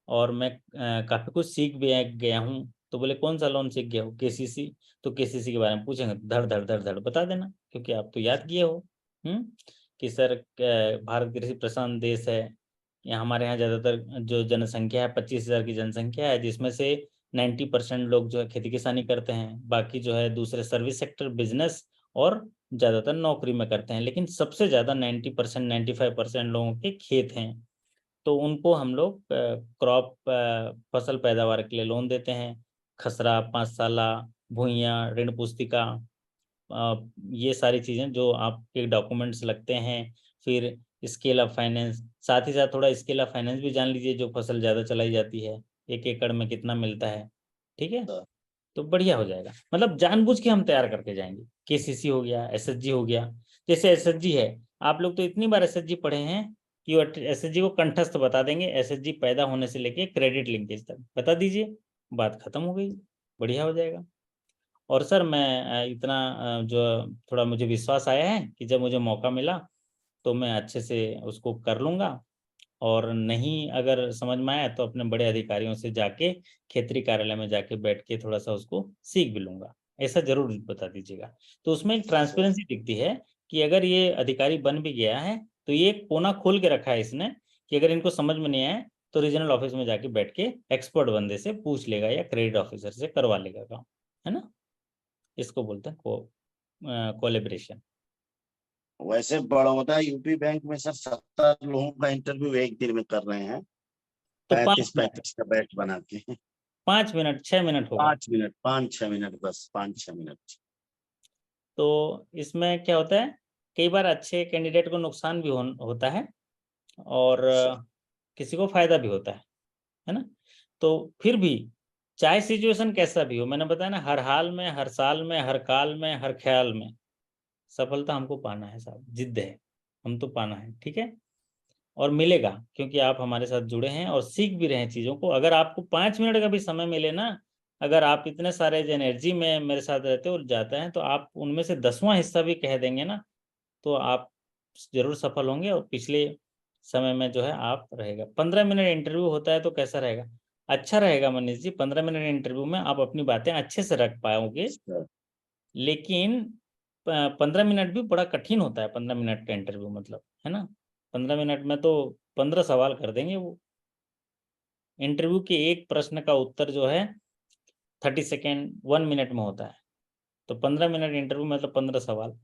और मैं काफी कुछ सीख भी गया हूँ। तो बोले कौन सा लोन सीख गया हो? केसीसी। तो केसीसी के बारे में पूछेंगे, धड़ धड़ धड़ धड़ बता देना, क्योंकि आप तो याद किए हो कि सर भारत कृषि प्रधान देश है, यहाँ हमारे यहाँ ज्यादातर जो जनसंख्या है 25,000 की जनसंख्या है, जिसमें से 90% लोग जो है खेती किसानी करते हैं, बाकी जो है दूसरे सर्विस सेक्टर, बिजनेस और ज्यादातर नौकरी में करते हैं, लेकिन सबसे ज्यादा 90% 95% लोगों के खेत हैं। तो उनको हम लोग क्रॉप फसल पैदावार के लिए लोन देते हैं, खसरा, 5 साला, भुइयाँ, ऋण पुस्तिका, ये सारी चीजें जो आपके डॉक्यूमेंट्स लगते हैं। फिर स्केल ऑफ फाइनेंस, साथ ही साथ थोड़ा स्केल ऑफ फाइनेंस भी जान लीजिए, जो फसल ज्यादा चलाई जाती है, 1 एकड़ में कितना मिलता है, ठीक है। तो बढ़िया हो जाएगा, मतलब जानबूझ के हम तैयार करके जाएंगे। केसीसी हो गया, एसएचजी हो गया। जैसे एसएचजी है, आप लोग तो इतनी बार एसएचजी पढ़े हैं कि एसएचजी को कंठस्थ बता देंगे, एसएचजी पैदा होने से लेके क्रेडिट लिंकेज तक बता दीजिए, बात खत्म हो गई, बढ़िया हो जाएगा। और सर मैं इतना जो थोड़ा मुझे विश्वास आया है कि जब मुझे मौका मिला तो मैं अच्छे से उसको कर लूँगा, और नहीं अगर समझ में आया तो अपने बड़े अधिकारियों से जाके क्षेत्रीय कार्यालय में जाके बैठ के थोड़ा सा उसको सीख भी लूँगा, ऐसा जरूर बता दीजिएगा। तो उसमें एक ट्रांसपेरेंसी दिखती है कि अगर ये अधिकारी बन भी गया है तो ये एक कोना खोल के रखा है इसने, कि अगर इनको समझ में नहीं आए तो रीजनल ऑफिस में जाके बैठ के एक्सपर्ट बंदे से पूछ लेगा या क्रेडिट ऑफिसर से करवा लेगा काम, है ना। इसको बोलते हैं कोलैबोरेशन। वैसे बड़ौदा यूपी बैंक में सर 70 लोगों का इंटरव्यू एक दिन में कर रहे हैं, तो 35 का बैच बना के। 5 मिनट 6 मिनट होगा। 5-6 मिनट, बस 5-6 मिनट। तो इसमें क्या होता है, कई बार अच्छे कैंडिडेट को नुकसान भी होता है, और किसी को फायदा भी होता है ना। तो फिर भी चाहे सिचुएशन कैसा भी हो, मैंने बताया ना, हर हाल में, हर साल में, हर काल में, हर ख्याल में सफलता हमको पाना है साहब, जिद है, हम तो पाना है, ठीक है। और मिलेगा, क्योंकि आप हमारे साथ जुड़े हैं और सीख भी रहे हैं चीज़ों को। अगर आपको 5 मिनट का भी समय मिले ना, अगर आप इतने सारे एनर्जी में मेरे साथ रहते हो जाते हैं, तो आप उनमें से 10वां हिस्सा भी कह देंगे ना, तो आप जरूर सफल होंगे। और पिछले समय में जो है आप रहेगा, 15 मिनट इंटरव्यू होता है तो कैसा रहेगा, अच्छा रहेगा मनीष जी। 15 मिनट इंटरव्यू में आप अपनी बातें अच्छे से रख पाओगे, लेकिन 15 मिनट भी बड़ा कठिन होता है। 15 मिनट का इंटरव्यू मतलब, है ना, 15 मिनट में तो 15 सवाल कर देंगे वो। इंटरव्यू के एक प्रश्न का उत्तर जो है 30 सेकेंड 1 मिनट में होता है, तो 15 मिनट इंटरव्यू मतलब 15 सवाल।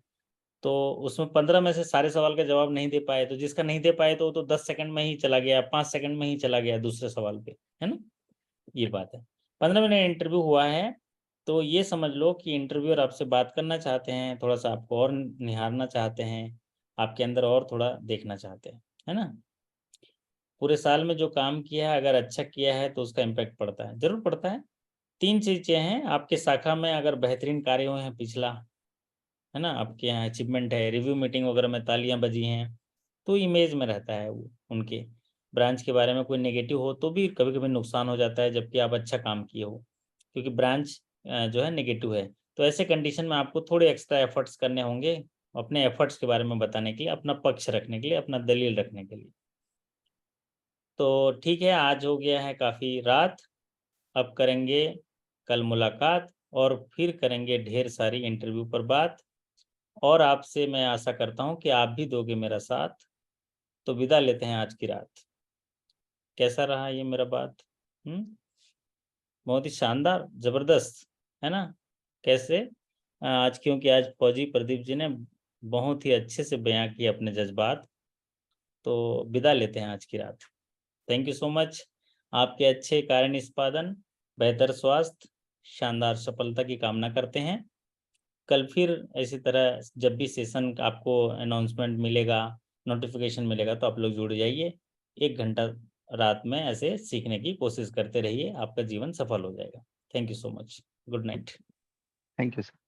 तो उसमें 15 में से सारे सवाल का जवाब नहीं दे पाए, तो जिसका नहीं दे पाए तो 10 सेकंड में ही चला गया, 5 सेकंड में ही चला गया दूसरे सवाल पे, है ना। ये बात है। 15 मिनट इंटरव्यू हुआ है तो ये समझ लो कि इंटरव्यूअर आपसे बात करना चाहते हैं, थोड़ा सा आपको और निहारना चाहते हैं, आपके अंदर और थोड़ा देखना चाहते हैं, है ना। पूरे साल में जो काम किया है अगर अच्छा किया है तो उसका इम्पैक्ट पड़ता है, जरूर पड़ता है। 3 चीजें हैं आपके शाखा में, अगर बेहतरीन कार्य हुए हैं पिछला, है ना, आपके यहाँ अचीवमेंट है, रिव्यू मीटिंग वगैरह में तालियां बजी हैं, तो इमेज में रहता है वो उनके। ब्रांच के बारे में कोई नेगेटिव हो तो भी कभी कभी नुकसान हो जाता है, जबकि आप अच्छा काम किए हो, क्योंकि ब्रांच जो है नेगेटिव है। तो ऐसे कंडीशन में आपको थोड़े एक्स्ट्रा एफर्ट्स करने होंगे, अपने एफर्ट्स के बारे में बताने के लिए, अपना पक्ष रखने के लिए, अपना दलील रखने के लिए। तो ठीक है, आज हो गया है काफ़ी रात, अब करेंगे कल मुलाकात, और फिर करेंगे ढेर सारी इंटरव्यू पर बात। और आपसे मैं आशा करता हूं कि आप भी दोगे मेरा साथ। तो विदा लेते हैं आज की रात। कैसा रहा ये मेरा बात? बहुत ही शानदार, जबरदस्त, है ना? कैसे आज, क्योंकि आज फौजी प्रदीप जी ने बहुत ही अच्छे से बयां किए अपने जज्बात। तो विदा लेते हैं आज की रात। Thank you so much. आपके अच्छे कार्य निष्पादन, बेहतर स्वास्थ्य, शानदार सफलता की कामना करते हैं। कल फिर इसी तरह जब भी सेशन आपको अनाउंसमेंट मिलेगा, नोटिफिकेशन मिलेगा, तो आप लोग जुड़ जाइए। 1 घंटा रात में ऐसे सीखने की कोशिश करते रहिए, आपका जीवन सफल हो जाएगा। Thank you so much. Good night. Thank you sir.